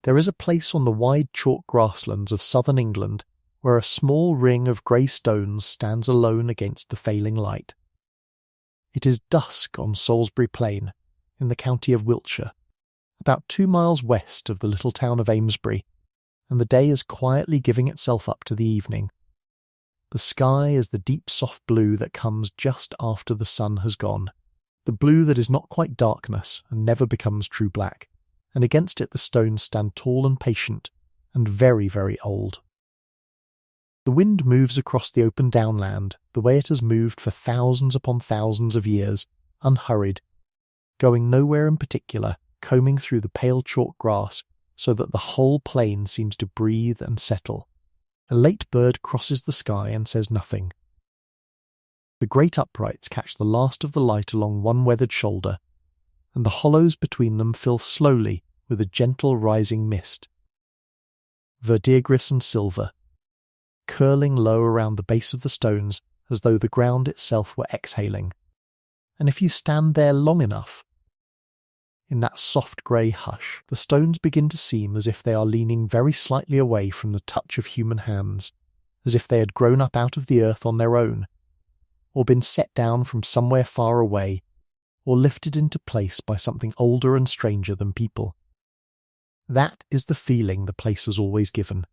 There is a place on the wide chalk grasslands of southern England where a small ring of grey stones stands alone against the failing light. It is dusk on Salisbury Plain, in the county of Wiltshire, about 2 miles west of the little town of Amesbury, and the day is quietly giving itself up to the evening. The sky is the deep soft blue that comes just after the sun has gone, the blue that is not quite darkness and never becomes true black, and against it the stones stand tall and patient, and very, very old. The wind moves across the open downland the way it has moved for thousands upon thousands of years, unhurried, going nowhere in particular, combing through the pale chalk grass so that the whole plain seems to breathe and settle. A late bird crosses the sky and says nothing. The great uprights catch the last of the light along one weathered shoulder, and the hollows between them fill slowly with a gentle rising mist, verdigris and silver, curling low around the base of the stones as though the ground itself were exhaling. And if you stand there long enough, in that soft grey hush, the stones begin to seem as if they are leaning very slightly away from the touch of human hands, as if they had grown up out of the earth on their own, or been set down from somewhere far away, or lifted into place by something older and stranger than people. That is the feeling the place has always given.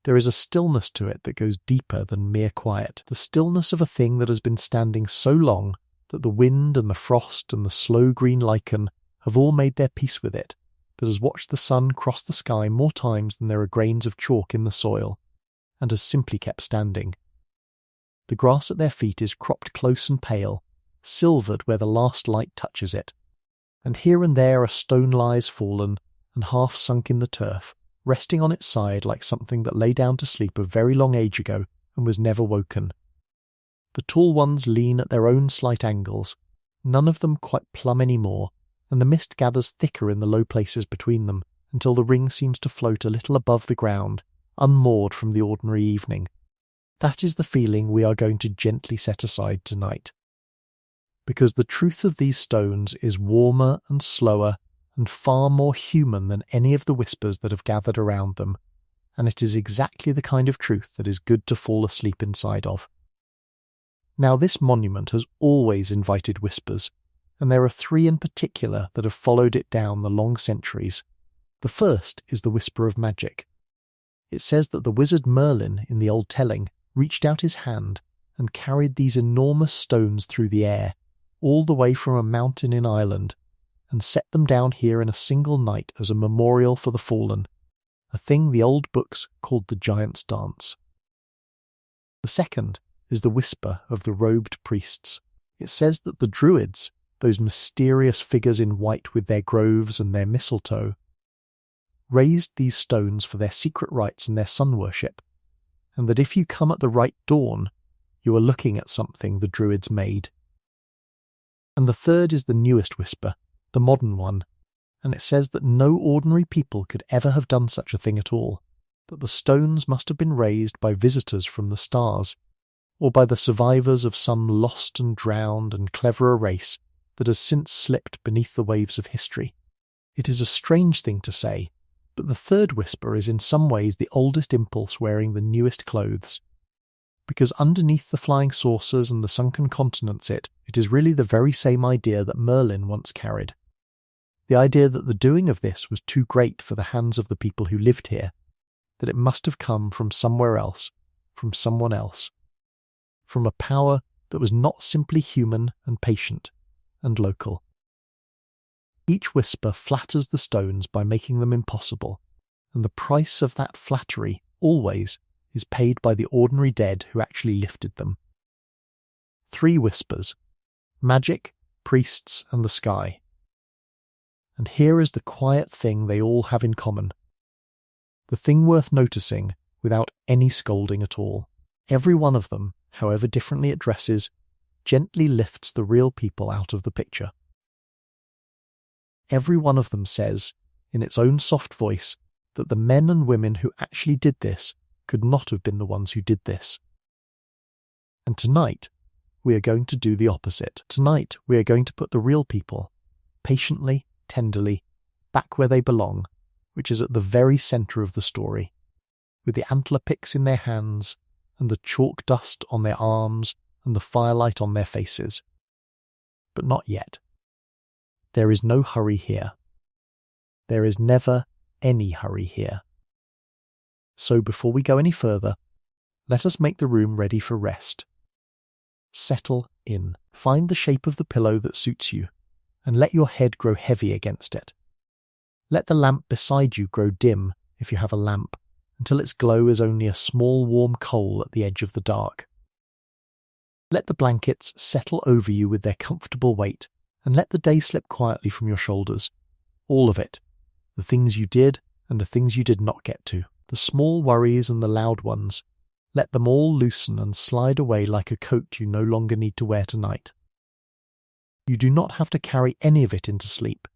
There is a stillness to it that goes deeper than mere quiet, the stillness of a thing that has been standing so long that the wind and the frost and the slow green lichen have all made their peace with it, that has watched the sun cross the sky more times than there are grains of chalk in the soil, and has simply kept standing. The grass at their feet is cropped close and pale, silvered where the last light touches it, and here and there a stone lies fallen and half sunk in the turf, resting on its side like something that lay down to sleep a very long age ago and was never woken. The tall ones lean at their own slight angles, none of them quite plumb any more, and the mist gathers thicker in the low places between them until the ring seems to float a little above the ground, unmoored from the ordinary evening. That is the feeling we are going to gently set aside tonight. Because the truth of these stones is warmer and slower and far more human than any of the whispers that have gathered around them, and it is exactly the kind of truth that is good to fall asleep inside of. Now this monument has always invited whispers, and there are 3 in particular that have followed it down the long centuries. The first is the whisper of magic. It says that the wizard Merlin in the old telling reached out his hand and carried these enormous stones through the air, all the way from a mountain in Ireland, and set them down here in a single night as a memorial for the fallen, a thing the old books called the Giant's Dance. The second is the whisper of the robed priests. It says that the Druids, those mysterious figures in white with their groves and their mistletoe, raised these stones for their secret rites and their sun worship, and that if you come at the right dawn, you are looking at something the Druids made. And the third is the newest whisper, the modern one, and it says that no ordinary people could ever have done such a thing at all, that the stones must have been raised by visitors from the stars, or by the survivors of some lost and drowned and cleverer race that has since slipped beneath the waves of history. It is a strange thing to say, but the third whisper is in some ways the oldest impulse wearing the newest clothes, because underneath the flying saucers and the sunken continents it is really the very same idea that Merlin once carried. The idea that the doing of this was too great for the hands of the people who lived here, that it must have come from somewhere else, from someone else, from a power that was not simply human and patient and local. Each whisper flatters the stones by making them impossible, and the price of that flattery, always, is paid by the ordinary dead who actually lifted them. 3 whispers: magic, priests, and the sky. And here is the quiet thing they all have in common. The thing worth noticing without any scolding at all. Every one of them, however differently it dresses, gently lifts the real people out of the picture. Every one of them says, in its own soft voice, that the men and women who actually did this could not have been the ones who did this. And tonight, we are going to do the opposite. Tonight, we are going to put the real people, patiently, tenderly, back where they belong, which is at the very centre of the story, with the antler picks in their hands, and the chalk dust on their arms, and the firelight on their faces. But not yet. There is no hurry here. There is never any hurry here. So before we go any further, let us make the room ready for rest. Settle in. Find the shape of the pillow that suits you, and let your head grow heavy against it. Let the lamp beside you grow dim, if you have a lamp, until its glow is only a small warm coal at the edge of the dark. Let the blankets settle over you with their comfortable weight, and let the day slip quietly from your shoulders. All of it. The things you did and the things you did not get to. The small worries and the loud ones. Let them all loosen and slide away like a coat you no longer need to wear tonight. You do not have to carry any of it into sleep.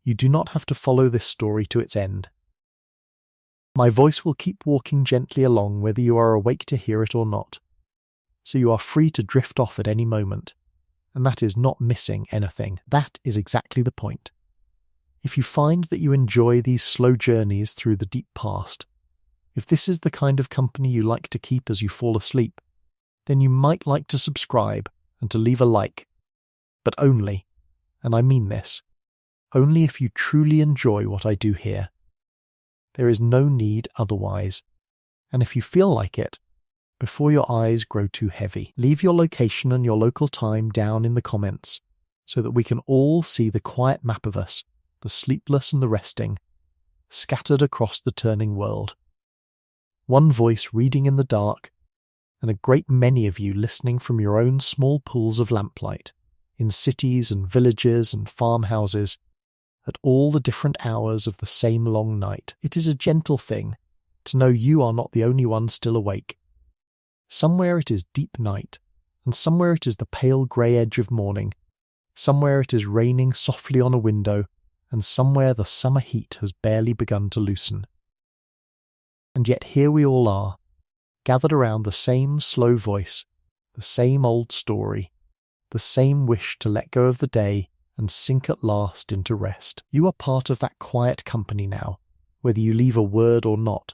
You do not have to follow this story to its end. My voice will keep walking gently along whether you are awake to hear it or not. So you are free to drift off at any moment. And that is not missing anything. That is exactly the point. If you find that you enjoy these slow journeys through the deep past, if this is the kind of company you like to keep as you fall asleep, then you might like to subscribe and to leave a like. But only, and I mean this, only if you truly enjoy what I do here. There is no need otherwise. And if you feel like it, before your eyes grow too heavy, leave your location and your local time down in the comments so that we can all see the quiet map of us, the sleepless and the resting, scattered across the turning world. One voice reading in the dark, and a great many of you listening from your own small pools of lamplight, in cities and villages and farmhouses, at all the different hours of the same long night. It is a gentle thing to know you are not the only one still awake. Somewhere it is deep night, and somewhere it is the pale grey edge of morning, somewhere it is raining softly on a window, and somewhere the summer heat has barely begun to loosen. And yet here we all are, gathered around the same slow voice, the same old story, the same wish to let go of the day and sink at last into rest. You are part of that quiet company now, whether you leave a word or not,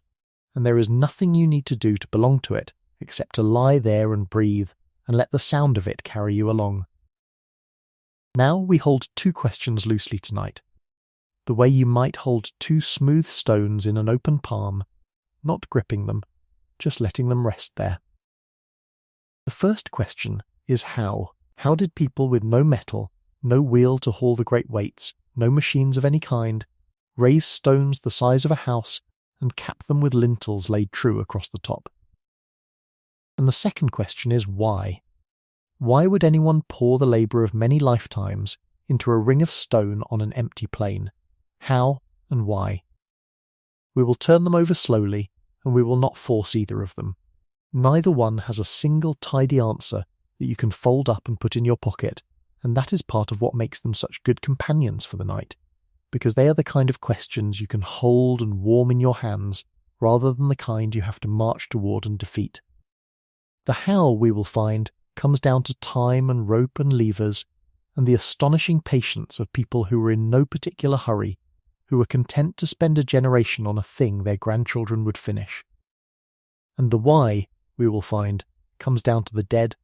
and there is nothing you need to do to belong to it, except to lie there and breathe and let the sound of it carry you along. Now we hold two questions loosely tonight, the way you might hold two smooth stones in an open palm, not gripping them, just letting them rest there. The first question is how. How did people with no metal, no wheel to haul the great weights, no machines of any kind, raise stones the size of a house and cap them with lintels laid true across the top? And the second question is why? Why would anyone pour the labour of many lifetimes into a ring of stone on an empty plain? How and why? We will turn them over slowly, and we will not force either of them. Neither one has a single tidy answer that you can fold up and put in your pocket, and that is part of what makes them such good companions for the night, because they are the kind of questions you can hold and warm in your hands, rather than the kind you have to march toward and defeat. The how, we will find, comes down to time and rope and levers, and the astonishing patience of people who were in no particular hurry, who were content to spend a generation on a thing their grandchildren would finish. And the why, we will find, comes down to the dead,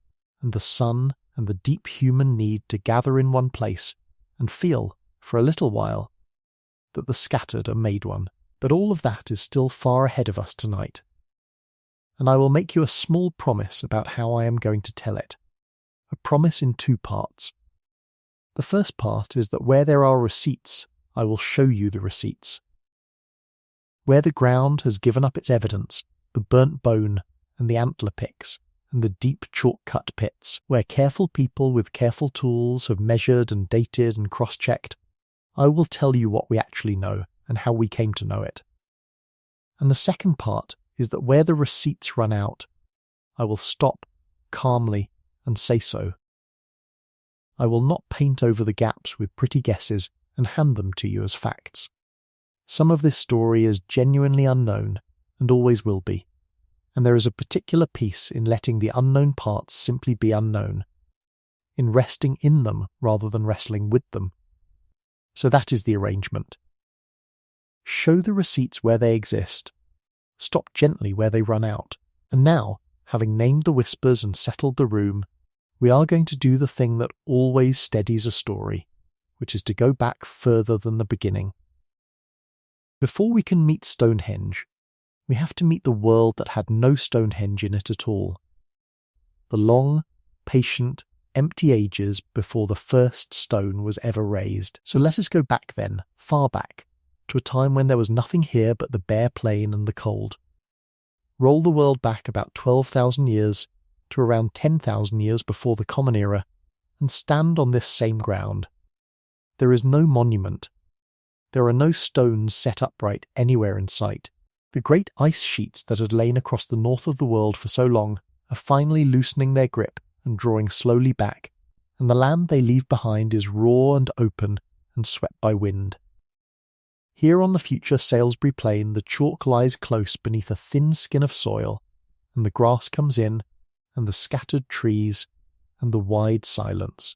and the sun, and the deep human need to gather in one place, and feel, for a little while, that the scattered are made one. But all of that is still far ahead of us tonight. And I will make you a small promise about how I am going to tell it. A promise in two parts. The first part is that where there are receipts, I will show you the receipts. Where the ground has given up its evidence, the burnt bone and the antler picks, and the deep chalk-cut pits, where careful people with careful tools have measured and dated and cross-checked, I will tell you what we actually know and how we came to know it. And the second part is that where the receipts run out, I will stop calmly and say so. I will not paint over the gaps with pretty guesses and hand them to you as facts. Some of this story is genuinely unknown and always will be, and there is a particular peace in letting the unknown parts simply be unknown, in resting in them rather than wrestling with them. So that is the arrangement. show the receipts where they exist, stop gently where they run out, and now, having named the whispers and settled the room, we are going to do the thing that always steadies a story, which is to go back further than the beginning. Before we can meet Stonehenge, we have to meet the world that had no Stonehenge in it at all. The long, patient, empty ages before the first stone was ever raised. So let us go back then, far back, to a time when there was nothing here but the bare plain and the cold. Roll the world back about 12,000 years to around 10,000 years before the Common Era, and stand on this same ground. There is no monument. There are no stones set upright anywhere in sight. The great ice sheets that had lain across the north of the world for so long are finally loosening their grip and drawing slowly back, and the land they leave behind is raw and open and swept by wind. Here on the future Salisbury Plain, the chalk lies close beneath a thin skin of soil, and the grass comes in, and the scattered trees, and the wide silence.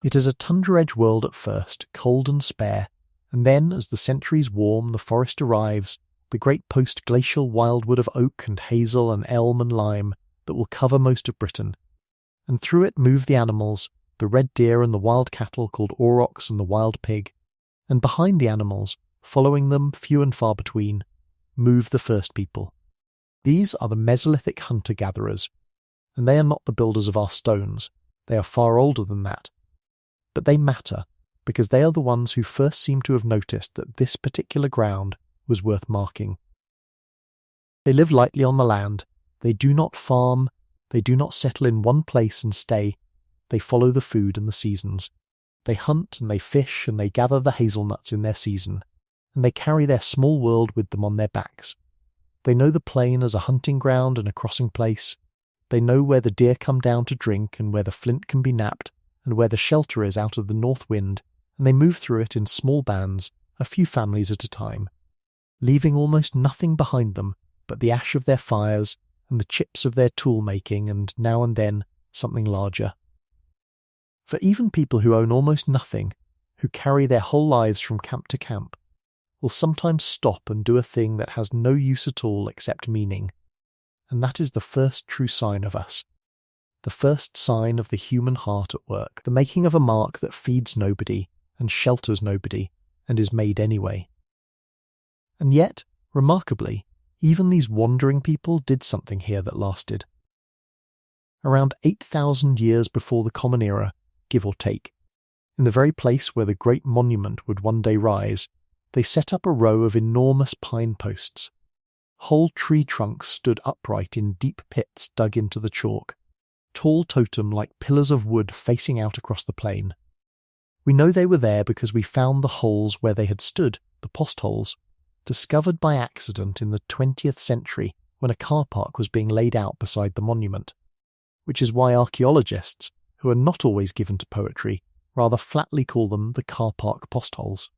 It is a tundra-edge world at first, cold and spare, and then, as the centuries warm, the forest arrives, the great post-glacial wildwood of oak and hazel and elm and lime that will cover most of Britain, and through it move the animals, the red deer and the wild cattle called aurochs and the wild pig, and behind the animals, following them few and far between, move the first people. These are the Mesolithic hunter-gatherers, and they are not the builders of our stones, they are far older than that. But they matter, because they are the ones who first seem to have noticed that this particular ground was worth marking. They live lightly on the land, they do not farm, they do not settle in one place and stay, they follow the food and the seasons. They hunt and they fish and they gather the hazelnuts in their season, and they carry their small world with them on their backs. They know the plain as a hunting ground and a crossing place. They know where the deer come down to drink and where the flint can be knapped and where the shelter is out of the north wind, and they move through it in small bands, a few families at a time, leaving almost nothing behind them but the ash of their fires and the chips of their tool-making and, now and then, something larger. For even people who own almost nothing, who carry their whole lives from camp to camp, will sometimes stop and do a thing that has no use at all except meaning, and that is the first true sign of us, the first sign of the human heart at work, the making of a mark that feeds nobody and shelters nobody and is made anyway. And yet, remarkably, even these wandering people did something here that lasted. Around 8,000 years before the Common Era, give or take, in the very place where the great monument would one day rise, they set up a row of enormous pine posts. Whole tree trunks stood upright in deep pits dug into the chalk, tall totem-like pillars of wood facing out across the plain. We know they were there because we found the holes where they had stood, the post holes, discovered by accident in the 20th century when a car park was being laid out beside the monument, which is why archaeologists, who are not always given to poetry, rather flatly call them the car park post holes.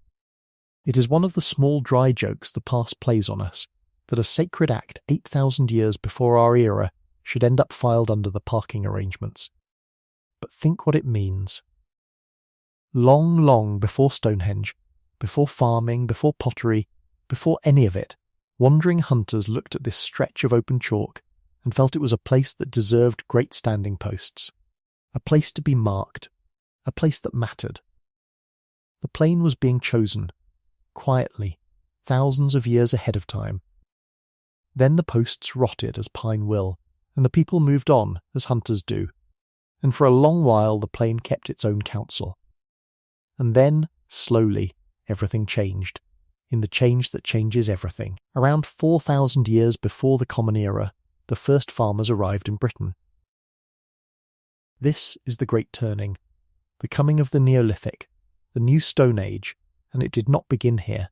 It is one of the small dry jokes the past plays on us, that a sacred act 8,000 years before our era should end up filed under the parking arrangements. But think what it means. Long, long before Stonehenge, before farming, before pottery, before any of it, wandering hunters looked at this stretch of open chalk and felt it was a place that deserved great standing posts, a place to be marked, a place that mattered. The plain was being chosen, quietly, thousands of years ahead of time. Then the posts rotted as pine will, and the people moved on, as hunters do, and for a long while the plain kept its own counsel. And then, slowly, everything changed, in the change that changes everything. Around 4,000 years before the Common Era, the first farmers arrived in Britain. This is the Great Turning, the coming of the Neolithic, the new Stone Age, and it did not begin here.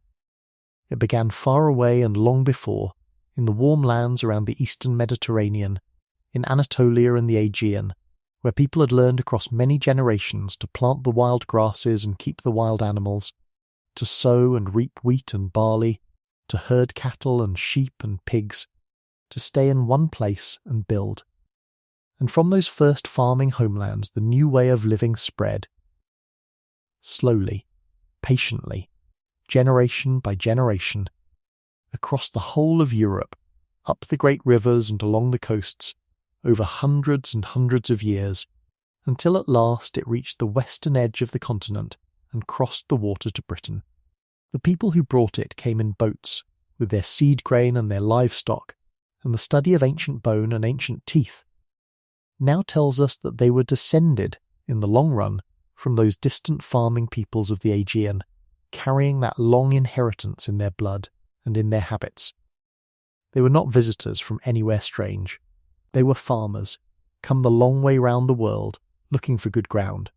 It began far away and long before, in the warm lands around the eastern Mediterranean, in Anatolia and the Aegean, where people had learned across many generations to plant the wild grasses and keep the wild animals, to sow and reap wheat and barley, to herd cattle and sheep and pigs, to stay in one place and build. And from those first farming homelands the new way of living spread. Slowly, patiently, generation by generation, across the whole of Europe, up the great rivers and along the coasts, over hundreds and hundreds of years, until at last it reached the western edge of the continent and crossed the water to Britain. The people who brought it came in boats, with their seed grain and their livestock, and the study of ancient bone and ancient teeth now tells us that they were descended, in the long run, from those distant farming peoples of the Aegean, carrying that long inheritance in their blood and in their habits. They were not visitors from anywhere strange. They were farmers, come the long way round the world, looking for good ground.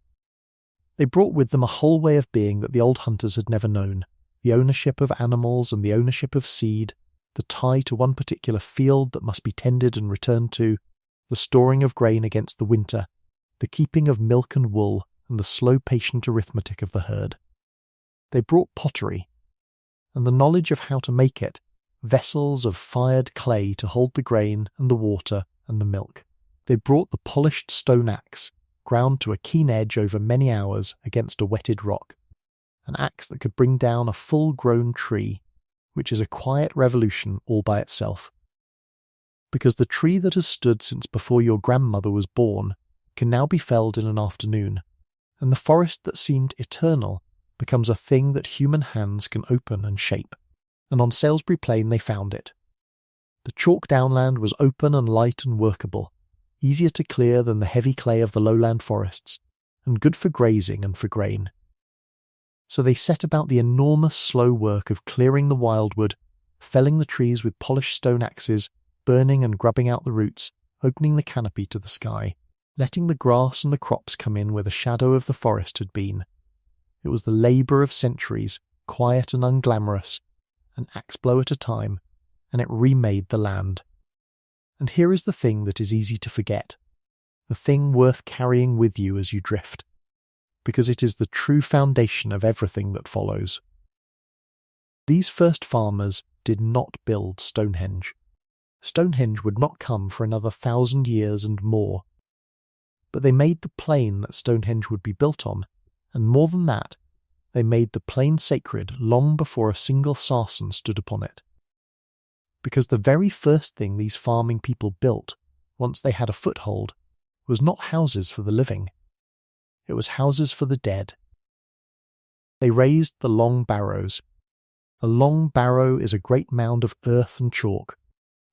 They brought with them a whole way of being that the old hunters had never known, the ownership of animals and the ownership of seed, the tie to one particular field that must be tended and returned to, the storing of grain against the winter, the keeping of milk and wool, and the slow patient arithmetic of the herd. They brought pottery, and the knowledge of how to make it, vessels of fired clay to hold the grain and the water and the milk. They brought the polished stone axe, ground to a keen edge over many hours against a wetted rock, an axe that could bring down a full-grown tree, which is a quiet revolution all by itself. Because the tree that has stood since before your grandmother was born can now be felled in an afternoon, and the forest that seemed eternal becomes a thing that human hands can open and shape. And on Salisbury Plain they found it. The chalk downland was open and light and workable, easier to clear than the heavy clay of the lowland forests, and good for grazing and for grain. So they set about the enormous slow work of clearing the wildwood, felling the trees with polished stone axes, burning and grubbing out the roots, opening the canopy to the sky, letting the grass and the crops come in where the shadow of the forest had been. It was the labour of centuries, quiet and unglamorous, an axe blow at a time, and it remade the land. And here is the thing that is easy to forget, the thing worth carrying with you as you drift, because it is the true foundation of everything that follows. These first farmers did not build Stonehenge. Stonehenge would not come for another 1,000 years and more. But they made the plain that Stonehenge would be built on, and more than that, they made the plain sacred long before a single Saracen stood upon it. Because the very first thing these farming people built, once they had a foothold, was not houses for the living. It was houses for the dead. They raised the long barrows. A long barrow is a great mound of earth and chalk,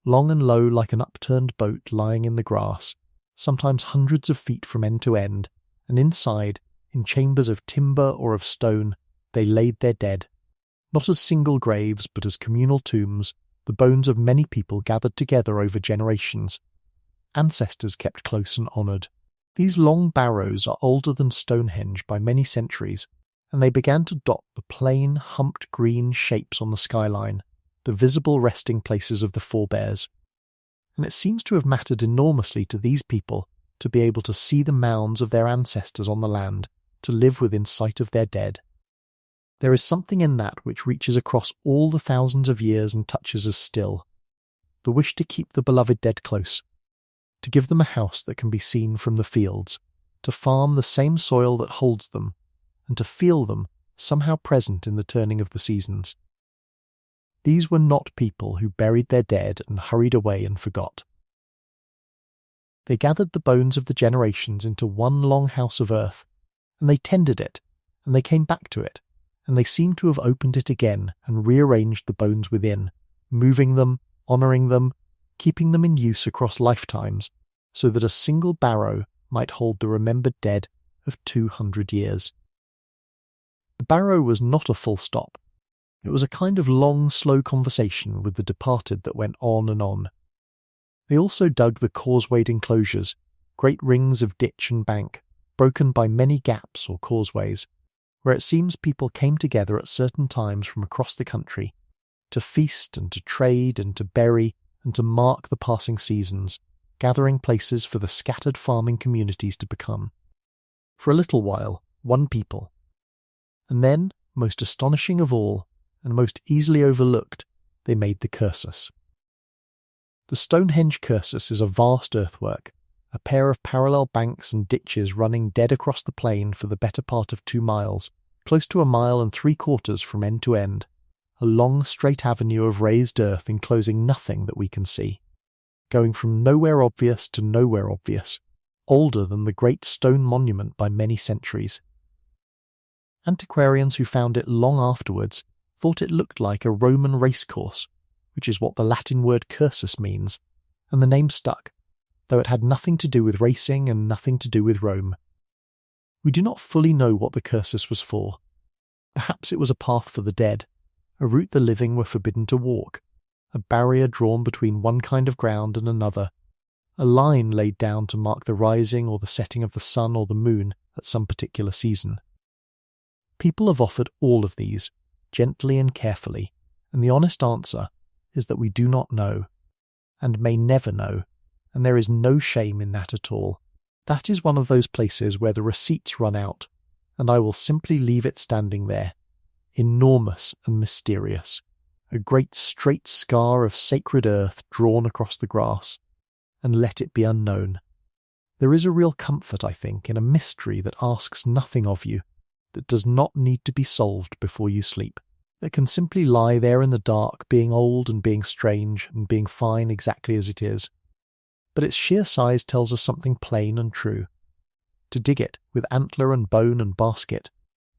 long and low like an upturned boat lying in the grass, sometimes hundreds of feet from end to end, and inside, in chambers of timber or of stone, they laid their dead, not as single graves but as communal tombs, the bones of many people gathered together over generations, ancestors kept close and honoured. These long barrows are older than Stonehenge by many centuries, and they began to dot the plain, humped green shapes on the skyline, the visible resting places of the forebears. And it seems to have mattered enormously to these people to be able to see the mounds of their ancestors on the land, to live within sight of their dead. There is something in that which reaches across all the thousands of years and touches us still. The wish to keep the beloved dead close, to give them a house that can be seen from the fields, to farm the same soil that holds them, and to feel them somehow present in the turning of the seasons. These were not people who buried their dead and hurried away and forgot. They gathered the bones of the generations into one long house of earth, and they tended it, and they came back to it, and they seemed to have opened it again and rearranged the bones within, moving them, honouring them, keeping them in use across lifetimes, so that a single barrow might hold the remembered dead of 200 years. The barrow was not a full stop. It was a kind of long, slow conversation with the departed that went on and on. They also dug the causewayed enclosures, great rings of ditch and bank, broken by many gaps or causeways, where it seems people came together at certain times from across the country, to feast and to trade and to bury and to mark the passing seasons, gathering places for the scattered farming communities to become. For a little while, one people. And then, most astonishing of all, and most easily overlooked, they made the cursus. The Stonehenge cursus is a vast earthwork, a pair of parallel banks and ditches running dead across the plain for the better part of 2 miles, close to 1.75 miles from end to end, a long straight avenue of raised earth enclosing nothing that we can see, going from nowhere obvious to nowhere obvious, older than the great stone monument by many centuries. Antiquarians who found it long afterwards thought it looked like a Roman racecourse, which is what the Latin word cursus means, and the name stuck, though it had nothing to do with racing and nothing to do with Rome. We do not fully know what the cursus was for. Perhaps it was a path for the dead, a route the living were forbidden to walk, a barrier drawn between one kind of ground and another, a line laid down to mark the rising or the setting of the sun or the moon at some particular season. People have offered all of these, gently and carefully, and the honest answer is that we do not know, and may never know, and there is no shame in that at all. That is one of those places where the receipts run out, and I will simply leave it standing there, enormous and mysterious, a great straight scar of sacred earth drawn across the grass, and let it be unknown. There is a real comfort, I think, in a mystery that asks nothing of you, that does not need to be solved before you sleep, that can simply lie there in the dark, being old and being strange and being fine exactly as it is. But its sheer size tells us something plain and true. To dig it, with antler and bone and basket,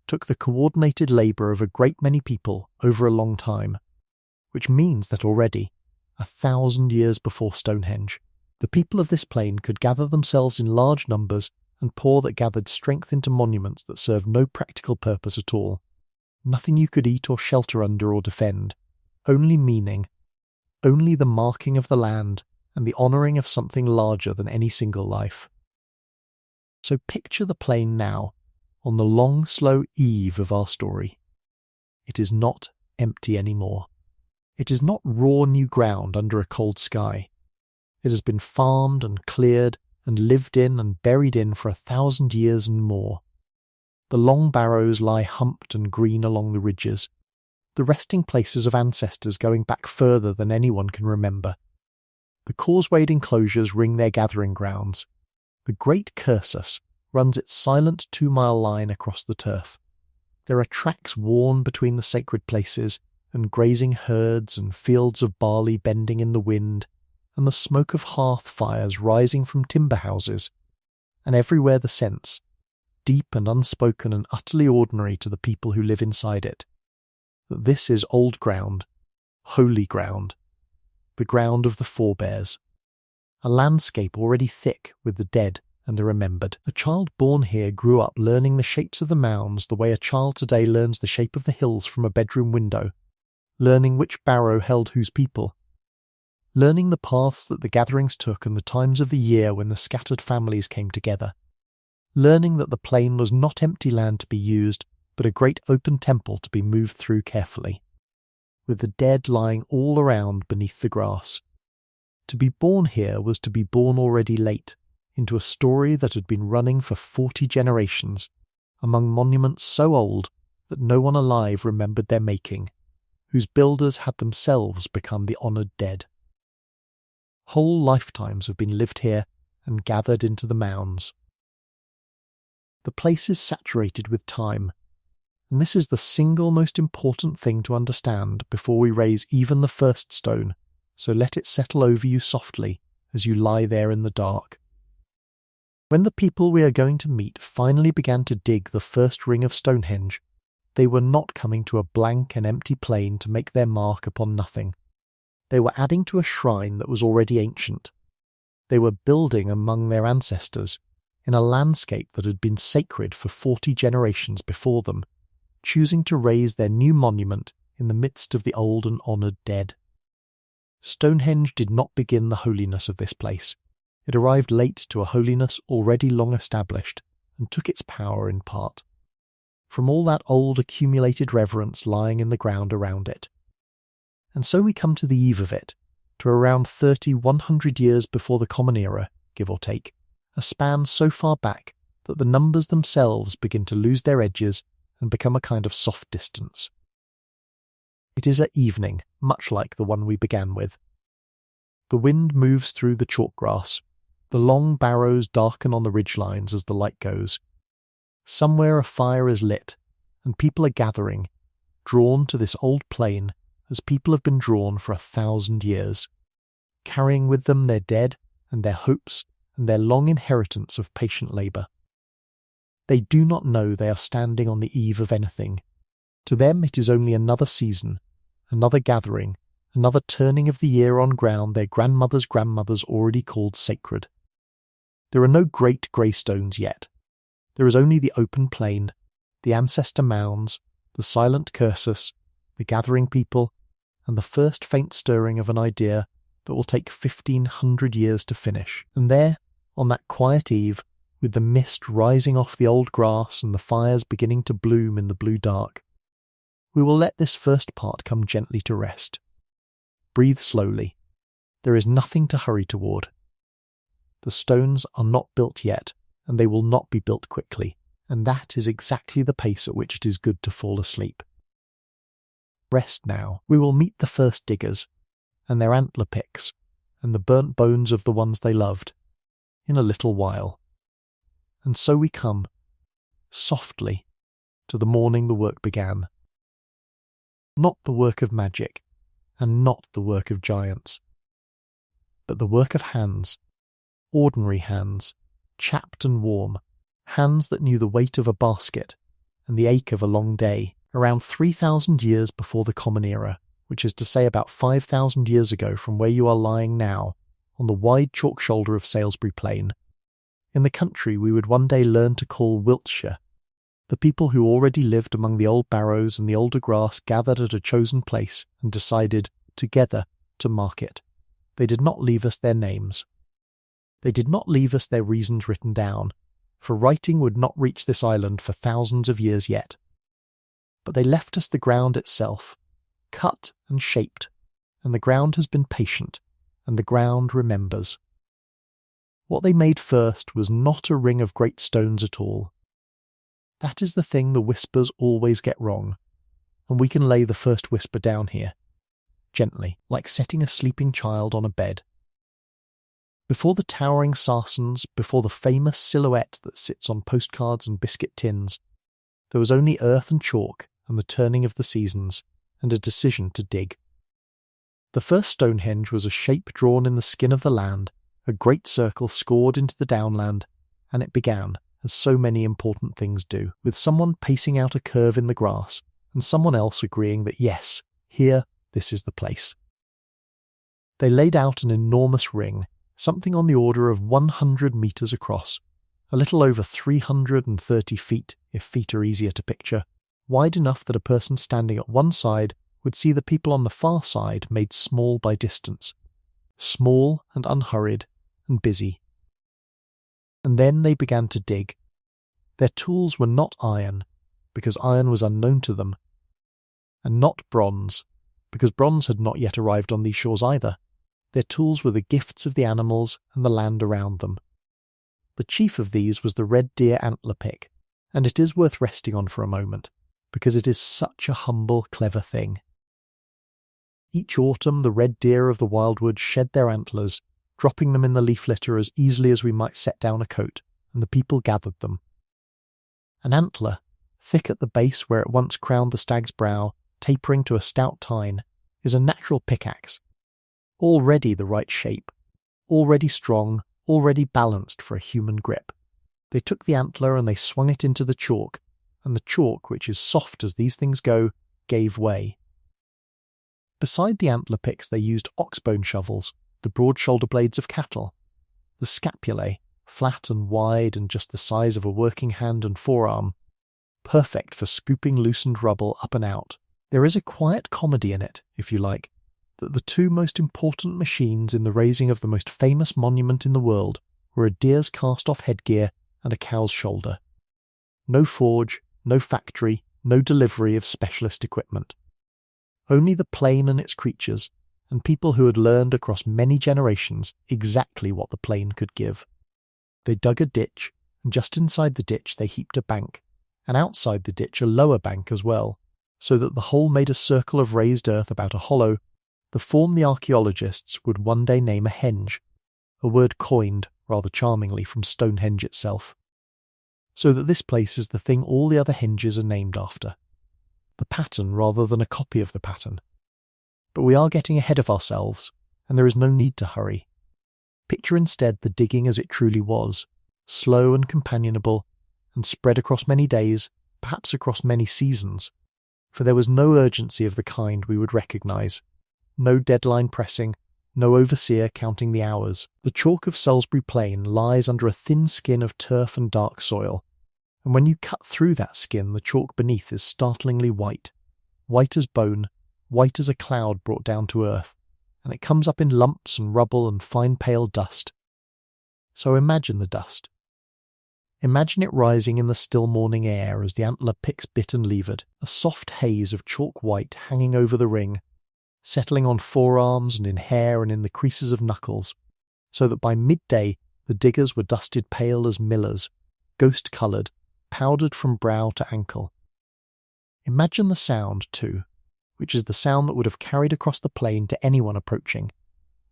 took the coordinated labour of a great many people over a long time, which means that already, 1,000 years before Stonehenge, the people of this plain could gather themselves in large numbers and pour that gathered strength into monuments that served no practical purpose at all, nothing you could eat or shelter under or defend, only meaning, only the marking of the land and the honouring of something larger than any single life. So picture the plain now, on the long, slow eve of our story. It is not empty anymore. It is not raw new ground under a cold sky. It has been farmed and cleared and lived in and buried in for 1,000 years and more. The long barrows lie humped and green along the ridges, the resting places of ancestors going back further than anyone can remember. The causewayed enclosures ring their gathering grounds. The great cursus runs its silent 2-mile line across the turf. There are tracks worn between the sacred places, and grazing herds and fields of barley bending in the wind, and the smoke of hearth fires rising from timber houses, and everywhere the sense, deep and unspoken and utterly ordinary to the people who live inside it, that this is old ground, holy ground, the ground of the forebears, a landscape already thick with the dead and the remembered. A child born here grew up learning the shapes of the mounds the way a child today learns the shape of the hills from a bedroom window, learning which barrow held whose people, learning the paths that the gatherings took and the times of the year when the scattered families came together, learning that the plain was not empty land to be used, but a great open temple to be moved through carefully, with the dead lying all around beneath the grass. To be born here was to be born already late, into a story that had been running for 40 generations, among monuments so old that no one alive remembered their making, whose builders had themselves become the honoured dead. Whole lifetimes have been lived here and gathered into the mounds. The place is saturated with time, and this is the single most important thing to understand before we raise even the first stone, so let it settle over you softly as you lie there in the dark. When the people we are going to meet finally began to dig the first ring of Stonehenge, they were not coming to a blank and empty plain to make their mark upon nothing. They were adding to a shrine that was already ancient. They were building among their ancestors, in a landscape that had been sacred for 40 generations before them, choosing to raise their new monument in the midst of the old and honoured dead. Stonehenge did not begin the holiness of this place. It arrived late to a holiness already long established, and took its power in part from all that old accumulated reverence lying in the ground around it. And so we come to the eve of it, to around 100 years before the Common Era, give or take, a span so far back that the numbers themselves begin to lose their edges and become a kind of soft distance. It is at evening, much like the one we began with. The wind moves through the chalk grass. The long barrows darken on the ridgelines as the light goes. Somewhere a fire is lit, and people are gathering, drawn to this old plain as people have been drawn for 1,000 years, carrying with them their dead and their hopes and their long inheritance of patient labour. They do not know they are standing on the eve of anything. To them it is only another season, another gathering, another turning of the year on ground their grandmothers' grandmothers already called sacred. There are no great grey stones yet. There is only the open plain, the ancestor mounds, the silent cursus, the gathering people, and the first faint stirring of an idea that will take 1,500 years to finish. And there, on that quiet eve, with the mist rising off the old grass and the fires beginning to bloom in the blue dark, we will let this first part come gently to rest. Breathe slowly. There is nothing to hurry toward. The stones are not built yet, and they will not be built quickly, and that is exactly the pace at which it is good to fall asleep. Rest now. We will meet the first diggers, and their antler picks, and the burnt bones of the ones they loved, in a little while. And so we come, softly, to the morning the work began. Not the work of magic, and not the work of giants, but the work of hands, ordinary hands, chapped and warm, hands that knew the weight of a basket and the ache of a long day, around 3,000 years before the Common Era, which is to say about 5,000 years ago from where you are lying now, on the wide chalk shoulder of Salisbury Plain, in the country we would one day learn to call Wiltshire. The people who already lived among the old barrows and the older grass gathered at a chosen place and decided, together, to mark it. They did not leave us their names. They did not leave us their reasons written down, for writing would not reach this island for thousands of years yet. But they left us the ground itself, cut and shaped, and the ground has been patient, and the ground remembers. What they made first was not a ring of great stones at all. That is the thing the whispers always get wrong, and we can lay the first whisper down here, gently, like setting a sleeping child on a bed. Before the towering sarcens, before the famous silhouette that sits on postcards and biscuit tins, there was only earth and chalk and the turning of the seasons, and a decision to dig. The first Stonehenge was a shape drawn in the skin of the land, a great circle scored into the downland, and it began, as so many important things do, with someone pacing out a curve in the grass, and someone else agreeing that yes, here, this is the place. They laid out an enormous ring, something on the order of 100 metres across, a little over 330 feet, if feet are easier to picture, wide enough that a person standing at one side would see the people on the far side made small by distance, small and unhurried and busy. And then they began to dig. Their tools were not iron, because iron was unknown to them, and not bronze, because bronze had not yet arrived on these shores either. Their tools were the gifts of the animals and the land around them. The chief of these was the red deer antler pick, and it is worth resting on for a moment, because it is such a humble, clever thing. Each autumn the red deer of the wildwood shed their antlers, dropping them in the leaf litter as easily as we might set down a coat, and the people gathered them. An antler, thick at the base where it once crowned the stag's brow, tapering to a stout tine, is a natural pickaxe, already the right shape, already strong, already balanced for a human grip. They took the antler and they swung it into the chalk, and the chalk, which is soft as these things go, gave way. Beside the antler picks they used oxbone shovels, the broad shoulder blades of cattle, the scapulae, flat and wide and just the size of a working hand and forearm, perfect for scooping loosened rubble up and out. There is a quiet comedy in it, if you like, that the two most important machines in the raising of the most famous monument in the world were a deer's cast-off headgear and a cow's shoulder. No forge, no factory, no delivery of specialist equipment. Only the plain and its creatures, and people who had learned across many generations exactly what the plain could give. They dug a ditch, and just inside the ditch they heaped a bank, and outside the ditch a lower bank as well, so that the whole made a circle of raised earth about a hollow, the form the archaeologists would one day name a henge, a word coined, rather charmingly, from Stonehenge itself. so that this place is the thing all the other henges are named after. The pattern rather than a copy of the pattern. But we are getting ahead of ourselves, and there is no need to hurry. Picture instead the digging as it truly was, slow and companionable, and spread across many days, perhaps across many seasons, for there was no urgency of the kind we would recognise, no deadline pressing, no overseer counting the hours. The chalk of Salisbury Plain lies under a thin skin of turf and dark soil, and when you cut through that skin the chalk beneath is startlingly white, white as bone, white as a cloud brought down to earth, and it comes up in lumps and rubble and fine pale dust. So imagine the dust. Imagine it rising in the still morning air as the antler picks bit and levered, a soft haze of chalk white hanging over the ring, settling on forearms and in hair and in the creases of knuckles, so that by midday the diggers were dusted pale as millers, ghost-coloured, powdered from brow to ankle. Imagine the sound, too, which is the sound that would have carried across the plain to anyone approaching,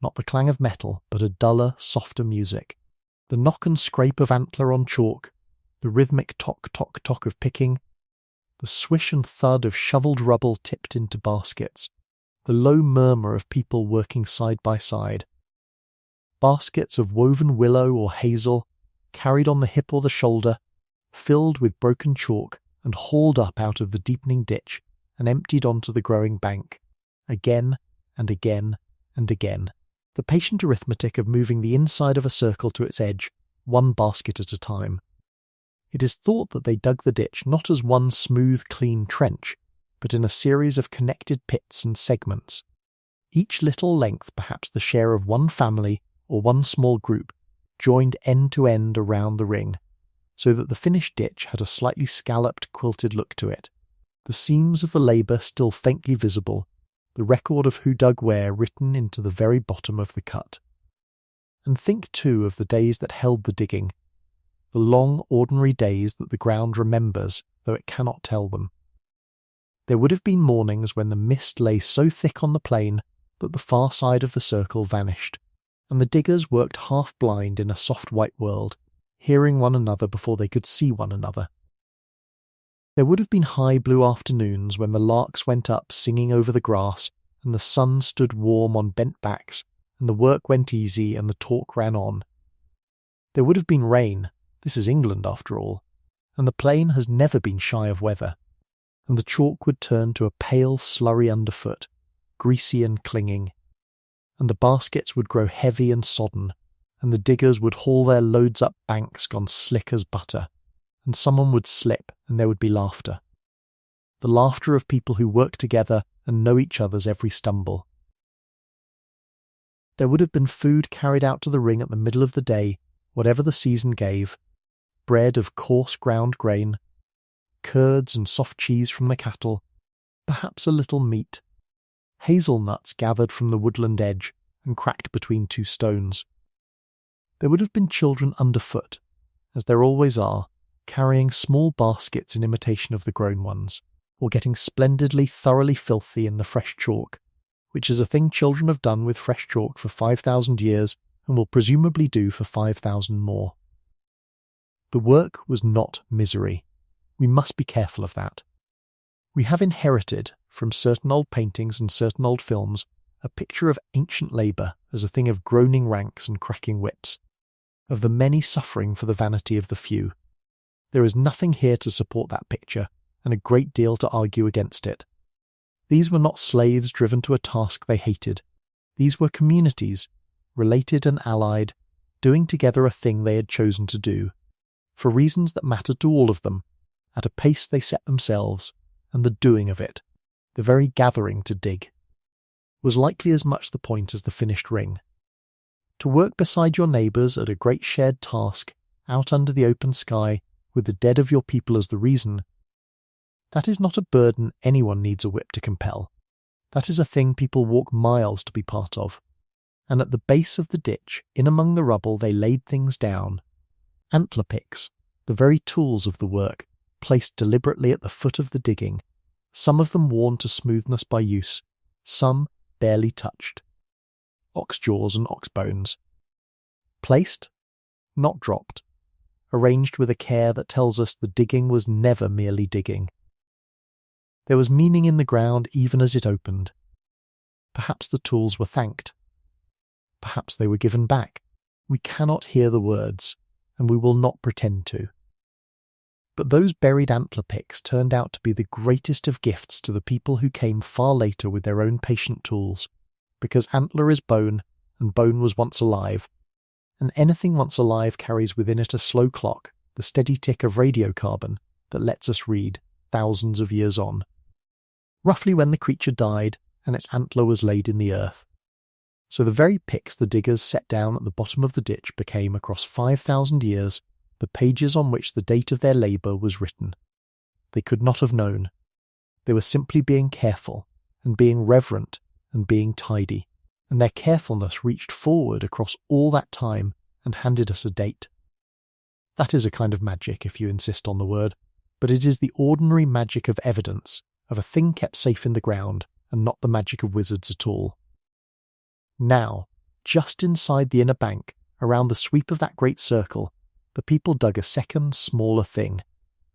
not the clang of metal, but a duller, softer music. The knock and scrape of antler on chalk, the rhythmic tock-tock-tock of picking, the swish and thud of shovelled rubble tipped into baskets, the low murmur of people working side by side. Baskets of woven willow or hazel, carried on the hip or the shoulder, filled with broken chalk and hauled up out of the deepening ditch and emptied onto the growing bank, again and again and again. The patient arithmetic of moving the inside of a circle to its edge, one basket at a time. It is thought that they dug the ditch not as one smooth, clean trench, but in a series of connected pits and segments, each little length perhaps the share of one family or one small group, joined end to end around the ring, so that the finished ditch had a slightly scalloped, quilted look to it, the seams of the labour still faintly visible, the record of who dug where written into the very bottom of the cut. And think too of the days that held the digging, the long ordinary days that the ground remembers, though it cannot tell them. There would have been mornings when the mist lay so thick on the plain that the far side of the circle vanished, and the diggers worked half blind in a soft white world, hearing one another before they could see one another. There would have been high blue afternoons when the larks went up singing over the grass, and the sun stood warm on bent backs, and the work went easy and the talk ran on. There would have been rain, this is England after all, and the plain has never been shy of weather, and the chalk would turn to a pale slurry underfoot, greasy and clinging, and the baskets would grow heavy and sodden, and the diggers would haul their loads up banks gone slick as butter, and someone would slip and there would be laughter. The laughter of people who work together and know each other's every stumble. There would have been food carried out to the ring at the middle of the day, whatever the season gave, bread of coarse ground grain, curds and soft cheese from the cattle, perhaps a little meat, hazelnuts gathered from the woodland edge and cracked between two stones. There would have been children underfoot, as there always are, carrying small baskets in imitation of the grown ones, or getting splendidly, thoroughly filthy in the fresh chalk, which is a thing children have done with fresh chalk for 5,000 years and will presumably do for 5,000 more. The work was not misery. We must be careful of that. We have inherited, from certain old paintings and certain old films, a picture of ancient labour as a thing of groaning ranks and cracking whips, of the many suffering for the vanity of the few. There is nothing here to support that picture, and a great deal to argue against it. These were not slaves driven to a task they hated. These were communities, related and allied, doing together a thing they had chosen to do, for reasons that mattered to all of them, at a pace they set themselves, and the doing of it, the very gathering to dig, was likely as much the point as the finished ring. To work beside your neighbours at a great shared task, out under the open sky, with the dead of your people as the reason, that is not a burden anyone needs a whip to compel. That is a thing people walk miles to be part of. And at the base of the ditch, in among the rubble, they laid things down. Antler picks, the very tools of the work, placed deliberately at the foot of the digging, some of them worn to smoothness by use, some barely touched. Ox jaws and ox bones. Placed, not dropped. arranged with a care that tells us the digging was never merely digging. There was meaning in the ground even as it opened. Perhaps the tools were thanked. Perhaps they were given back. We cannot hear the words, and we will not pretend to. But those buried antler picks turned out to be the greatest of gifts to the people who came far later with their own patient tools, because antler is bone, and bone was once alive, and anything once alive carries within it a slow clock, the steady tick of radiocarbon that lets us read thousands of years on. Roughly when the creature died and its antler was laid in the earth. So the very picks the diggers set down at the bottom of the ditch became, across 5,000 years, the pages on which the date of their labour was written. They could not have known. They were simply being careful, and being reverent, and being tidy, and their carefulness reached forward across all that time and handed us a date. That is a kind of magic, if you insist on the word, but it is the ordinary magic of evidence, of a thing kept safe in the ground, and not the magic of wizards at all. Now, just inside the inner bank, around the sweep of that great circle, the people dug a second, smaller thing,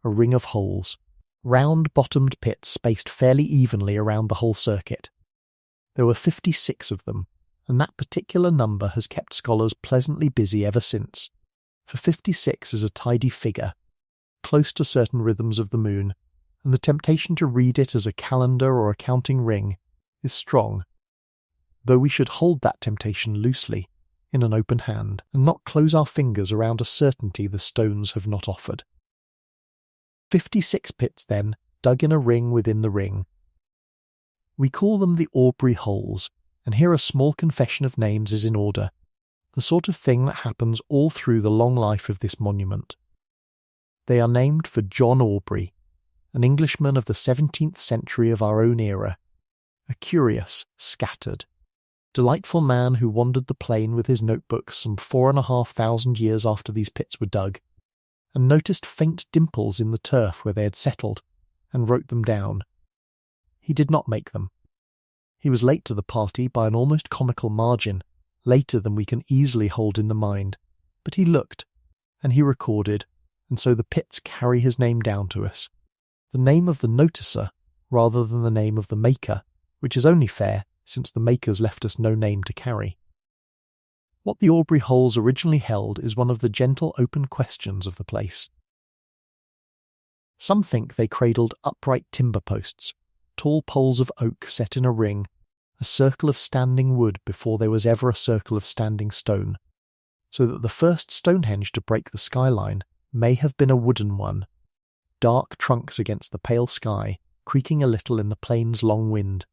a ring of holes, round-bottomed pits spaced fairly evenly around the whole circuit. There were 56 of them, and that particular number has kept scholars pleasantly busy ever since, for 56 is a tidy figure, close to certain rhythms of the moon, and the temptation to read it as a calendar or a counting ring is strong, though we should hold that temptation loosely, in an open hand, and not close our fingers around a certainty the stones have not offered. 56 pits, then, dug in a ring within the ring. We call them the Aubrey holes, and here a small confession of names is in order, the sort of thing that happens all through the long life of this monument. They are named for John Aubrey, an Englishman of the 17th century of our own era, a curious, scattered, delightful man who wandered the plain with his notebooks some 4,500 years after these pits were dug, and noticed faint dimples in the turf where they had settled, and wrote them down. He did not make them. He was late to the party by an almost comical margin, later than we can easily hold in the mind, but he looked, and he recorded, and so the pits carry his name down to us, the name of the noticer rather than the name of the maker, which is only fair, since the makers left us no name to carry. What the Aubrey holes originally held is one of the gentle open questions of the place. Some think they cradled upright timber posts, tall poles of oak set in a ring, a circle of standing wood before there was ever a circle of standing stone, so that the first Stonehenge to break the skyline may have been a wooden one, dark trunks against the pale sky, creaking a little in the plain's long wind.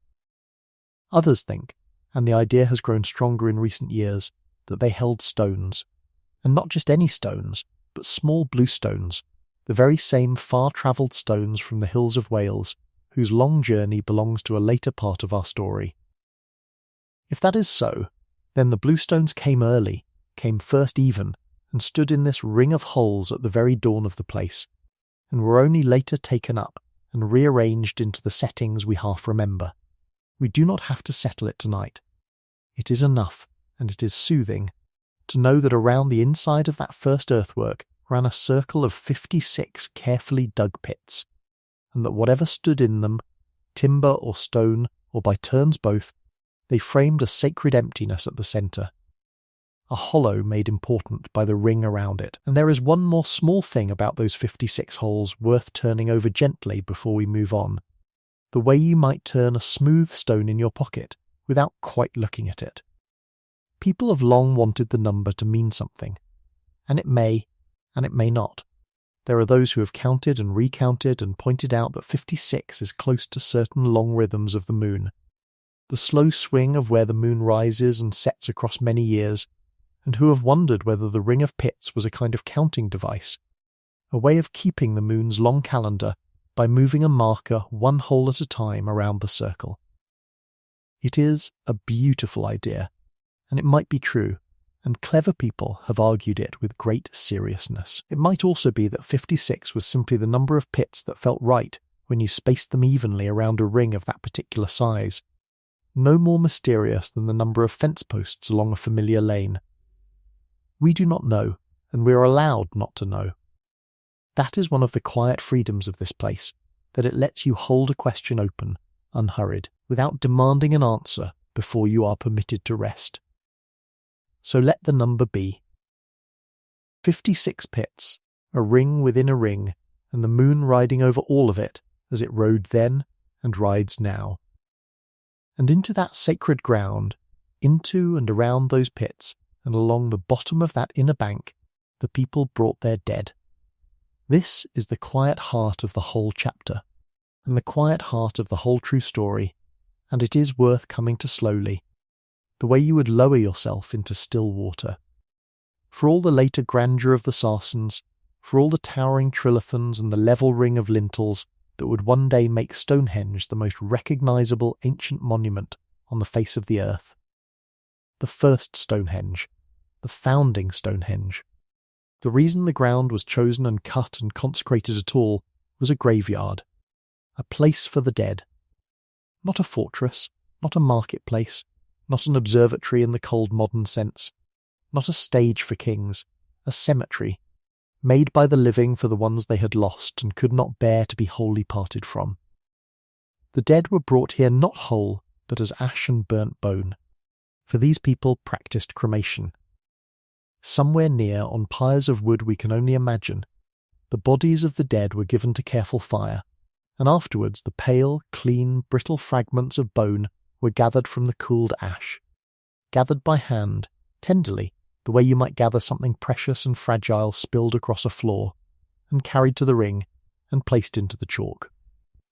Others think, and the idea has grown stronger in recent years, that they held stones, and not just any stones, but small blue stones, the very same far-travelled stones from the hills of Wales, whose long journey belongs to a later part of our story. If that is so, then the bluestones came early, came first even, and stood in this ring of holes at the very dawn of the place, and were only later taken up and rearranged into the settings we half remember. We do not have to settle it tonight. It is enough, and it is soothing, to know that around the inside of that first earthwork ran a circle of 56 carefully dug pits, and that whatever stood in them, timber or stone, or by turns both, they framed a sacred emptiness at the centre, a hollow made important by the ring around it. And there is one more small thing about those 56 holes worth turning over gently before we move on, the way you might turn a smooth stone in your pocket without quite looking at it. People have long wanted the number to mean something, and it may not. There are those who have counted and recounted and pointed out that 56 is close to certain long rhythms of the moon, the slow swing of where the moon rises and sets across many years, and who have wondered whether the ring of pits was a kind of counting device, a way of keeping the moon's long calendar by moving a marker one hole at a time around the circle. It is a beautiful idea, and it might be true, and clever people have argued it with great seriousness. It might also be that 56 was simply the number of pits that felt right when you spaced them evenly around a ring of that particular size, no more mysterious than the number of fence posts along a familiar lane. We do not know, and we are allowed not to know. That is one of the quiet freedoms of this place, that it lets you hold a question open, unhurried, without demanding an answer before you are permitted to rest. So let the number be. 56 pits, a ring within a ring, and the moon riding over all of it as it rode then and rides now. And into that sacred ground, into and around those pits, and along the bottom of that inner bank, the people brought their dead. This is the quiet heart of the whole chapter, and the quiet heart of the whole true story, and it is worth coming to slowly, the way you would lower yourself into still water. For all the later grandeur of the Sarsens, for all the towering trilithons and the level ring of lintels that would one day make Stonehenge the most recognisable ancient monument on the face of the earth. The first Stonehenge, the founding Stonehenge. The reason the ground was chosen and cut and consecrated at all was a graveyard, a place for the dead. Not a fortress, not a marketplace, not an observatory in the cold modern sense, not a stage for kings, a cemetery, made by the living for the ones they had lost and could not bear to be wholly parted from. The dead were brought here not whole, but as ash and burnt bone, for these people practised cremation. Somewhere near, on pyres of wood we can only imagine, the bodies of the dead were given to careful fire, and afterwards the pale, clean, brittle fragments of bone were gathered from the cooled ash, gathered by hand, tenderly, the way you might gather something precious and fragile spilled across a floor, and carried to the ring, and placed into the chalk.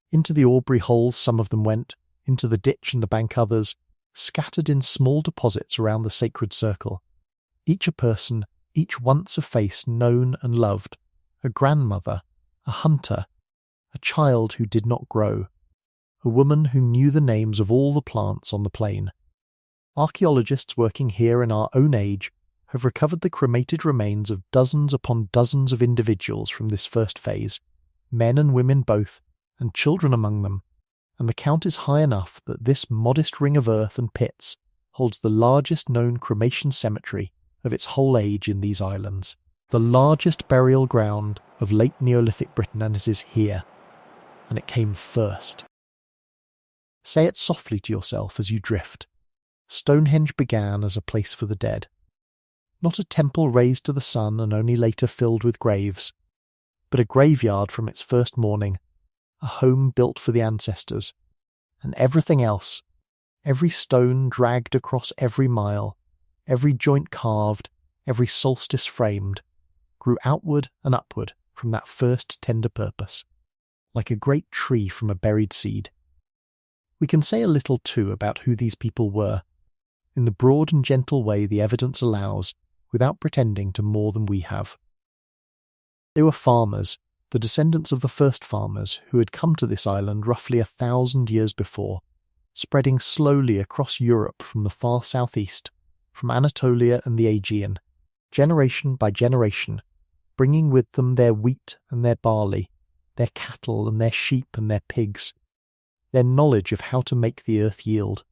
Into the Aubrey holes some of them went, into the ditch and the bank others, scattered in small deposits around the sacred circle, each a person, each once a face known and loved, a grandmother, a hunter, a child who did not grow, a woman who knew the names of all the plants on the plain. Archaeologists working here in our own age have recovered the cremated remains of dozens upon dozens of individuals from this first phase, men and women both, and children among them, and the count is high enough that this modest ring of earth and pits holds the largest known cremation cemetery of its whole age in these islands, the largest burial ground of late Neolithic Britain, and it is here, and it came first. Say it softly to yourself as you drift. Stonehenge began as a place for the dead. Not a temple raised to the sun and only later filled with graves, but a graveyard from its first morning, a home built for the ancestors, and everything else, every stone dragged across every mile, every joint carved, every solstice framed, grew outward and upward from that first tender purpose, like a great tree from a buried seed. We can say a little too about who these people were, in the broad and gentle way the evidence allows, without pretending to more than we have. They were farmers, the descendants of the first farmers who had come to this island roughly 1,000 years before, spreading slowly across Europe from the far southeast, from Anatolia and the Aegean, generation by generation, bringing with them their wheat and their barley, their cattle and their sheep and their pigs, their knowledge of how to make the earth yield.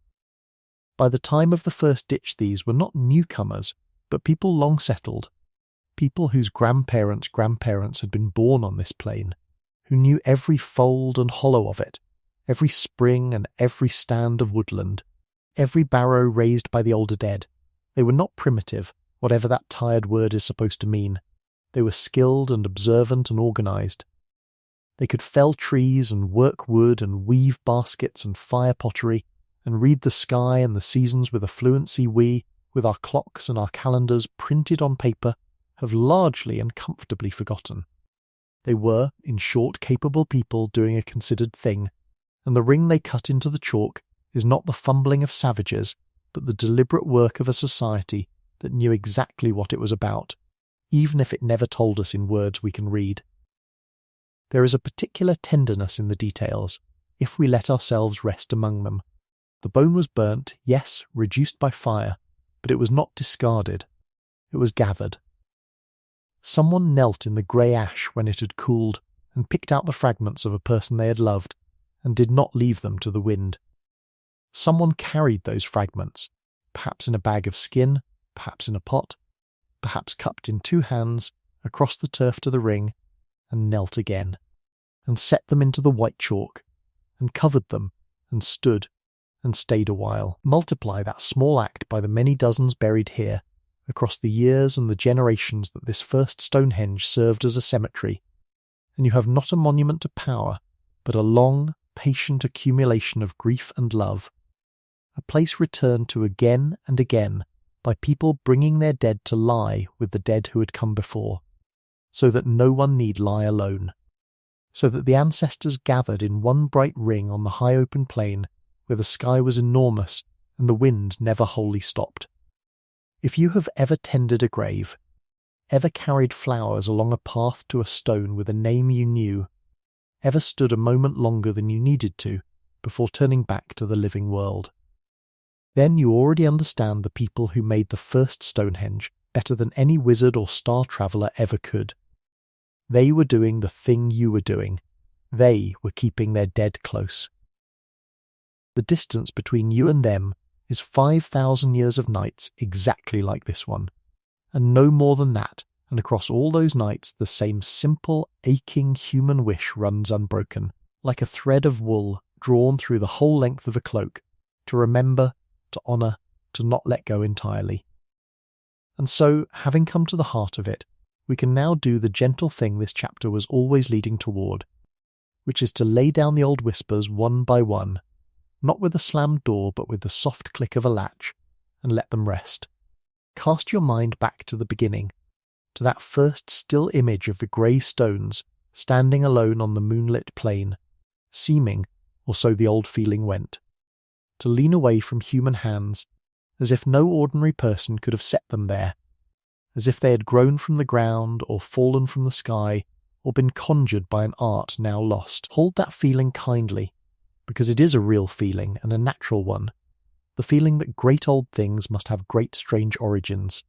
By the time of the first ditch these were not newcomers, but people long settled, people whose grandparents' had been born on this plain, who knew every fold and hollow of it, every spring and every stand of woodland, every barrow raised by the older dead. They were not primitive, whatever that tired word is supposed to mean. They were skilled and observant and organised. They could fell trees and work wood and weave baskets and fire pottery, and read the sky and the seasons with a fluency we, with our clocks and our calendars printed on paper, have largely and comfortably forgotten. They were, in short, capable people doing a considered thing, and the ring they cut into the chalk is not the fumbling of savages, but the deliberate work of a society that knew exactly what it was about, even if it never told us in words we can read. There is a particular tenderness in the details, if we let ourselves rest among them. The bone was burnt, yes, reduced by fire, but it was not discarded. It was gathered. Someone knelt in the grey ash when it had cooled and picked out the fragments of a person they had loved, and did not leave them to the wind. Someone carried those fragments, perhaps in a bag of skin, perhaps in a pot, perhaps cupped in 2 hands, across the turf to the ring, and knelt again, and set them into the white chalk, and covered them, and stood, and stayed a while. Multiply that small act by the many dozens buried here, across the years and the generations that this first Stonehenge served as a cemetery, and you have not a monument to power, but a long, patient accumulation of grief and love, a place returned to again and again by people bringing their dead to lie with the dead who had come before, so that no one need lie alone, so that the ancestors gathered in one bright ring on the high open plain where the sky was enormous and the wind never wholly stopped. If you have ever tended a grave, ever carried flowers along a path to a stone with a name you knew, ever stood a moment longer than you needed to before turning back to the living world, then you already understand the people who made the first Stonehenge better than any wizard or star traveller ever could. They were doing the thing you were doing. They were keeping their dead close. The distance between you and them is 5,000 years of nights exactly like this one, and no more than that, and across all those nights the same simple, aching human wish runs unbroken, like a thread of wool drawn through the whole length of a cloak, to remember, to honour, to not let go entirely. And so, having come to the heart of it, we can now do the gentle thing this chapter was always leading toward, which is to lay down the old whispers one by one, not with a slammed door but with the soft click of a latch, and let them rest. Cast your mind back to the beginning, to that first still image of the grey stones standing alone on the moonlit plain, seeming, or so the old feeling went, to lean away from human hands, as if no ordinary person could have set them there, as if they had grown from the ground or fallen from the sky or been conjured by an art now lost. Hold that feeling kindly, because it is a real feeling and a natural one, the feeling that great old things must have great strange origins.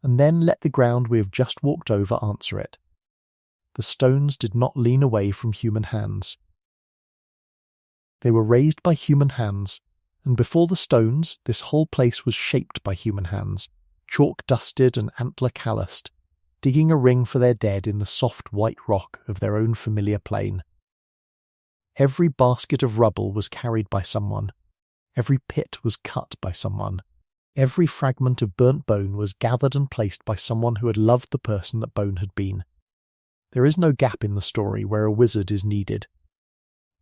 And then let the ground we have just walked over answer it. The stones did not lean away from human hands. They were raised by human hands, and before the stones this whole place was shaped by human hands, chalk-dusted and antler-calloused, digging a ring for their dead in the soft white rock of their own familiar plain. Every basket of rubble was carried by someone. Every pit was cut by someone. Every fragment of burnt bone was gathered and placed by someone who had loved the person that bone had been. There is no gap in the story where a wizard is needed.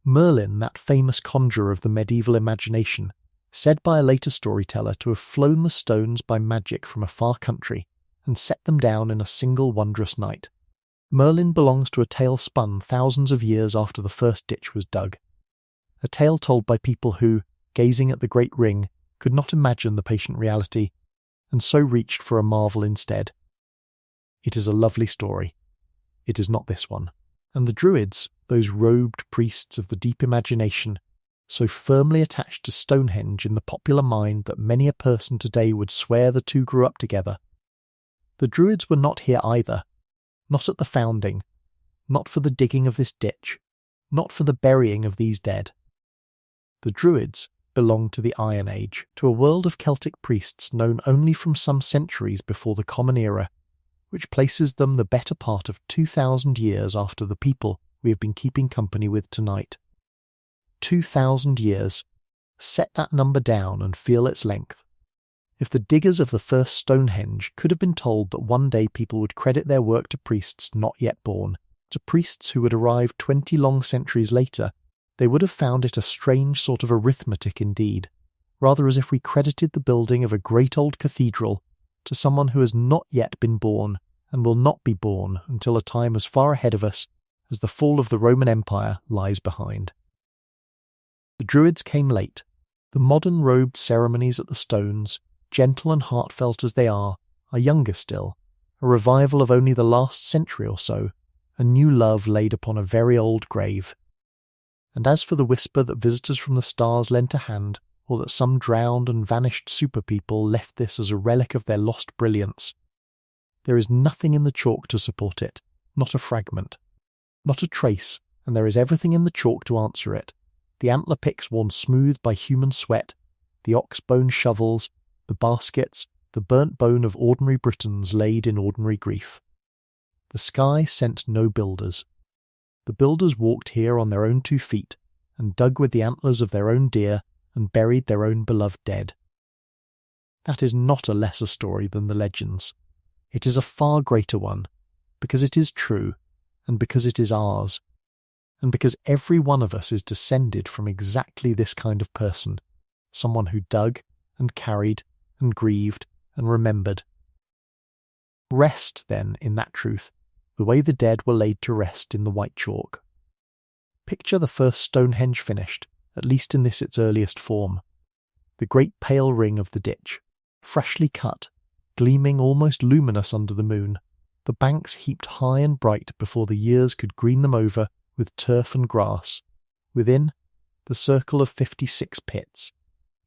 Merlin, that famous conjurer of the medieval imagination, said by a later storyteller to have flown the stones by magic from a far country and set them down in a single wondrous night. Merlin belongs to a tale spun thousands of years after the first ditch was dug, a tale told by people who, gazing at the great ring, could not imagine the patient reality, and so reached for a marvel instead. It is a lovely story. It is not this one. And the Druids, those robed priests of the deep imagination, so firmly attached to Stonehenge in the popular mind that many a person today would swear the two grew up together. The Druids were not here either, not at the founding, not for the digging of this ditch, not for the burying of these dead. The Druids belonged to the Iron Age, to a world of Celtic priests known only from some centuries before the Common Era, which places them the better part of 2,000 years after the people we have been keeping company with tonight. 2,000 years. Set that number down and feel its length. If the diggers of the first Stonehenge could have been told that one day people would credit their work to priests not yet born, to priests who would arrive 20 long centuries later, they would have found it a strange sort of arithmetic indeed, rather as if we credited the building of a great old cathedral to someone who has not yet been born and will not be born until a time as far ahead of us as the fall of the Roman Empire lies behind. The Druids came late. The modern robed ceremonies at the stones, gentle and heartfelt as they are younger still, a revival of only the last century or so, a new love laid upon a very old grave. And as for the whisper that visitors from the stars lent a hand, or that some drowned and vanished super-people left this as a relic of their lost brilliance, there is nothing in the chalk to support it, not a fragment, not a trace, and there is everything in the chalk to answer it. The antler picks worn smooth by human sweat, the ox-bone shovels, the baskets, the burnt bone of ordinary Britons laid in ordinary grief. The sky sent no builders. The builders walked here on their own 2 feet, and dug with the antlers of their own deer, and buried their own beloved dead. That is not a lesser story than the legends. It is a far greater one, because it is true, and because it is ours, and because every one of us is descended from exactly this kind of person, someone who dug, and carried, and grieved, and remembered. Rest, then, in that truth, the way the dead were laid to rest in the white chalk. Picture the first Stonehenge finished, at least in this its earliest form. The great pale ring of the ditch, freshly cut, gleaming almost luminous under the moon, the banks heaped high and bright before the years could green them over with turf and grass. Within, the circle of 56 pits,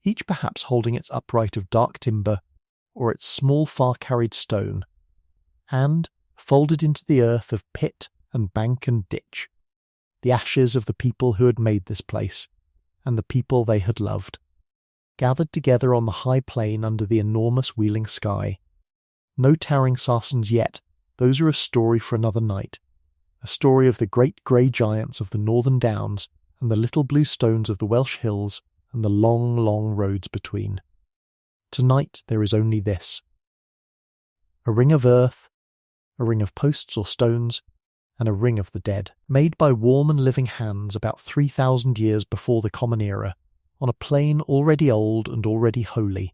each perhaps holding its upright of dark timber, or its small far-carried stone, and, folded into the earth of pit and bank and ditch, the ashes of the people who had made this place, and the people they had loved, gathered together on the high plain under the enormous wheeling sky. No towering Sarsens yet, those are a story for another night, a story of the great grey giants of the northern downs, and the little blue stones of the Welsh hills, and the long, long roads between. Tonight there is only this: a ring of earth, a ring of posts or stones, and a ring of the dead, made by warm and living hands about 3,000 years before the Common Era, on a plain already old and already holy.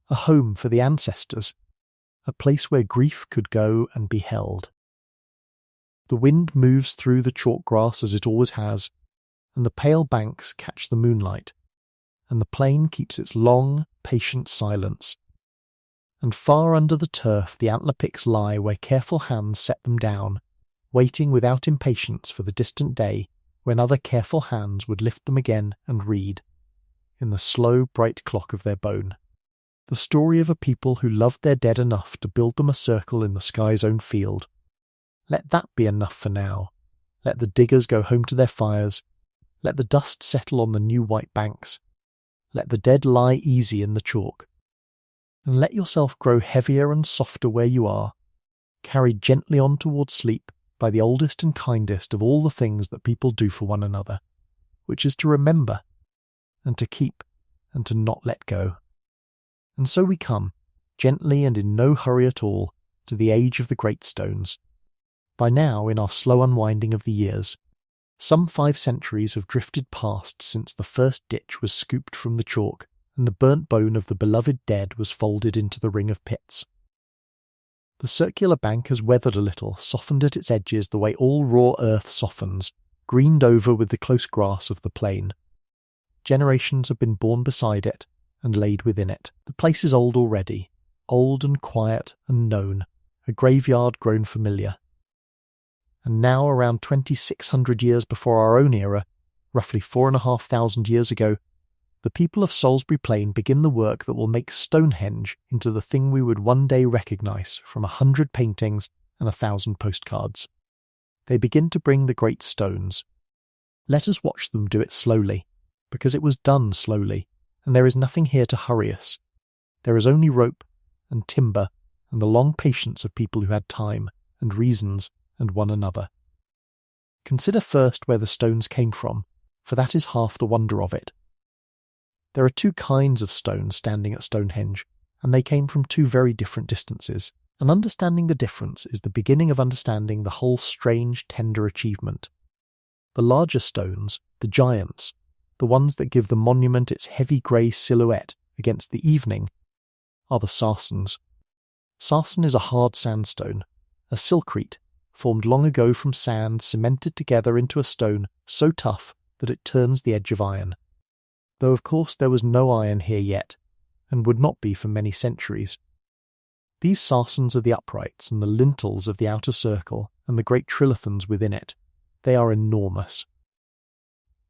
A home for the ancestors, a place where grief could go and be held. The wind moves through the chalk grass as it always has, and the pale banks catch the moonlight, and the plain keeps its long, patient silence. And far under the turf the antler picks lie where careful hands set them down, waiting without impatience for the distant day when other careful hands would lift them again and read, in the slow, bright clock of their bone, the story of a people who loved their dead enough to build them a circle in the sky's own field. Let that be enough for now. Let the diggers go home to their fires. Let the dust settle on the new white banks. Let the dead lie easy in the chalk. And let yourself grow heavier and softer where you are, carried gently on towards sleep by the oldest and kindest of all the things that people do for one another, which is to remember, and to keep, and to not let go. And so we come, gently and in no hurry at all, to the age of the great stones. By now, in our slow unwinding of the years, some 5 centuries have drifted past since the first ditch was scooped from the chalk, and the burnt bone of the beloved dead was folded into the ring of pits. The circular bank has weathered a little, softened at its edges the way all raw earth softens, greened over with the close grass of the plain. Generations have been born beside it, and laid within it. The place is old already, old and quiet and known, a graveyard grown familiar. And now, around 2,600 years before our own era, roughly 4,500 years ago, the people of Salisbury Plain begin the work that will make Stonehenge into the thing we would one day recognise from 100 paintings and 1,000 postcards. They begin to bring the great stones. Let us watch them do it slowly, because it was done slowly, and there is nothing here to hurry us. There is only rope and timber and the long patience of people who had time and reasons and one another. Consider first where the stones came from, for that is half the wonder of it. There are 2 kinds of stones standing at Stonehenge, and they came from 2 very different distances, and understanding the difference is the beginning of understanding the whole strange, tender achievement. The larger stones, the giants, the ones that give the monument its heavy grey silhouette against the evening, are the Sarsens. Sarsen is a hard sandstone, a silkrete, formed long ago from sand cemented together into a stone so tough that it turns the edge of iron. Though of course there was no iron here yet, and would not be for many centuries. These Sarsens are the uprights and the lintels of the outer circle and the great trilithons within it. They are enormous.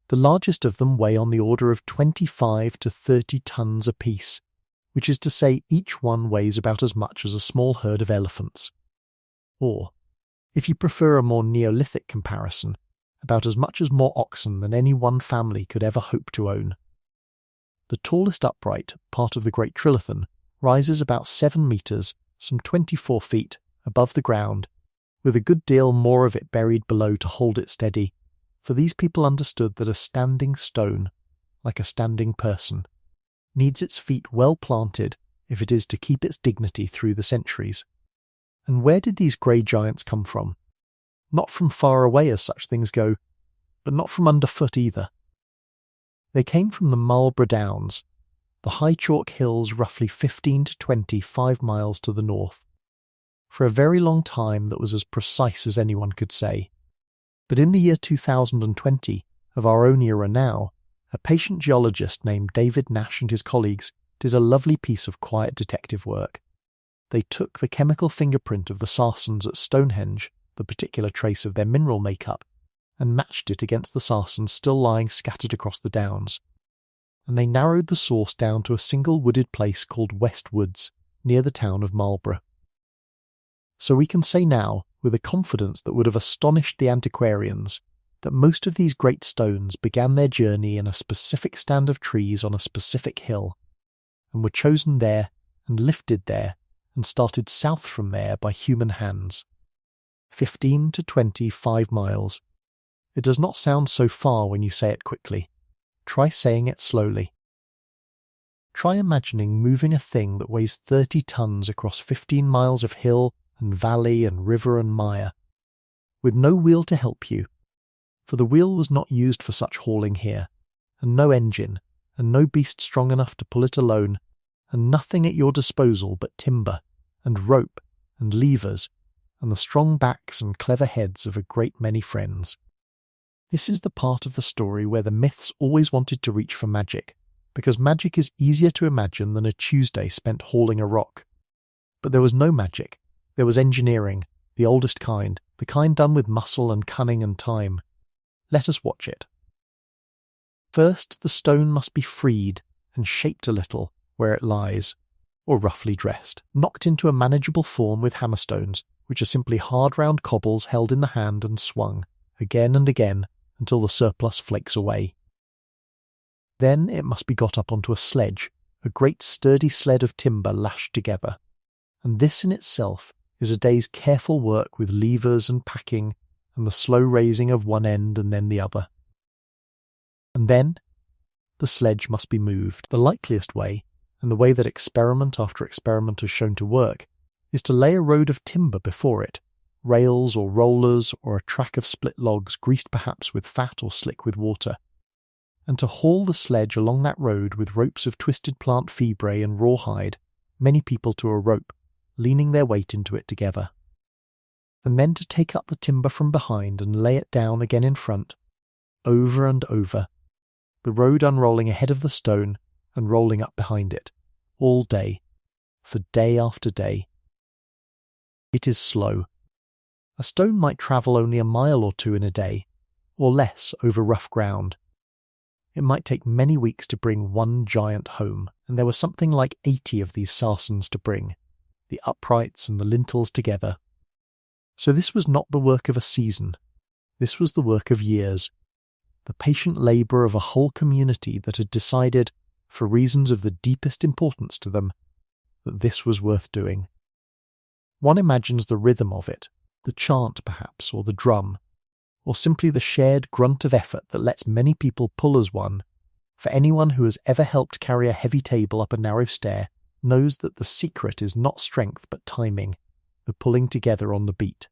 The largest of them weigh on the order of 25 to 30 tons apiece, which is to say each one weighs about as much as a small herd of elephants. Or, if you prefer a more Neolithic comparison, about as much as more oxen than any one family could ever hope to own. The tallest upright, part of the great trilithon, rises about 7 metres, some 24 feet, above the ground, with a good deal more of it buried below to hold it steady, for these people understood that a standing stone, like a standing person, needs its feet well planted if it is to keep its dignity through the centuries. And where did these grey giants come from? Not from far away as such things go, but not from underfoot either. They came from the Marlborough Downs, the high chalk hills roughly 15 to 25 miles to the north. For a very long time that was as precise as anyone could say. But in the year 2020, of our own era now, a patient geologist named David Nash and his colleagues did a lovely piece of quiet detective work. They took the chemical fingerprint of the Sarsens at Stonehenge, the particular trace of their mineral makeup, and matched it against the Sarsens still lying scattered across the downs. And they narrowed the source down to a single wooded place called West Woods, near the town of Marlborough. So we can say now, with a confidence that would have astonished the antiquarians, that most of these great stones began their journey in a specific stand of trees on a specific hill, and were chosen there and lifted there and started south from there by human hands. 15 to 25 miles. It does not sound so far when you say it quickly. Try saying it slowly. Try imagining moving a thing that weighs 30 tons across 15 miles of hill and valley and river and mire, with no wheel to help you, for the wheel was not used for such hauling here, and no engine, and no beast strong enough to pull it alone, and nothing at your disposal but timber, and rope, and levers, and the strong backs and clever heads of a great many friends. This is the part of the story where the myths always wanted to reach for magic, because magic is easier to imagine than a Tuesday spent hauling a rock. But there was no magic. There was engineering, the oldest kind, the kind done with muscle and cunning and time. Let us watch it. First, the stone must be freed and shaped a little where it lies, or roughly dressed, knocked into a manageable form with hammerstones, which are simply hard round cobbles held in the hand and swung, again and again, until the surplus flakes away. Then it must be got up onto a sledge, a great sturdy sled of timber lashed together, and this in itself is a day's careful work with levers and packing and the slow raising of one end and then the other. And then the sledge must be moved. The likeliest way, and the way that experiment after experiment has shown to work, is to lay a road of timber before it, rails or rollers or a track of split logs greased perhaps with fat or slick with water, and to haul the sledge along that road with ropes of twisted plant fibre and rawhide, many people to a rope, leaning their weight into it together. And then to take up the timber from behind and lay it down again in front, over and over, the road unrolling ahead of the stone and rolling up behind it, all day, for day after day. It is slow. A stone might travel only a mile or two in a day, or less over rough ground. It might take many weeks to bring one giant home, and there were something like 80 of these Sarsens to bring, the uprights and the lintels together. So this was not the work of a season. This was the work of years, the patient labour of a whole community that had decided, for reasons of the deepest importance to them, that this was worth doing. One imagines the rhythm of it, the chant perhaps, or the drum, or simply the shared grunt of effort that lets many people pull as one. For anyone who has ever helped carry a heavy table up a narrow stair knows that the secret is not strength but timing, the pulling together on the beat.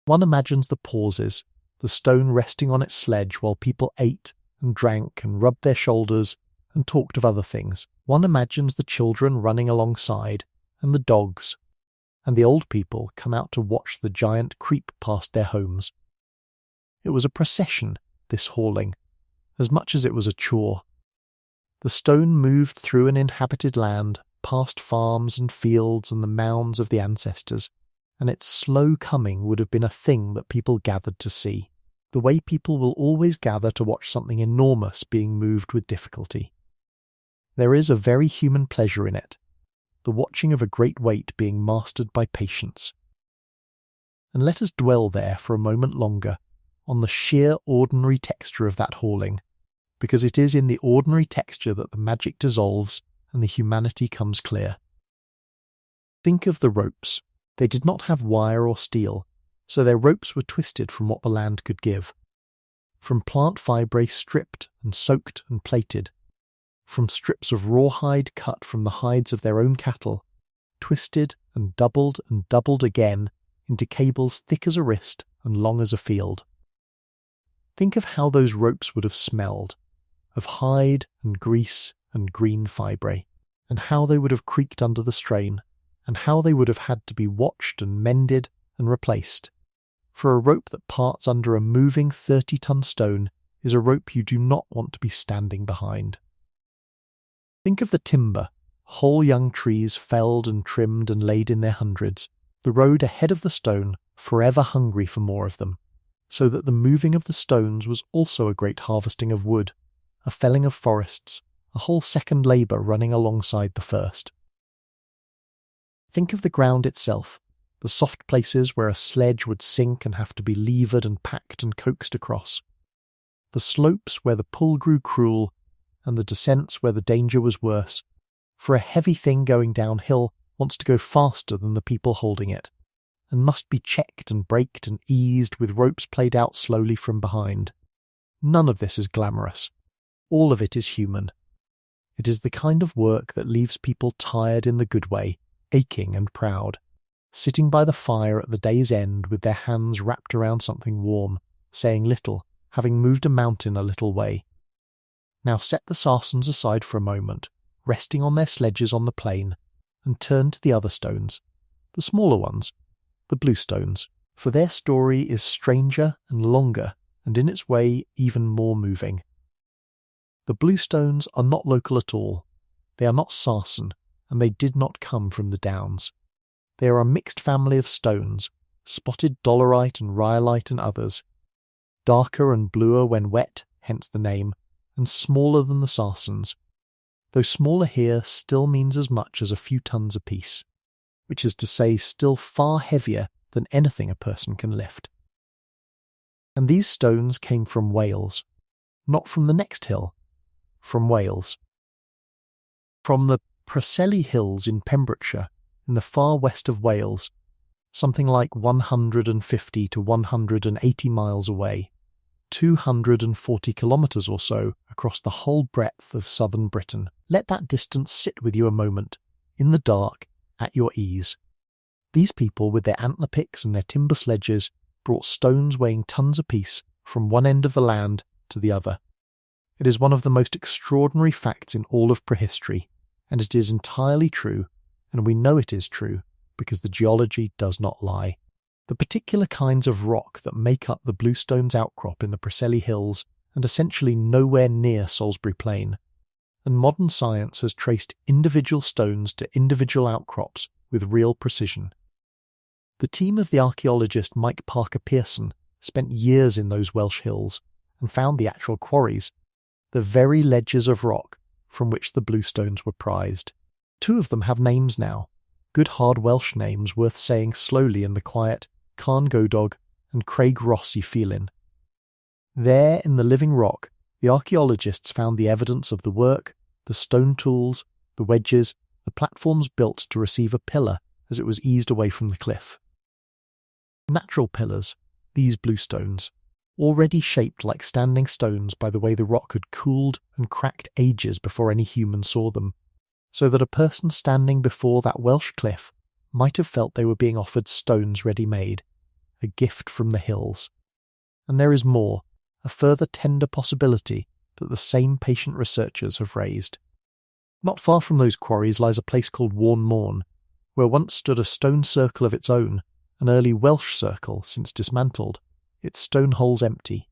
One imagines the pauses, the stone resting on its sledge while people ate and drank and rubbed their shoulders and talked of other things. One imagines the children running alongside, and the dogs, and the old people come out to watch the giant creep past their homes. It was a procession, this hauling, as much as it was a chore. The stone moved through an inhabited land, past farms and fields and the mounds of the ancestors, and its slow coming would have been a thing that people gathered to see, the way people will always gather to watch something enormous being moved with difficulty. There is a very human pleasure in it, the watching of a great weight being mastered by patience. And let us dwell there for a moment longer on the sheer ordinary texture of that hauling, because it is in the ordinary texture that the magic dissolves and the humanity comes clear. Think of the ropes. They did not have wire or steel, so their ropes were twisted from what the land could give. From plant fibre stripped and soaked and plaited, from strips of rawhide cut from the hides of their own cattle, twisted and doubled again into cables thick as a wrist and long as a field. Think of how those ropes would have smelled, of hide and grease and green fibre, and how they would have creaked under the strain, and how they would have had to be watched and mended and replaced. For a rope that parts under a moving 30-ton stone is a rope you do not want to be standing behind. Think of the timber, whole young trees felled and trimmed and laid in their hundreds, the road ahead of the stone forever hungry for more of them, so that the moving of the stones was also a great harvesting of wood, a felling of forests, a whole second labour running alongside the first. Think of the ground itself, the soft places where a sledge would sink and have to be levered and packed and coaxed across, the slopes where the pull grew cruel, and the descents where the danger was worse, for a heavy thing going downhill wants to go faster than the people holding it, and must be checked and braked and eased with ropes played out slowly from behind. None of this is glamorous. All of it is human. It is the kind of work that leaves people tired in the good way, aching and proud, sitting by the fire at the day's end with their hands wrapped around something warm, saying little, having moved a mountain a little way. Now set the Sarsens aside for a moment, resting on their sledges on the plain, and turn to the other stones, the smaller ones, the blue stones, for their story is stranger and longer, and in its way even more moving. The blue stones are not local at all. They are not Sarsen, and they did not come from the Downs. They are a mixed family of stones, spotted dolerite and rhyolite and others, darker and bluer when wet, hence the name, and smaller than the Sarsens, though smaller here still means as much as a few tons apiece, which is to say still far heavier than anything a person can lift. And these stones came from Wales, not from the next hill, from Wales. From the Preseli Hills in Pembrokeshire, in the far west of Wales, something like 150 to 180 miles away, 240 kilometres or so across the whole breadth of southern Britain. Let that distance sit with you a moment, in the dark, at your ease. These people, with their antler picks and their timber sledges, brought stones weighing tons apiece from one end of the land to the other. It is one of the most extraordinary facts in all of prehistory, and it is entirely true, and we know it is true, because the geology does not lie. The particular kinds of rock that make up the bluestones outcrop in the Preseli Hills and essentially nowhere near Salisbury Plain, and modern science has traced individual stones to individual outcrops with real precision. The team of the archaeologist Mike Parker Pearson spent years in those Welsh hills and found the actual quarries, the very ledges of rock from which the bluestones were prized. 2 of them have names now, good hard Welsh names worth saying slowly in the quiet, Carn Godog and Craig Ross y Phelan. There in the living rock, the archaeologists found the evidence of the work, the stone tools, the wedges, the platforms built to receive a pillar as it was eased away from the cliff. Natural pillars, these bluestones, already shaped like standing stones by the way the rock had cooled and cracked ages before any human saw them, so that a person standing before that Welsh cliff might have felt they were being offered stones ready-made, a gift from the hills. And there is more, a further tender possibility that the same patient researchers have raised. Not far from those quarries lies a place called Warn Morn, where once stood a stone circle of its own, an early Welsh circle since dismantled, its stone holes empty,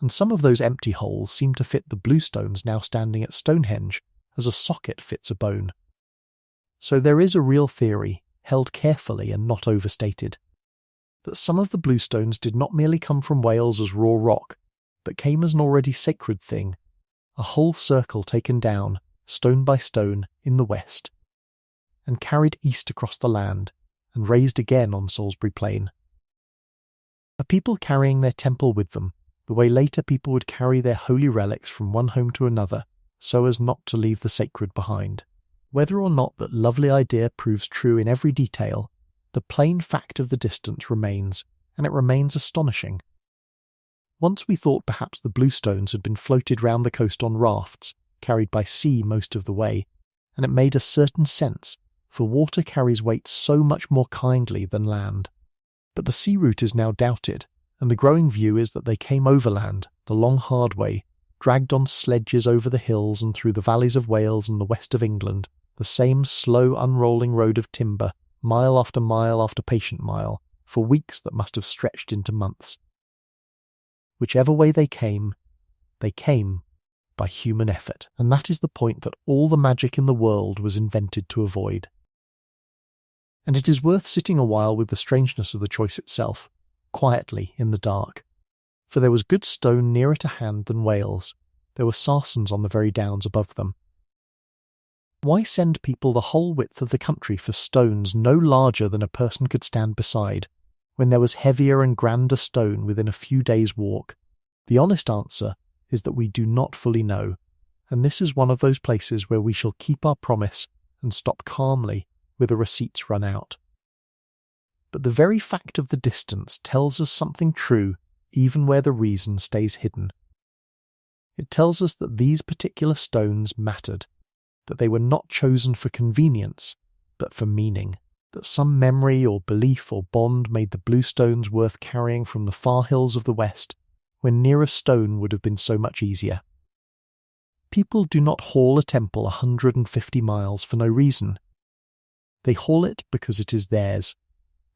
and some of those empty holes seem to fit the bluestones now standing at Stonehenge, as a socket fits a bone. So there is a real theory, held carefully and not overstated, that some of the bluestones did not merely come from Wales as raw rock, but came as an already sacred thing, a whole circle taken down, stone by stone, in the west, and carried east across the land, and raised again on Salisbury Plain. A people carrying their temple with them, the way later people would carry their holy relics from one home to another, so as not to leave the sacred behind. Whether or not that lovely idea proves true in every detail, the plain fact of the distance remains, and it remains astonishing. Once we thought perhaps the bluestones had been floated round the coast on rafts, carried by sea most of the way, and it made a certain sense, for water carries weight so much more kindly than land. But the sea route is now doubted, and the growing view is that they came overland, the long hard way, dragged on sledges over the hills and through the valleys of Wales and the west of England, the same slow unrolling road of timber, mile after patient mile, for weeks that must have stretched into months. Whichever way they came by human effort, and that is the point that all the magic in the world was invented to avoid. And it is worth sitting a while with the strangeness of the choice itself, quietly in the dark. For there was good stone nearer to hand than Wales. There were Sarsens on the very downs above them. Why send people the whole width of the country for stones no larger than a person could stand beside, when there was heavier and grander stone within a few days' walk? The honest answer is that we do not fully know, and this is one of those places where we shall keep our promise and stop calmly with the receipts run out. But the very fact of the distance tells us something true even where the reason stays hidden. It tells us that these particular stones mattered, that they were not chosen for convenience, but for meaning, that some memory or belief or bond made the blue stones worth carrying from the far hills of the west, when nearer stone would have been so much easier. People do not haul a temple 150 miles for no reason. They haul it because it is theirs,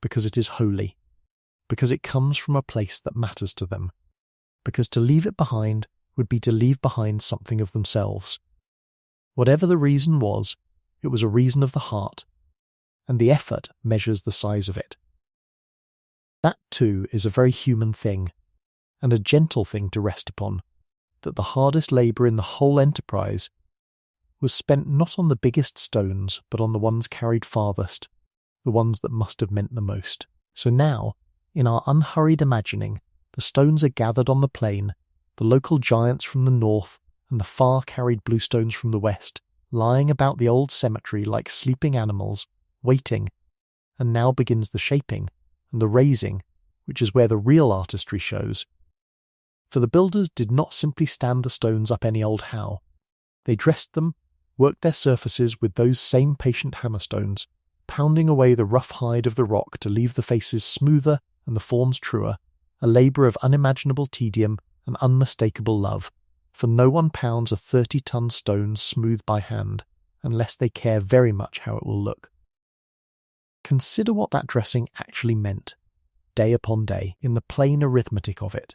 because it is holy, because it comes from a place that matters to them, because to leave it behind would be to leave behind something of themselves. Whatever the reason was, it was a reason of the heart, and the effort measures the size of it. That too is a very human thing, and a gentle thing to rest upon, that the hardest labour in the whole enterprise was spent not on the biggest stones, but on the ones carried farthest, the ones that must have meant the most. So now, in our unhurried imagining, the stones are gathered on the plain, the local giants from the north and the far-carried bluestones from the west, lying about the old cemetery like sleeping animals, waiting, and now begins the shaping and the raising, which is where the real artistry shows. For the builders did not simply stand the stones up any old how. They dressed them, worked their surfaces with those same patient hammerstones, pounding away the rough hide of the rock to leave the faces smoother and the forms truer, a labour of unimaginable tedium and unmistakable love, for no one pounds a 30-ton stone smooth by hand, unless they care very much how it will look. Consider what that dressing actually meant, day upon day, in the plain arithmetic of it.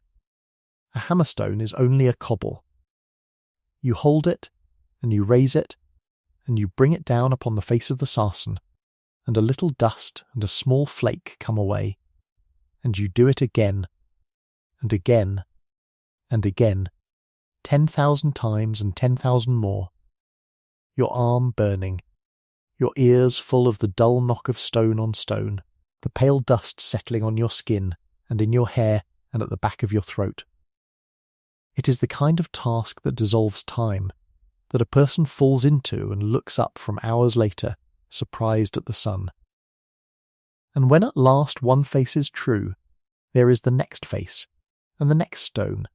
A hammerstone is only a cobble. You hold it, and you raise it, and you bring it down upon the face of the sarsen, and a little dust and a small flake come away, and you do it again, and again, and again, 10,000 times and 10,000 more, your arm burning, your ears full of the dull knock of stone on stone, the pale dust settling on your skin and in your hair and at the back of your throat. It is the kind of task that dissolves time, that a person falls into and looks up from hours later, surprised at the sun. And when at last one face is true, there is the next face, and the next stone,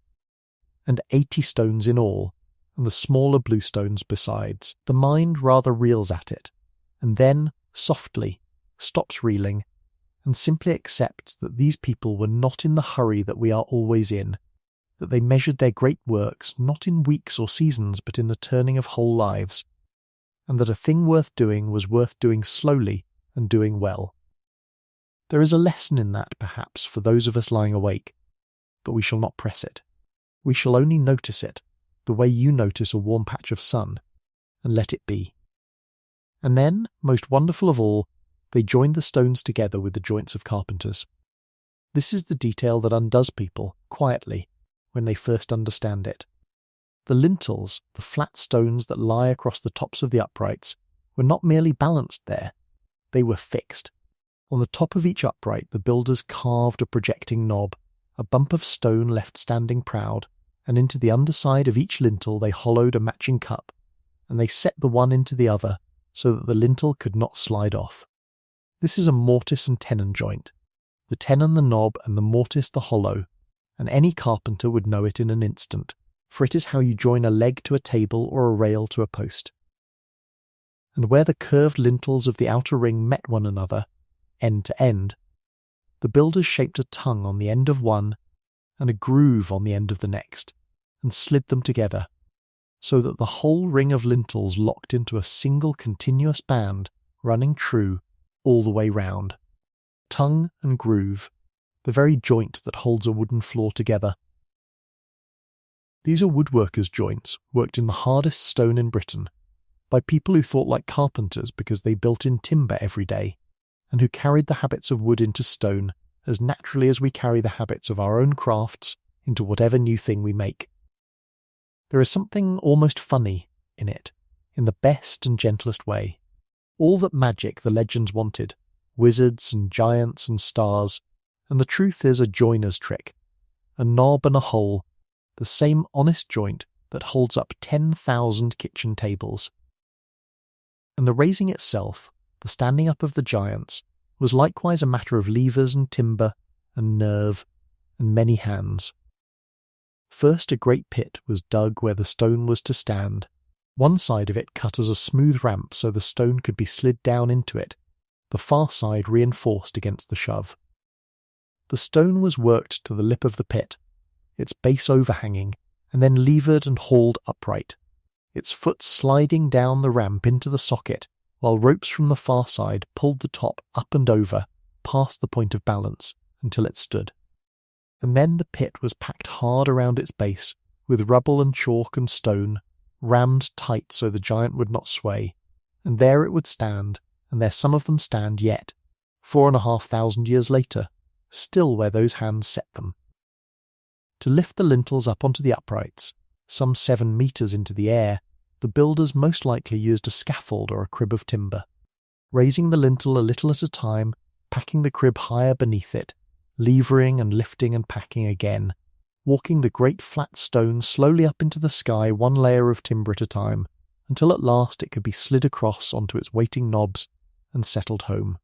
and 80 stones in all, and the smaller bluestones besides. The mind rather reels at it, and then, softly, stops reeling, and simply accepts that these people were not in the hurry that we are always in, that they measured their great works not in weeks or seasons but in the turning of whole lives, and that a thing worth doing was worth doing slowly and doing well. There is a lesson in that, perhaps, for those of us lying awake, but we shall not press it. We shall only notice it, the way you notice a warm patch of sun, and let it be. And then, most wonderful of all, they joined the stones together with the joints of carpenters. This is the detail that undoes people, quietly, when they first understand it. The lintels, the flat stones that lie across the tops of the uprights, were not merely balanced there, they were fixed. On the top of each upright the builders carved a projecting knob, a bump of stone left standing proud, and into the underside of each lintel they hollowed a matching cup, and they set the one into the other, so that the lintel could not slide off. This is a mortise and tenon joint. The tenon the knob and the mortise the hollow, and any carpenter would know it in an instant, for it is how you join a leg to a table or a rail to a post. And where the curved lintels of the outer ring met one another, end to end, the builders shaped a tongue on the end of one and a groove on the end of the next, and slid them together, so that the whole ring of lintels locked into a single continuous band running true all the way round. Tongue and groove, the very joint that holds a wooden floor together. These are woodworkers' joints worked in the hardest stone in Britain, by people who thought like carpenters because they built in timber every day, and who carried the habits of wood into stone as naturally as we carry the habits of our own crafts into whatever new thing we make. There is something almost funny in it, in the best and gentlest way. All that magic the legends wanted, wizards and giants and stars, and the truth is a joiner's trick, a knob and a hole, the same honest joint that holds up 10,000 kitchen tables. And the raising itself, the standing up of the giants, was likewise a matter of levers and timber and nerve and many hands. First a great pit was dug where the stone was to stand, one side of it cut as a smooth ramp so the stone could be slid down into it, the far side reinforced against the shove. The stone was worked to the lip of the pit, its base overhanging, and then levered and hauled upright, its foot sliding down the ramp into the socket, while ropes from the far side pulled the top up and over, past the point of balance, until it stood. And then the pit was packed hard around its base, with rubble and chalk and stone, rammed tight so the giant would not sway, and there it would stand, and there some of them stand yet, 4,500 years later, still where those hands set them. To lift the lintels up onto the uprights, some 7 meters into the air, the builders most likely used a scaffold or a crib of timber, raising the lintel a little at a time, packing the crib higher beneath it, levering and lifting and packing again, walking the great flat stone slowly up into the sky one layer of timber at a time, until at last it could be slid across onto its waiting knobs and settled home.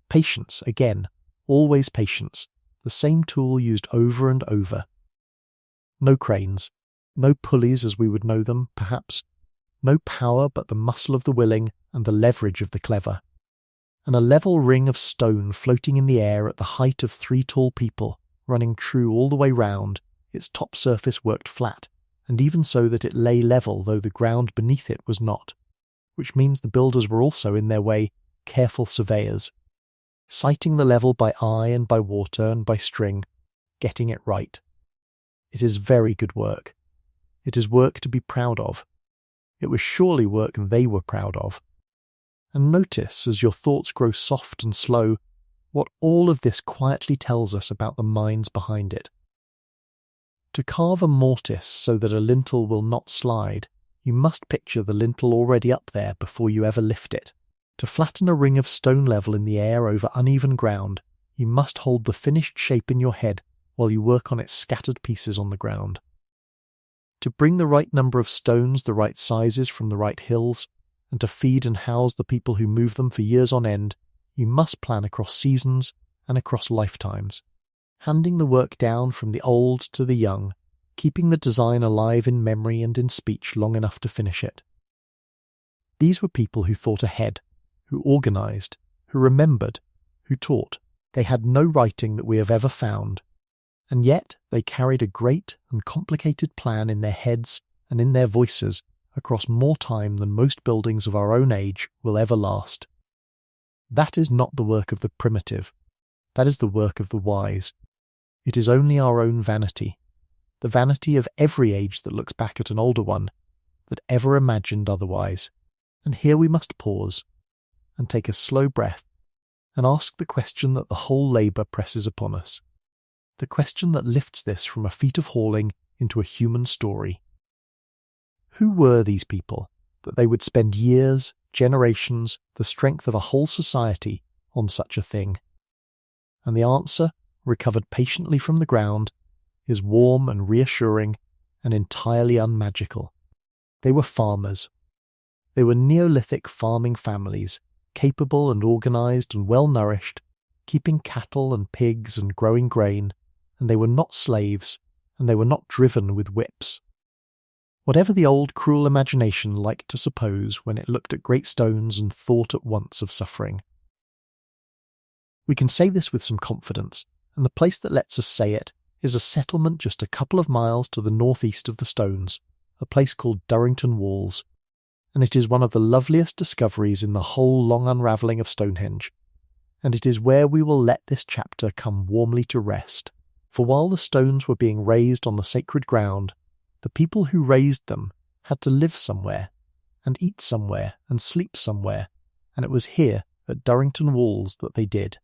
Patience, again, always patience, the same tool used over and over. No cranes, no pulleys as we would know them, perhaps, no power but the muscle of the willing and the leverage of the clever, and a level ring of stone floating in the air at the height of 3 tall people, running true all the way round, its top surface worked flat, and even so that it lay level though the ground beneath it was not, which means the builders were also in their way careful surveyors, sighting the level by eye and by water and by string, getting it right. It is very good work. It is work to be proud of. It was surely work they were proud of. And notice, as your thoughts grow soft and slow, what all of this quietly tells us about the minds behind it. To carve a mortise so that a lintel will not slide, you must picture the lintel already up there before you ever lift it. To flatten a ring of stone level in the air over uneven ground, you must hold the finished shape in your head while you work on its scattered pieces on the ground. To bring the right number of stones the right sizes from the right hills, and to feed and house the people who move them for years on end, you must plan across seasons and across lifetimes, handing the work down from the old to the young, keeping the design alive in memory and in speech long enough to finish it. These were people who thought ahead, who organised, who remembered, who taught. They had no writing that we have ever found, and yet they carried a great and complicated plan in their heads and in their voices across more time than most buildings of our own age will ever last. That is not the work of the primitive. That is the work of the wise. It is only our own vanity, the vanity of every age that looks back at an older one, that ever imagined otherwise. And here we must pause, and take a slow breath, and ask the question that the whole labour presses upon us, the question that lifts this from a feat of hauling into a human story. Who were these people, that they would spend years, generations, the strength of a whole society on such a thing? And the answer, recovered patiently from the ground, is warm and reassuring and entirely unmagical. They were farmers. They were Neolithic farming families, capable and organised and well-nourished, keeping cattle and pigs and growing grain, and they were not slaves, and they were not driven with whips. Whatever the old cruel imagination liked to suppose when it looked at great stones and thought at once of suffering. We can say this with some confidence, and the place that lets us say it is a settlement just a couple of miles to the northeast of the stones, a place called Durrington Walls, and it is one of the loveliest discoveries in the whole long unravelling of Stonehenge, and it is where we will let this chapter come warmly to rest. For while the stones were being raised on the sacred ground, the people who raised them had to live somewhere, and eat somewhere, and sleep somewhere, and it was here at Durrington Walls that they did.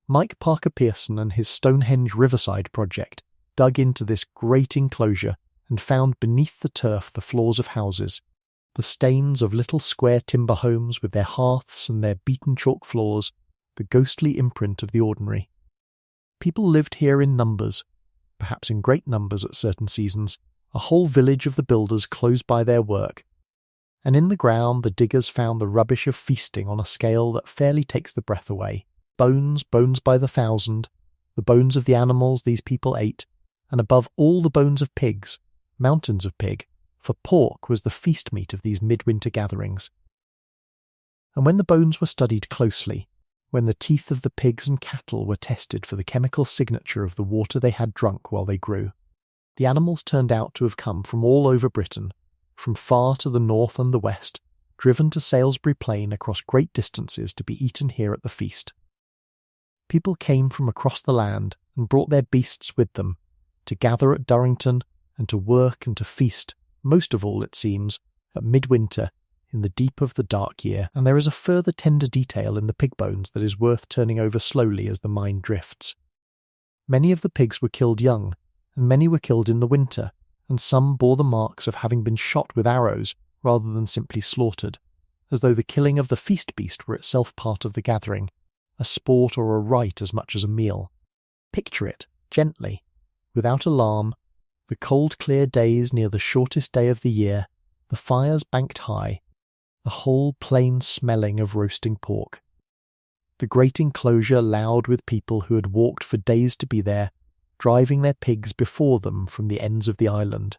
Mike Parker Pearson and his Stonehenge Riverside project dug into this great enclosure and found beneath the turf the floors of houses, the stains of little square timber homes with their hearths and their beaten chalk floors, the ghostly imprint of the ordinary. People lived here in numbers, perhaps in great numbers at certain seasons, a whole village of the builders close by their work, and in the ground the diggers found the rubbish of feasting on a scale that fairly takes the breath away. Bones by the thousand, the bones of the animals these people ate, and above all the bones of pigs, mountains of pig, for pork was the feast meat of these midwinter gatherings. And when the bones were studied closely, when the teeth of the pigs and cattle were tested for the chemical signature of the water they had drunk while they grew, the animals turned out to have come from all over Britain, from far to the north and the west, driven to Salisbury Plain across great distances to be eaten here at the feast. People came from across the land and brought their beasts with them, to gather at Durrington and to work and to feast, most of all, it seems, at midwinter in the deep of the dark year, and there is a further tender detail in the pig bones that is worth turning over slowly as the mind drifts. Many of the pigs were killed young, and many were killed in the winter, and some bore the marks of having been shot with arrows rather than simply slaughtered, as though the killing of the feast beast were itself part of the gathering, a sport or a rite as much as a meal. Picture it, gently, without alarm, the cold clear days near the shortest day of the year, the fires banked high, the whole plain smelling of roasting pork, the great enclosure loud with people who had walked for days to be there, driving their pigs before them from the ends of the island.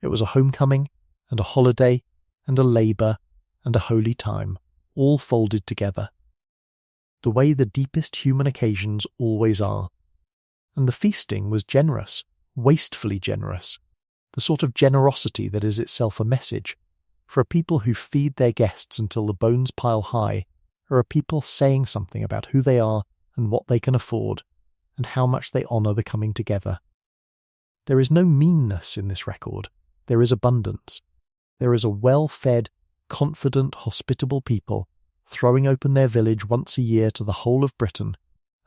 It was a homecoming, and a holiday, and a labour, and a holy time, all folded together, the way the deepest human occasions always are. And the feasting was generous, wastefully generous, the sort of generosity that is itself a message, for a people who feed their guests until the bones pile high are a people saying something about who they are and what they can afford, and how much they honour the coming together. There is no meanness in this record, there is abundance. There is a well-fed, confident, hospitable people throwing open their village once a year to the whole of Britain,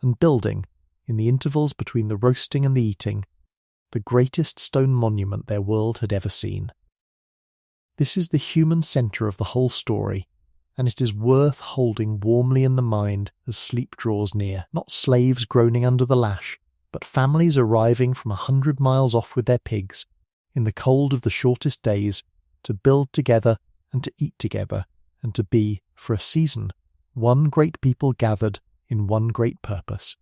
and building, in the intervals between the roasting and the eating, the greatest stone monument their world had ever seen. This is the human centre of the whole story, and it is worth holding warmly in the mind as sleep draws near, not slaves groaning under the lash, but families arriving from 100 miles off with their pigs, in the cold of the shortest days, to build together and to eat together, and to be, for a season, one great people gathered in one great purpose.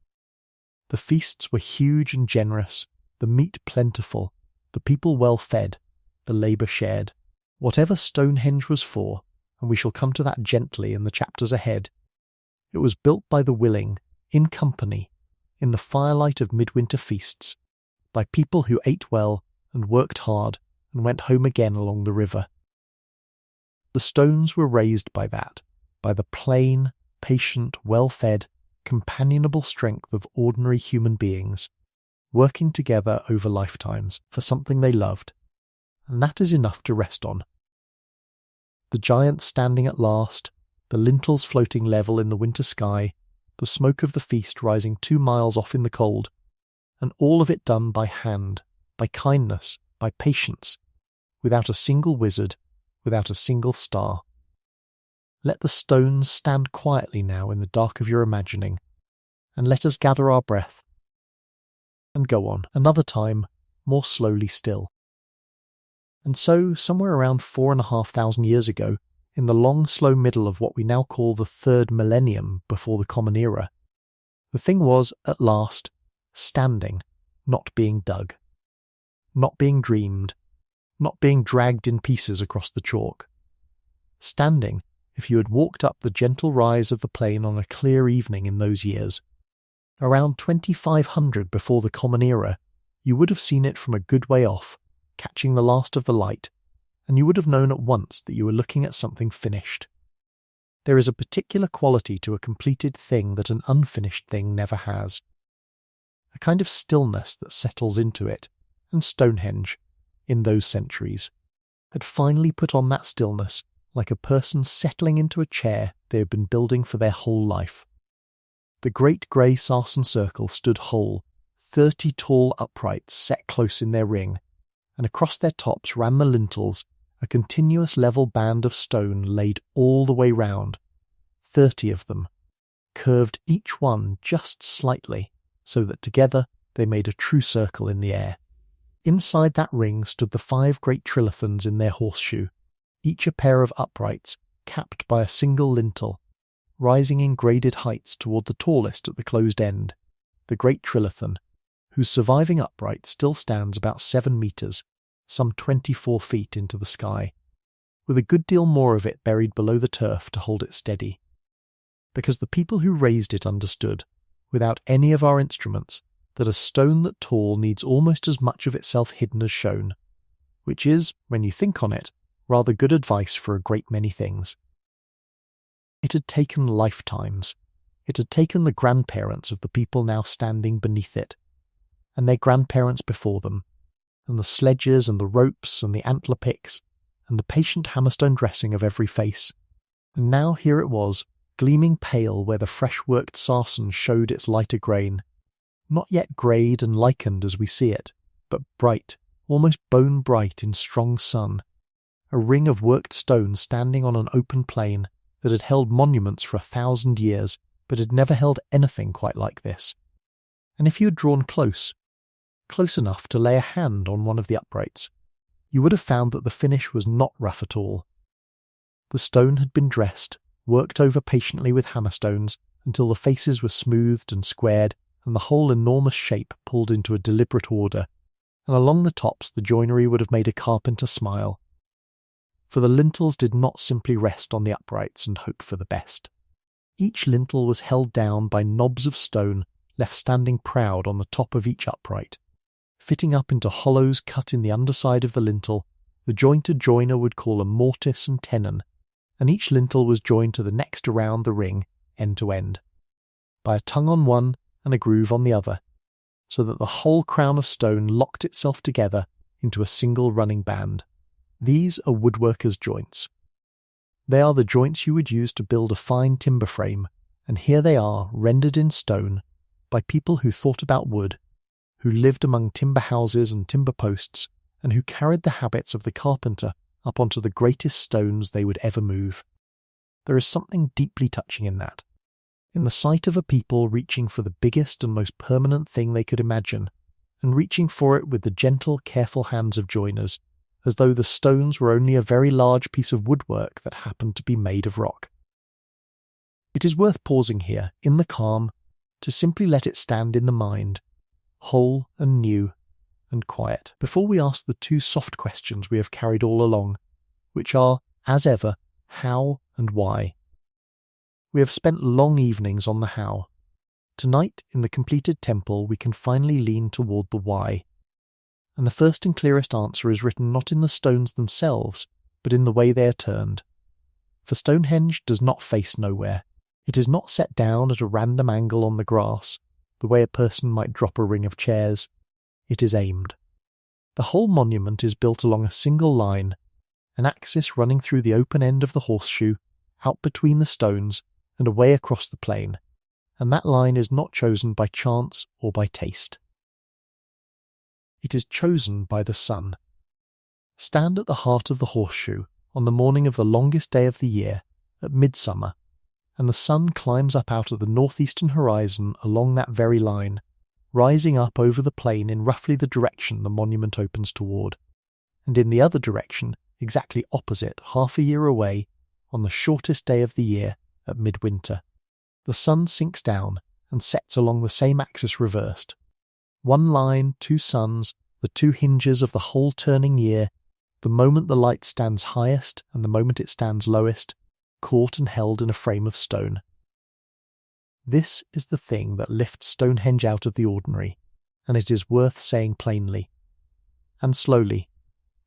The feasts were huge and generous, the meat plentiful, the people well fed, the labour shared. Whatever Stonehenge was for, and we shall come to that gently in the chapters ahead, it was built by the willing, in company, in the firelight of midwinter feasts, by people who ate well and worked hard and went home again along the river. The stones were raised by that, by the plain, patient, well-fed, companionable strength of ordinary human beings, working together over lifetimes for something they loved, and that is enough to rest on. The giants standing at last, the lintels floating level in the winter sky, the smoke of the feast rising 2 miles off in the cold, and all of it done by hand, by kindness, by patience, without a single wizard, without a single star. Let the stones stand quietly now in the dark of your imagining, and let us gather our breath, and go on, another time, more slowly still. And so, somewhere around 4,500 years ago, in the long, slow middle of what we now call the third millennium before the Common Era, the thing was, at last, standing, not being dug, not being dreamed, not being dragged in pieces across the chalk. Standing, if you had walked up the gentle rise of the plain on a clear evening in those years. Around 2500 before the Common Era, you would have seen it from a good way off, catching the last of the light, and you would have known at once that you were looking at something finished. There is a particular quality to a completed thing that an unfinished thing never has. A kind of stillness that settles into it, and Stonehenge, in those centuries, had finally put on that stillness like a person settling into a chair they had been building for their whole life. The great grey Sarsen circle stood whole, 30 tall uprights set close in their ring, and across their tops ran the lintels, a continuous level band of stone laid all the way round, 30 of them, curved each one just slightly, so that together they made a true circle in the air. Inside that ring stood the 5 great trilithons in their horseshoe, each a pair of uprights, capped by a single lintel, rising in graded heights toward the tallest at the closed end, the great trilithon, whose surviving upright still stands about 7 metres, some 24 feet into the sky, with a good deal more of it buried below the turf to hold it steady. Because the people who raised it understood, without any of our instruments, that a stone that tall needs almost as much of itself hidden as shown, which is, when you think on it, rather good advice for a great many things. It had taken lifetimes. It had taken the grandparents of the people now standing beneath it, and their grandparents before them, and the sledges and the ropes and the antler picks, and the patient hammerstone dressing of every face. And now here it was, gleaming pale where the fresh-worked sarsen showed its lighter grain, not yet greyed and lichened as we see it, but bright, almost bone-bright in strong sun, a ring of worked stone standing on an open plain that had held monuments for 1,000 years, but had never held anything quite like this. And if you had drawn close enough to lay a hand on one of the uprights, you would have found that the finish was not rough at all. The stone had been dressed, worked over patiently with hammerstones until the faces were smoothed and squared and the whole enormous shape pulled into a deliberate order, and along the tops the joinery would have made a carpenter smile. For the lintels did not simply rest on the uprights and hope for the best. Each lintel was held down by knobs of stone left standing proud on the top of each upright. Fitting up into hollows cut in the underside of the lintel, the jointed joiner would call a mortise and tenon, and each lintel was joined to the next around the ring, end to end, by a tongue on one and a groove on the other, so that the whole crown of stone locked itself together into a single running band. These are woodworkers' joints. They are the joints you would use to build a fine timber frame, and here they are, rendered in stone, by people who thought about wood, who lived among timber houses and timber posts, and who carried the habits of the carpenter up onto the greatest stones they would ever move. There is something deeply touching in that, in the sight of a people reaching for the biggest and most permanent thing they could imagine, and reaching for it with the gentle, careful hands of joiners, as though the stones were only a very large piece of woodwork that happened to be made of rock. It is worth pausing here, in the calm, to simply let it stand in the mind, whole and new and quiet, before we ask the 2 soft questions we have carried all along, which are, as ever, how and why. We have spent long evenings on the how. Tonight, in the completed temple, we can finally lean toward the why. And the first and clearest answer is written not in the stones themselves, but in the way they are turned. For Stonehenge does not face nowhere. It is not set down at a random angle on the grass, the way a person might drop a ring of chairs. It is aimed. The whole monument is built along a single line, an axis running through the open end of the horseshoe, out between the stones, and away across the plain, and that line is not chosen by chance or by taste. It is chosen by the sun. Stand at the heart of the horseshoe on the morning of the longest day of the year, at midsummer, and the sun climbs up out of the northeastern horizon along that very line, rising up over the plain in roughly the direction the monument opens toward, and in the other direction, exactly opposite, half a year away, on the shortest day of the year, at midwinter, the sun sinks down and sets along the same axis reversed. One line, two suns, the two hinges of the whole turning year, the moment the light stands highest and the moment it stands lowest, caught and held in a frame of stone. This is the thing that lifts Stonehenge out of the ordinary, and it is worth saying plainly, and slowly,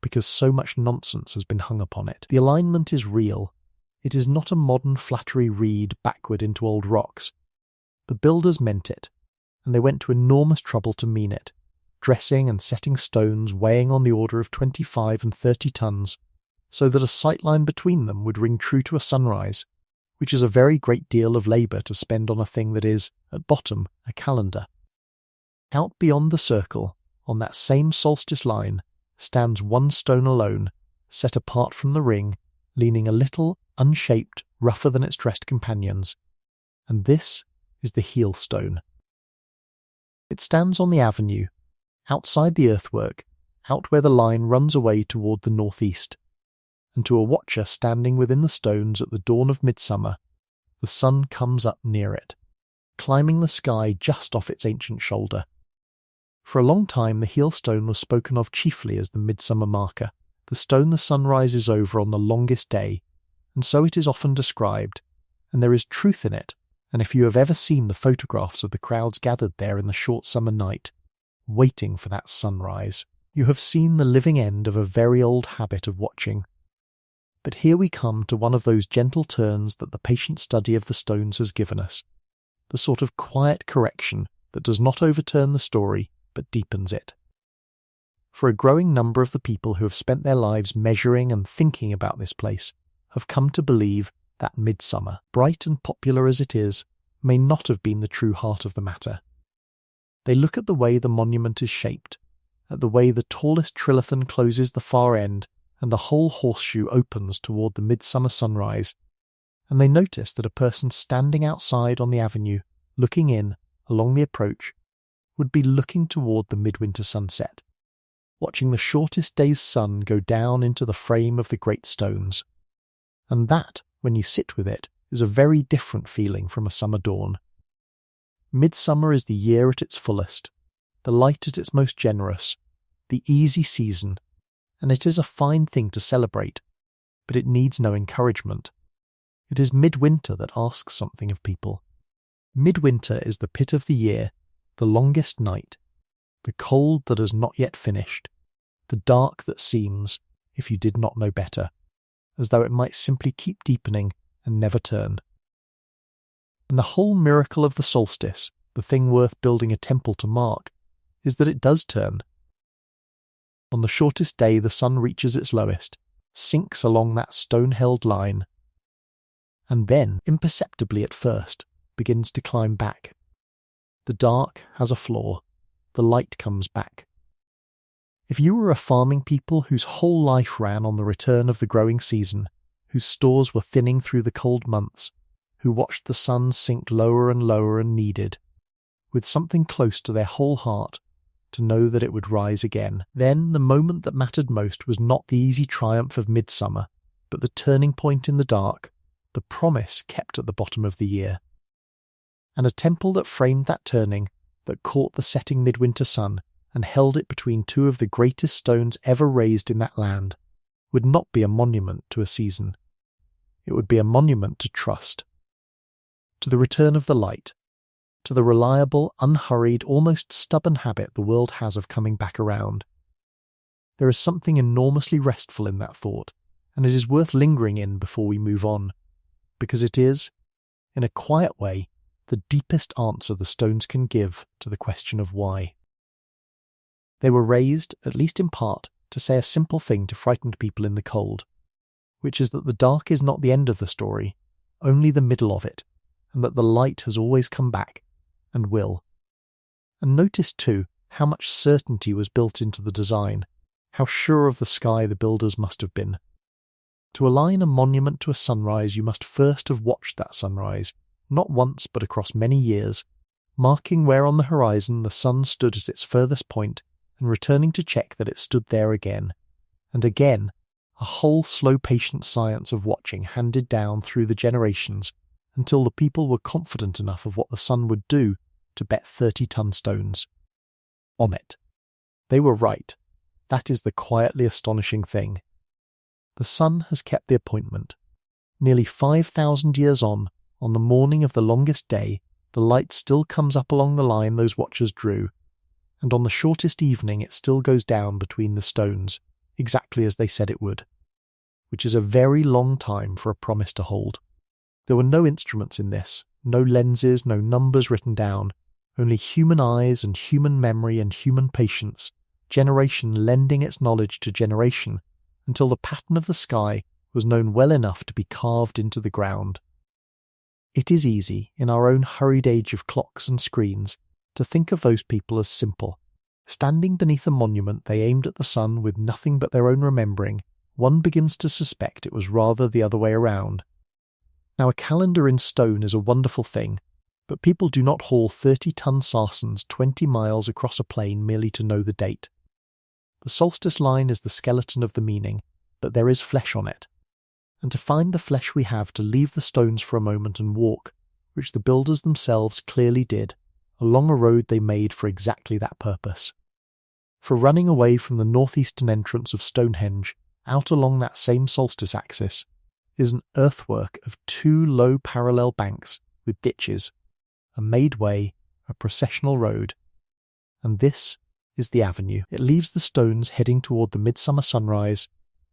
because so much nonsense has been hung upon it. The alignment is real. It is not a modern flattery reed backward into old rocks. The builders meant it, and they went to enormous trouble to mean it, dressing and setting stones weighing on the order of 25 and 30 tons, so that a sightline between them would ring true to a sunrise, which is a very great deal of labour to spend on a thing that is, at bottom, a calendar. Out beyond the circle, on that same solstice line, stands one stone alone, set apart from the ring, leaning a little, unshaped, rougher than its dressed companions, and this is the heel stone. It stands on the avenue, outside the earthwork, out where the line runs away toward the northeast, and to a watcher standing within the stones at the dawn of midsummer, the sun comes up near it, climbing the sky just off its ancient shoulder. For a long time the heel stone was spoken of chiefly as the midsummer marker, the stone the sun rises over on the longest day, and so it is often described, and there is truth in it, and if you have ever seen the photographs of the crowds gathered there in the short summer night, waiting for that sunrise, you have seen the living end of a very old habit of watching. But here we come to one of those gentle turns that the patient study of the stones has given us, the sort of quiet correction that does not overturn the story, but deepens it. For a growing number of the people who have spent their lives measuring and thinking about this place have come to believe that midsummer, bright and popular as it is, may not have been the true heart of the matter. They look at the way the monument is shaped, at the way the tallest trilithon closes the far end and the whole horseshoe opens toward the midsummer sunrise, and they notice that a person standing outside on the avenue, looking in, along the approach, would be looking toward the midwinter sunset, watching the shortest day's sun go down into the frame of the great stones. And that, when you sit with it, is a very different feeling from a summer dawn. Midsummer is the year at its fullest, the light at its most generous, the easy season, and it is a fine thing to celebrate, but it needs no encouragement. It is midwinter that asks something of people. Midwinter is the pit of the year, the longest night, the cold that has not yet finished, the dark that seems, if you did not know better, as though it might simply keep deepening and never turn. And the whole miracle of the solstice, the thing worth building a temple to mark, is that it does turn. On the shortest day the sun reaches its lowest, sinks along that stone-held line, and then, imperceptibly at first, begins to climb back. The dark has a flaw, the light comes back. If you were a farming people whose whole life ran on the return of the growing season, whose stores were thinning through the cold months, who watched the sun sink lower and lower and needed, with something close to their whole heart, to know that it would rise again, then the moment that mattered most was not the easy triumph of midsummer, but the turning point in the dark, the promise kept at the bottom of the year. And a temple that framed that turning, that caught the setting midwinter sun, and held it between two of the greatest stones ever raised in that land, would not be a monument to a season. It would be a monument to trust, to the return of the light, to the reliable, unhurried, almost stubborn habit the world has of coming back around. There is something enormously restful in that thought, and it is worth lingering in before we move on, because it is, in a quiet way, the deepest answer the stones can give to the question of why. They were raised, at least in part, to say a simple thing to frightened people in the cold, which is that the dark is not the end of the story, only the middle of it, and that the light has always come back, and will. And notice, too, how much certainty was built into the design, how sure of the sky the builders must have been. To align a monument to a sunrise you must first have watched that sunrise, not once but across many years, marking where on the horizon the sun stood at its furthest point, and returning to check that it stood there again, and again, a whole slow patient science of watching handed down through the generations until the people were confident enough of what the sun would do to bet 30-ton stones on it. They were right. That is the quietly astonishing thing. The sun has kept the appointment. Nearly 5,000 years on the morning of the longest day, the light still comes up along the line those watchers drew, and on the shortest evening it still goes down between the stones, exactly as they said it would, which is a very long time for a promise to hold. There were no instruments in this, no lenses, no numbers written down, only human eyes and human memory and human patience, generation lending its knowledge to generation, until the pattern of the sky was known well enough to be carved into the ground. It is easy, in our own hurried age of clocks and screens, to think of those people as simple. Standing beneath a monument they aimed at the sun with nothing but their own remembering, one begins to suspect it was rather the other way around. Now, a calendar in stone is a wonderful thing, but people do not haul 30-ton sarcens 20 miles across a plain merely to know the date. The solstice line is the skeleton of the meaning, but there is flesh on it. And to find the flesh we have to leave the stones for a moment and walk, which the builders themselves clearly did, along a road they made for exactly that purpose. For running away from the northeastern entrance of Stonehenge, out along that same solstice axis, is an earthwork of 2 low parallel banks with ditches, a made way, a processional road. And this is the avenue. It leaves the stones heading toward the midsummer sunrise,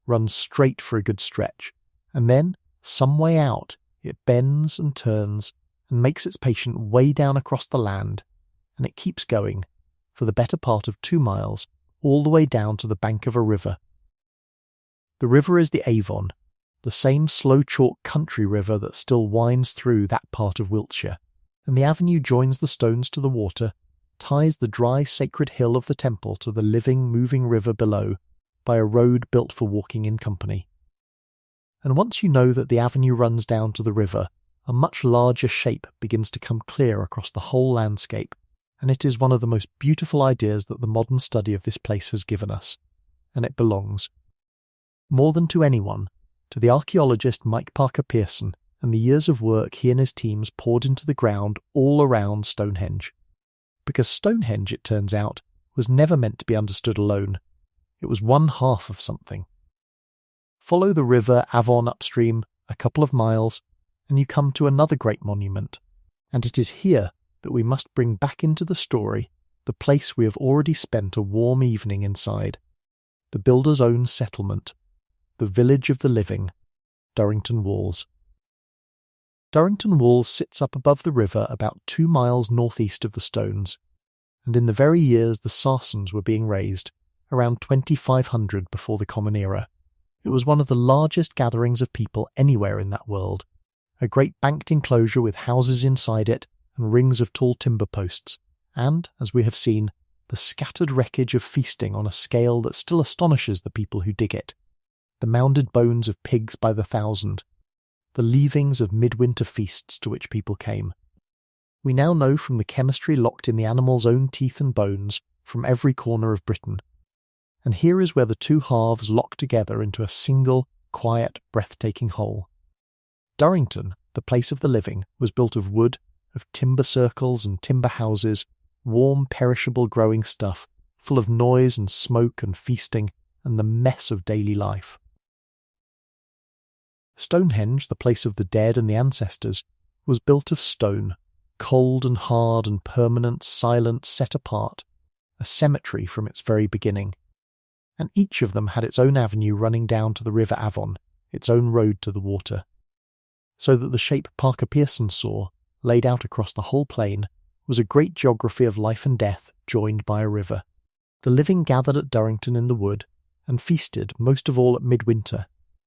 runs straight for a good stretch, and then, some way out, it bends and turns and makes its patient way down across the land, and it keeps going, for the better part of 2 miles, all the way down to the bank of a river. The river is the Avon, the same slow chalk country river that still winds through that part of Wiltshire, and the avenue joins the stones to the water, ties the dry sacred hill of the temple to the living, moving river below by a road built for walking in company. And once you know that the avenue runs down to the river, a much larger shape begins to come clear across the whole landscape, and it is one of the most beautiful ideas that the modern study of this place has given us, and it belongs, more than to anyone, to the archaeologist Mike Parker Pearson and the years of work he and his teams poured into the ground all around Stonehenge. Because Stonehenge, it turns out, was never meant to be understood alone. It was one half of something. Follow the river Avon upstream a couple of miles, and you come to another great monument, and it is here that we must bring back into the story the place we have already spent a warm evening inside, the builder's own settlement, the village of the living, Durrington Walls. Durrington Walls sits up above the river about 2 miles northeast of the stones, and in the very years the Saracens were being raised, around 2500 before the Common Era, it was one of the largest gatherings of people anywhere in that world, a great banked enclosure with houses inside it and rings of tall timber posts, and, as we have seen, the scattered wreckage of feasting on a scale that still astonishes the people who dig it, the mounded bones of pigs by the thousand, the leavings of midwinter feasts to which people came. We now know from the chemistry locked in the animal's own teeth and bones from every corner of Britain. And here is where the 2 halves lock together into a single, quiet, breathtaking whole. Durrington, the place of the living, was built of wood, of timber circles and timber houses, warm, perishable growing stuff, full of noise and smoke and feasting and the mess of daily life. Stonehenge, the place of the dead and the ancestors, was built of stone, cold and hard and permanent, silent, set apart, a cemetery from its very beginning. And each of them had its own avenue running down to the River Avon, its own road to the water. So that the shape Parker Pearson saw, laid out across the whole plain, was a great geography of life and death joined by a river. The living gathered at Durrington in the wood, and feasted most of all at midwinter,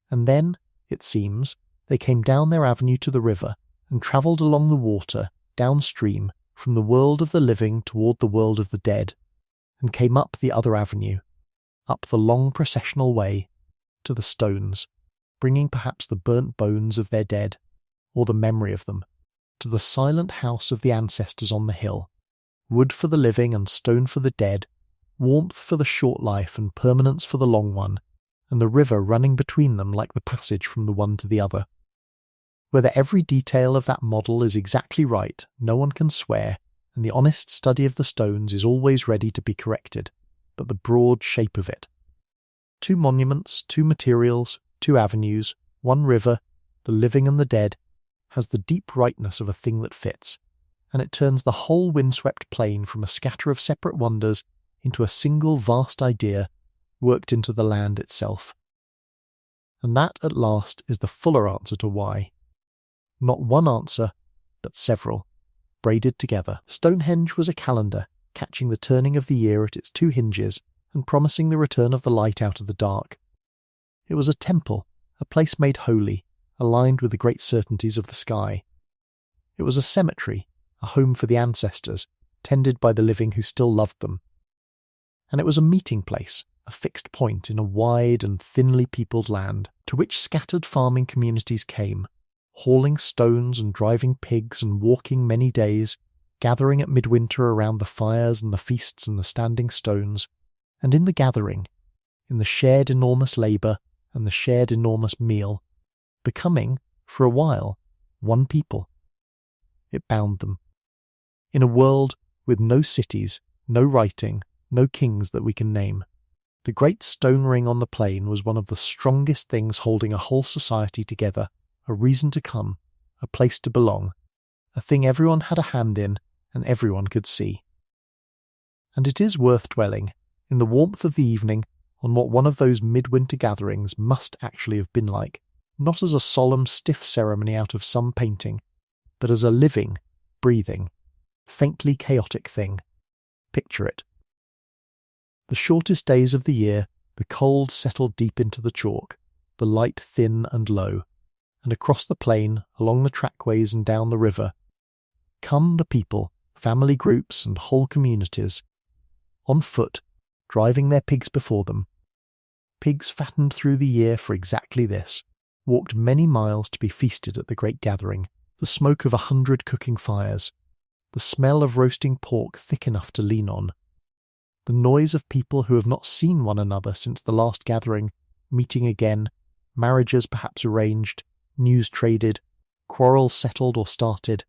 and then, it seems, they came down their avenue to the river, and travelled along the water, downstream, from the world of the living toward the world of the dead, and came up the other avenue, up the long processional way, to the stones, bringing perhaps the burnt bones of their dead, or the memory of them, to the silent house of the ancestors on the hill, wood for the living and stone for the dead, warmth for the short life and permanence for the long one, and the river running between them like the passage from the one to the other. Whether every detail of that model is exactly right, no one can swear, and the honest study of the stones is always ready to be corrected, but the broad shape of it. 2 monuments, 2 materials, 2 avenues, 1 river, the living and the dead, has the deep rightness of a thing that fits, and it turns the whole windswept plain from a scatter of separate wonders into a single vast idea worked into the land itself. And that, at last, is the fuller answer to why. Not one answer, but several, braided together. Stonehenge was a calendar, catching the turning of the year at its 2 hinges and promising the return of the light out of the dark. It was a temple, a place made holy, aligned with the great certainties of the sky. It was a cemetery, a home for the ancestors, tended by the living who still loved them. And it was a meeting place, a fixed point in a wide and thinly peopled land, to which scattered farming communities came, hauling stones and driving pigs and walking many days, gathering at midwinter around the fires and the feasts and the standing stones, and in the gathering, in the shared enormous labour and the shared enormous meal, becoming, for a while, one people. It bound them. In a world with no cities, no writing, no kings that we can name, the great stone ring on the plain was one of the strongest things holding a whole society together, a reason to come, a place to belong, a thing everyone had a hand in and everyone could see. And it is worth dwelling, in the warmth of the evening, on what one of those midwinter gatherings must actually have been like, not as a solemn, stiff ceremony out of some painting, but as a living, breathing, faintly chaotic thing. Picture it. The shortest days of the year, the cold settled deep into the chalk, the light thin and low, and across the plain, along the trackways and down the river, come the people, family groups and whole communities, on foot, driving their pigs before them. Pigs fattened through the year for exactly this, walked many miles to be feasted at the great gathering, the smoke of 100 cooking fires, the smell of roasting pork thick enough to lean on, the noise of people who have not seen one another since the last gathering, meeting again, marriages perhaps arranged, news traded, quarrels settled or started,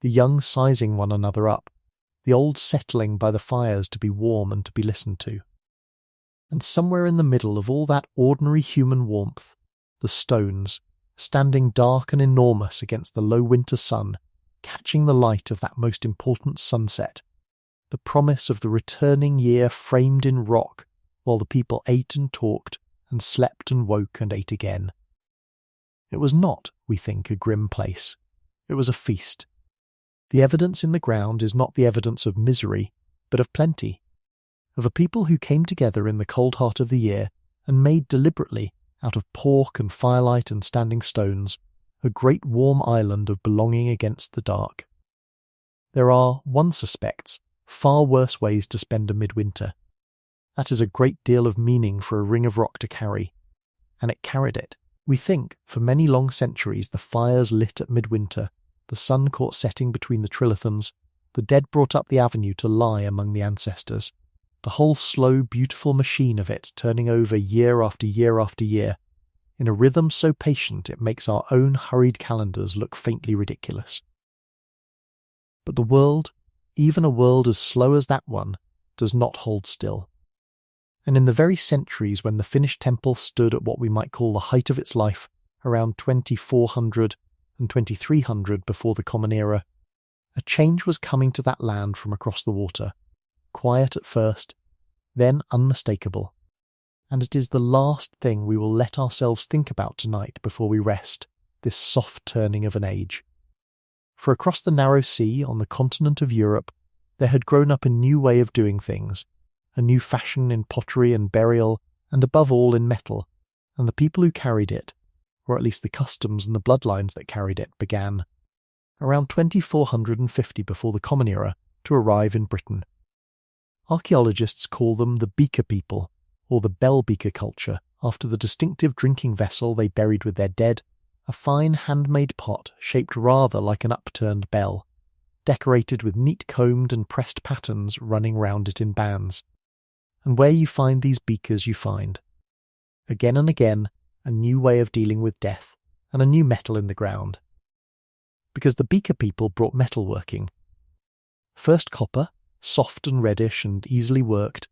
the young sizing one another up, the old settling by the fires to be warm and to be listened to. And somewhere in the middle of all that ordinary human warmth, the stones, standing dark and enormous against the low winter sun, catching the light of that most important sunset, the promise of the returning year framed in rock, while the people ate and talked, and slept and woke and ate again. It was not, we think, a grim place. It was a feast. The evidence in the ground is not the evidence of misery, but of plenty, of a people who came together in the cold heart of the year and made deliberately, out of pork and firelight and standing stones, a great warm island of belonging against the dark. There are, one suspects, far worse ways to spend a midwinter. That is a great deal of meaning for a ring of rock to carry, and it carried it. We think, for many long centuries, the fires lit at midwinter, the sun caught setting between the trilithons, the dead brought up the avenue to lie among the ancestors, the whole slow, beautiful machine of it turning over year after year after year, in a rhythm so patient it makes our own hurried calendars look faintly ridiculous. But the world, even a world as slow as that one, does not hold still. And in the very centuries when the finished temple stood at what we might call the height of its life, around 2400 and 2300 before the Common Era, a change was coming to that land from across the water, quiet at first, then unmistakable. And it is the last thing we will let ourselves think about tonight before we rest, this soft turning of an age. For across the narrow sea, on the continent of Europe, there had grown up a new way of doing things, a new fashion in pottery and burial, and above all in metal, and the people who carried it, or at least the customs and the bloodlines that carried it, began, around 2450 before the Common Era, to arrive in Britain. Archaeologists call them the beaker people, or the bell beaker culture, after the distinctive drinking vessel they buried with their dead, a fine handmade pot shaped rather like an upturned bell, decorated with neat combed and pressed patterns running round it in bands. And where you find these beakers you find. again and again, a new way of dealing with death and a new metal in the ground. Because the beaker people brought metalworking. First copper, soft and reddish and easily worked,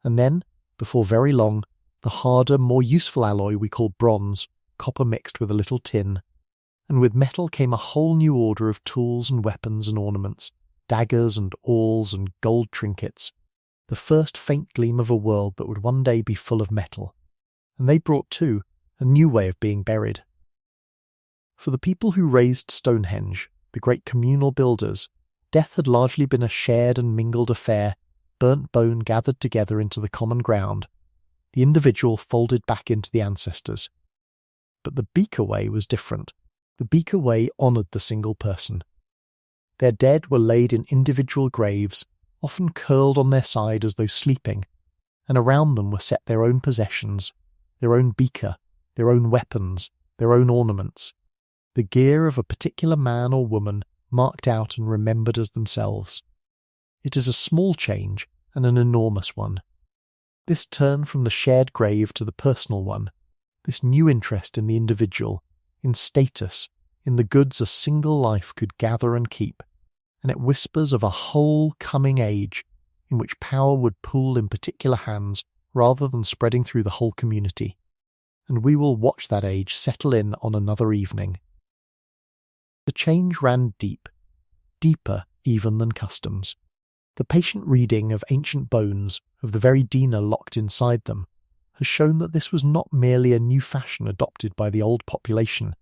and then, before very long, the harder, more useful alloy we call bronze, copper mixed with a little tin. And with metal came a whole new order of tools and weapons and ornaments, daggers and awls and gold trinkets, the first faint gleam of a world that would one day be full of metal. And they brought, too, a new way of being buried. For the people who raised Stonehenge, the great communal builders, death had largely been a shared and mingled affair, burnt bone gathered together into the common ground, the individual folded back into the ancestors. But the beaker way was different. The beaker way honoured the single person. Their dead were laid in individual graves, often curled on their side as though sleeping, and around them were set their own possessions, their own beaker, their own weapons, their own ornaments, the gear of a particular man or woman marked out and remembered as themselves. It is a small change and an enormous one. This turn from the shared grave to the personal one, this new interest in the individual, in status, in the goods a single life could gather and keep, and it whispers of a whole coming age in which power would pool in particular hands rather than spreading through the whole community. And we will watch that age settle in on another evening. The change ran deep, deeper even than customs. The patient reading of ancient bones, of the very Dina locked inside them, has shown that this was not merely a new fashion adopted by the old population,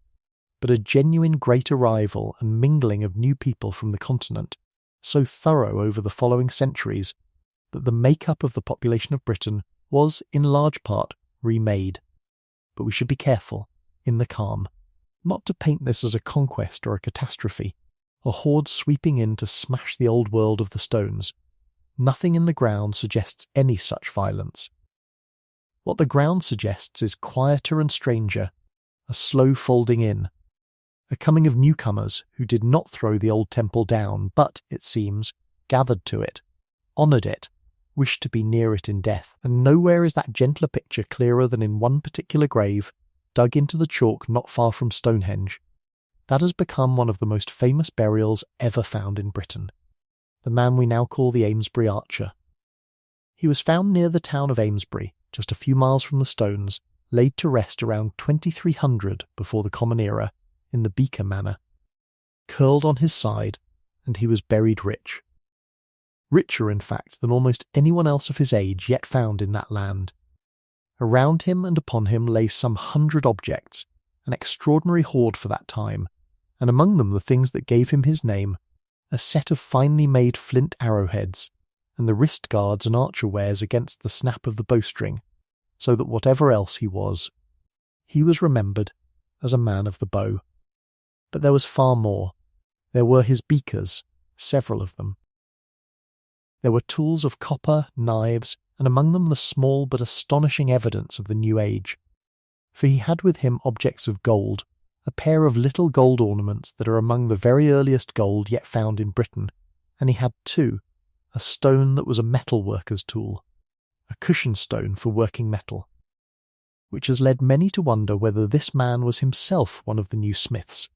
but a genuine great arrival and mingling of new people from the continent, so thorough over the following centuries that the make-up of the population of Britain was, in large part, remade. But we should be careful, in the calm, not to paint this as a conquest or a catastrophe, a horde sweeping in to smash the old world of the stones. Nothing in the ground suggests any such violence. What the ground suggests is quieter and stranger, a slow folding in, a coming of newcomers who did not throw the old temple down, but, it seems, gathered to it, honoured it, wished to be near it in death. And nowhere is that gentler picture clearer than in one particular grave, dug into the chalk not far from Stonehenge. That has become one of the most famous burials ever found in Britain. The man we now call the Amesbury Archer. He was found near the town of Amesbury, just a few miles from the stones, laid to rest around 2300 before the Common Era, in the Beaker Manor. Curled on his side, and he was buried rich. Richer, in fact, than almost anyone else of his age yet found in that land. Around him and upon him lay some 100 objects, an extraordinary hoard for that time, and among them the things that gave him his name, a set of finely made flint arrowheads, and the wrist guards an archer wears against the snap of the bowstring, so that whatever else he was remembered as a man of the bow. But there was far more. There were his beakers, several of them. There were tools of copper, knives, and among them the small but astonishing evidence of the new age. For he had with him objects of gold, a pair of little gold ornaments that are among the very earliest gold yet found in Britain, and he had, too, a stone that was a metal worker's tool, a cushion stone for working metal, which has led many to wonder whether this man was himself one of the new smiths,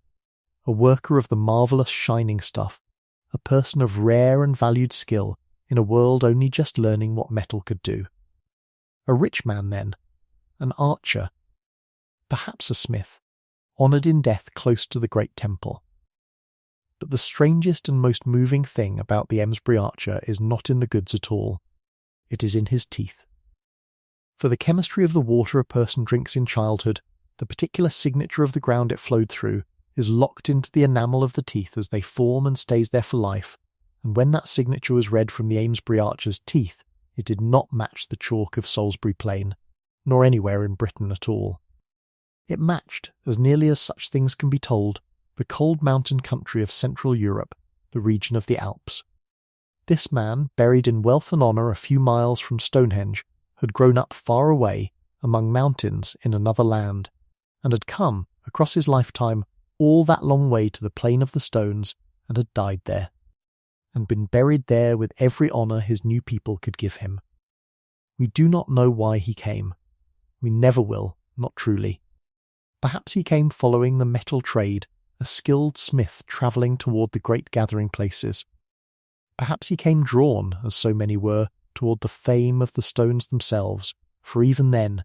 a worker of the marvellous shining stuff, a person of rare and valued skill in a world only just learning what metal could do. A rich man, then, an archer, perhaps a smith, honoured in death close to the great temple. But the strangest and most moving thing about the Amesbury Archer is not in the goods at all. It is in his teeth. For the chemistry of the water a person drinks in childhood, the particular signature of the ground it flowed through, is locked into the enamel of the teeth as they form and stays there for life, and when that signature was read from the Amesbury Archer's teeth, it did not match the chalk of Salisbury Plain, nor anywhere in Britain at all. It matched, as nearly as such things can be told, the cold mountain country of Central Europe, the region of the Alps. This man, buried in wealth and honour a few miles from Stonehenge, had grown up far away, among mountains in another land, and had come, across his lifetime, all that long way to the plain of the stones, and had died there, and been buried there with every honour his new people could give him. We do not know why he came. We never will, not truly. Perhaps he came following the metal trade, a skilled smith travelling toward the great gathering places. Perhaps he came drawn, as so many were, toward the fame of the stones themselves, for even then,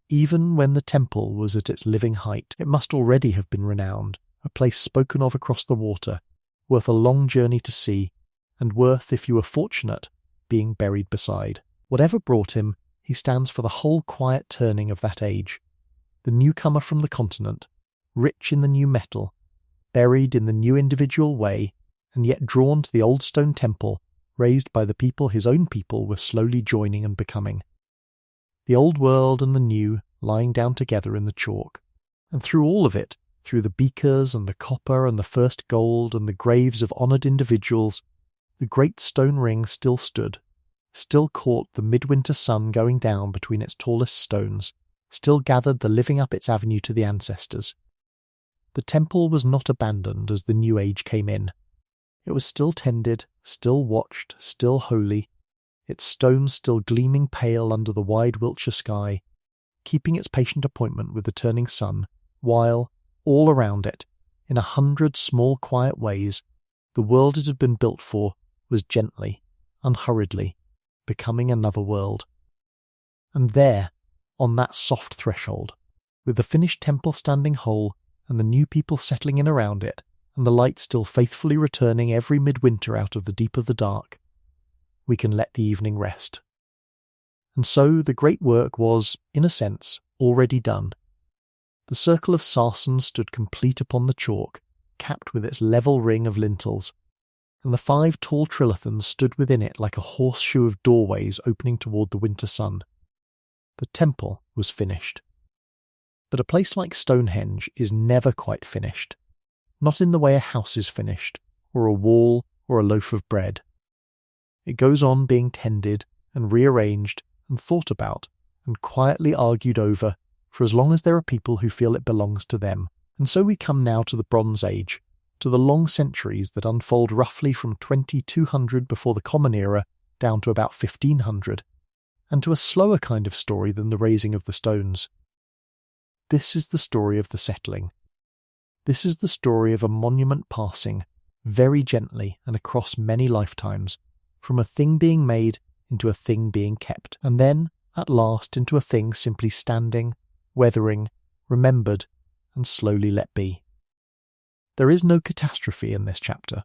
even when the temple was at its living height, it must already have been renowned, a place spoken of across the water, worth a long journey to see, and worth, if you were fortunate, being buried beside. Whatever brought him, he stands for the whole quiet turning of that age. The newcomer from the continent, rich in the new metal, buried in the new individual way, and yet drawn to the old stone temple, raised by the people his own people were slowly joining and becoming. The old world and the new lying down together in the chalk. And through all of it, through the beakers and the copper and the first gold and the graves of honoured individuals, the great stone ring still stood, still caught the midwinter sun going down between its tallest stones, still gathered the living up its avenue to the ancestors. The temple was not abandoned as the new age came in. It was still tended, still watched, still holy, its stones still gleaming pale under the wide Wiltshire sky, keeping its patient appointment with the turning sun, while, all around it, in 100 small quiet ways, the world it had been built for was gently, unhurriedly, becoming another world. And there, on that soft threshold, with the finished temple standing whole, and the new people settling in around it, and the light still faithfully returning every midwinter out of the deep of the dark, we can let the evening rest. And so the great work was, in a sense, already done. The circle of sarsens stood complete upon the chalk, capped with its level ring of lintels, and the 5 tall trilithons stood within it like a horseshoe of doorways opening toward the winter sun. The temple was finished. But a place like Stonehenge is never quite finished, not in the way a house is finished, or a wall, or a loaf of bread. It goes on being tended, and rearranged, and thought about, and quietly argued over, for as long as there are people who feel it belongs to them. And so we come now to the Bronze Age, to the long centuries that unfold roughly from 2200 before the Common Era down to about 1500, and to a slower kind of story than the raising of the stones. This is the story of the settling. This is the story of a monument passing, very gently and across many lifetimes, from a thing being made into a thing being kept, and then, at last, into a thing simply standing, weathering, remembered, and slowly let be. There is no catastrophe in this chapter.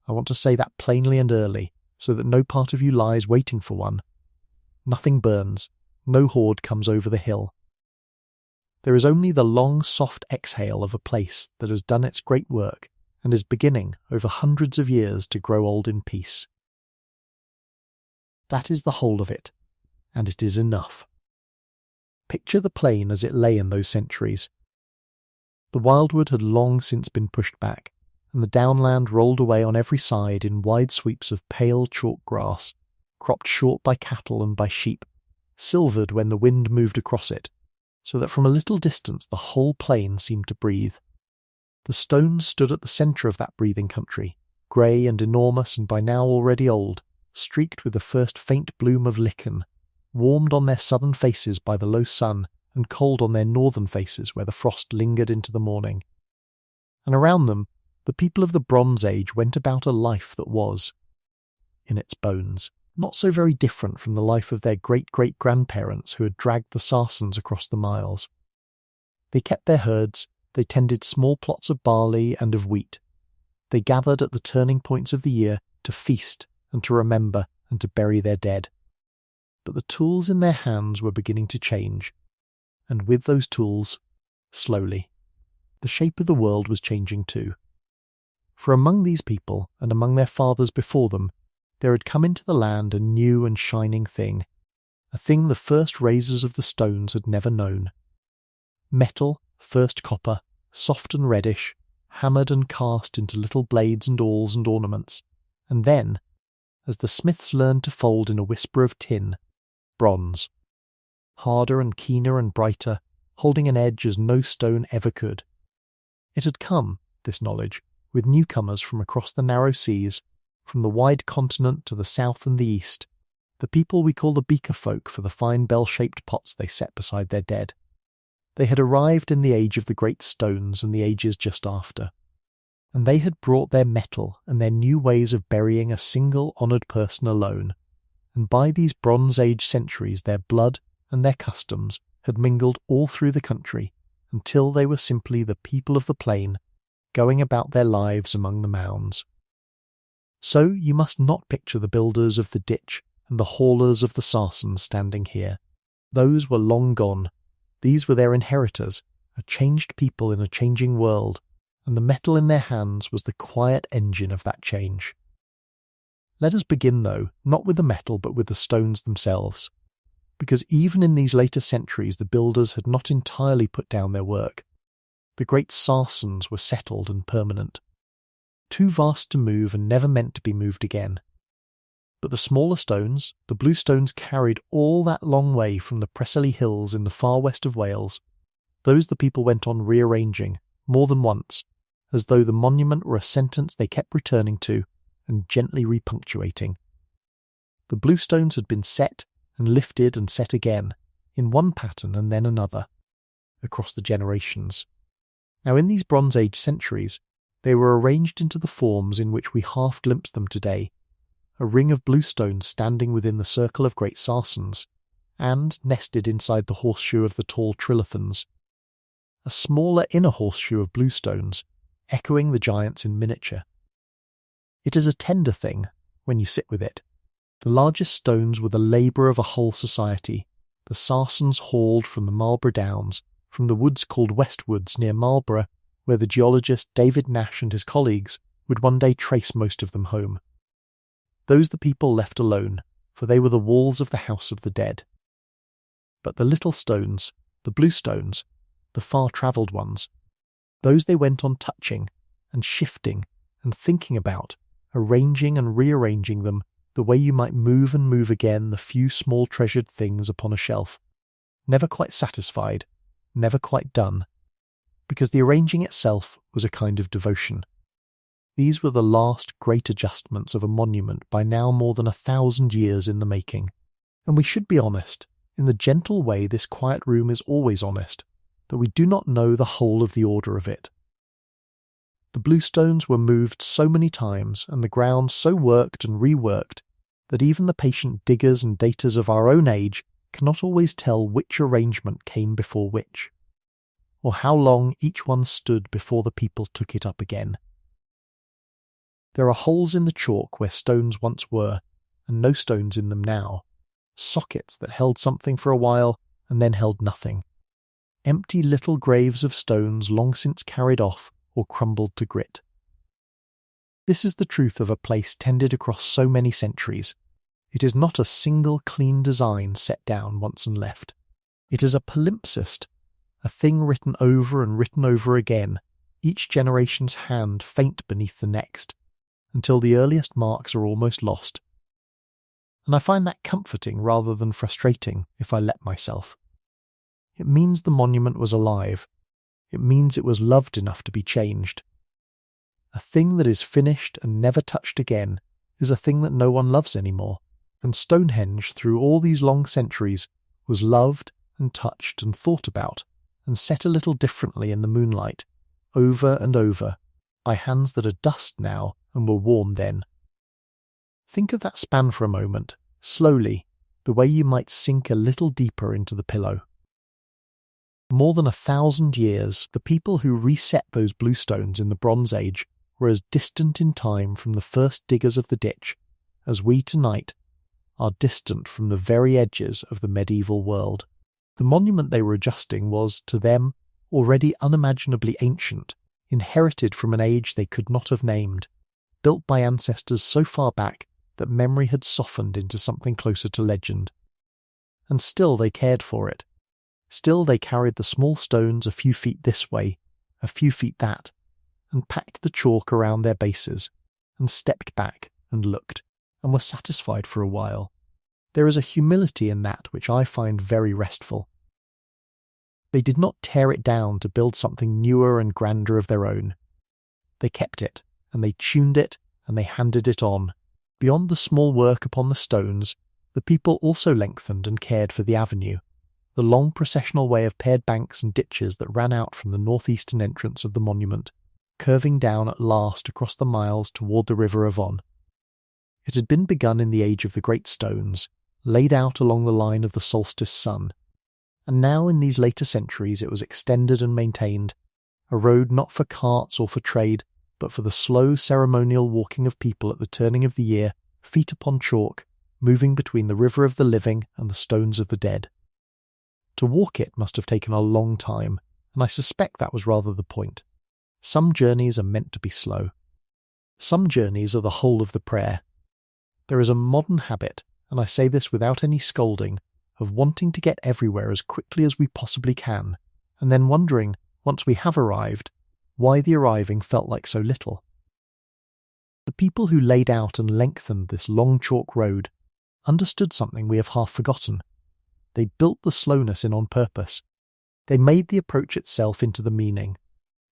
I want to say that plainly and early, so that no part of you lies waiting for one. Nothing burns, no horde comes over the hill. There is only the long, soft exhale of a place that has done its great work and is beginning, over hundreds of years, to grow old in peace. That is the whole of it, and it is enough. Picture the plain as it lay in those centuries. The wildwood had long since been pushed back, and the downland rolled away on every side in wide sweeps of pale chalk grass, cropped short by cattle and by sheep, silvered when the wind moved across it, so that from a little distance the whole plain seemed to breathe. The stones stood at the centre of that breathing country, grey and enormous and by now already old, streaked with the first faint bloom of lichen, warmed on their southern faces by the low sun and cold on their northern faces where the frost lingered into the morning. And around them, the people of the Bronze Age went about a life that was, in its bones, not so very different from the life of their great-great-grandparents who had dragged the Sarsens across the miles. They kept their herds, they tended small plots of barley and of wheat. They gathered at the turning points of the year to feast and to remember and to bury their dead. But the tools in their hands were beginning to change, and with those tools, slowly, the shape of the world was changing too. For among these people, and among their fathers before them, there had come into the land a new and shining thing, a thing the first raisers of the stones had never known. Metal, first copper, soft and reddish, hammered and cast into little blades and awls and ornaments, and then, as the smiths learned to fold in a whisper of tin, bronze, harder and keener and brighter, holding an edge as no stone ever could. It had come, this knowledge, with newcomers from across the narrow seas, from the wide continent to the south and the east, the people we call the beaker folk for the fine bell-shaped pots they set beside their dead. They had arrived in the age of the great stones and the ages just after, and they had brought their metal and their new ways of burying a single honoured person alone, and by these Bronze Age centuries their blood and their customs had mingled all through the country until they were simply the people of the plain going about their lives among the mounds. So you must not picture the builders of the ditch and the haulers of the Sarsens standing here. Those were long gone. These were their inheritors, a changed people in a changing world, and the metal in their hands was the quiet engine of that change. Let us begin, though, not with the metal but with the stones themselves, because even in these later centuries the builders had not entirely put down their work. The great Sarsens were settled and permanent, too vast to move and never meant to be moved again. But the smaller stones, the blue stones carried all that long way from the Preseli Hills in the far west of Wales, those the people went on rearranging, more than once, as though the monument were a sentence they kept returning to and gently repunctuating. The blue stones had been set and lifted and set again, in one pattern and then another, across the generations. Now in these Bronze Age centuries, they were arranged into the forms in which we half glimpse them today, a ring of blue stones standing within the circle of great Sarsens, and nested inside the horseshoe of the tall Trilithons, a smaller inner horseshoe of blue stones, echoing the giants in miniature. It is a tender thing, when you sit with it. The largest stones were the labour of a whole society, the Sarsens hauled from the Marlborough Downs, from the woods called Westwoods near Marlborough, where the geologist David Nash and his colleagues would one day trace most of them home. Those the people left alone, for they were the walls of the house of the dead. But the little stones, the blue stones, the far-travelled ones, those they went on touching and shifting and thinking about, arranging and rearranging them the way you might move and move again the few small treasured things upon a shelf, never quite satisfied, never quite done, because the arranging itself was a kind of devotion. These were the last great adjustments of a monument by now more than 1,000 years in the making. And we should be honest, in the gentle way this quiet room is always honest, that we do not know the whole of the order of it. The blue stones were moved so many times and the ground so worked and reworked that even the patient diggers and daters of our own age cannot always tell which arrangement came before which, or how long each one stood before the people took it up again. There are holes in the chalk where stones once were, and no stones in them now, sockets that held something for a while and then held nothing, empty little graves of stones long since carried off or crumbled to grit. This is the truth of a place tended across so many centuries. It is not a single clean design set down once and left. It is a palimpsest, a thing written over and written over again, each generation's hand faint beneath the next, until the earliest marks are almost lost. And I find that comforting rather than frustrating, if I let myself. It means the monument was alive. It means it was loved enough to be changed. A thing that is finished and never touched again is a thing that no one loves anymore, and Stonehenge, through all these long centuries, was loved and touched and thought about, and set a little differently in the moonlight, over and over, by hands that are dust now and were warm then. Think of that span for a moment, slowly, the way you might sink a little deeper into the pillow. More than 1,000 years, the people who reset those blue stones in the Bronze Age were as distant in time from the first diggers of the ditch as we tonight are distant from the very edges of the medieval world. The monument they were adjusting was, to them, already unimaginably ancient, inherited from an age they could not have named, built by ancestors so far back that memory had softened into something closer to legend. And still they cared for it. Still they carried the small stones a few feet this way, a few feet that, and packed the chalk around their bases, and stepped back and looked, and were satisfied for a while. There is a humility in that which I find very restful. They did not tear it down to build something newer and grander of their own. They kept it, and they tuned it, and they handed it on. Beyond the small work upon the stones, The people also lengthened and cared for the avenue, the long processional way of paired banks and ditches that ran out from the northeastern entrance of the monument, curving down at last across the miles toward the River Avon. It had been begun in the age of the great stones, laid out along the line of the solstice sun, and now in these later centuries it was extended and maintained, a road not for carts or for trade, but for the slow ceremonial walking of people at the turning of the year, feet upon chalk, moving between the river of the living and the stones of the dead. To walk it must have taken a long time, and I suspect that was rather the point. Some journeys are meant to be slow. Some journeys are the whole of the prayer. There is a modern habit, and I say this without any scolding, of wanting to get everywhere as quickly as we possibly can, and then wondering, once we have arrived, why the arriving felt like so little. The people who laid out and lengthened this long chalk road understood something we have half forgotten. They built the slowness in on purpose. They made the approach itself into the meaning,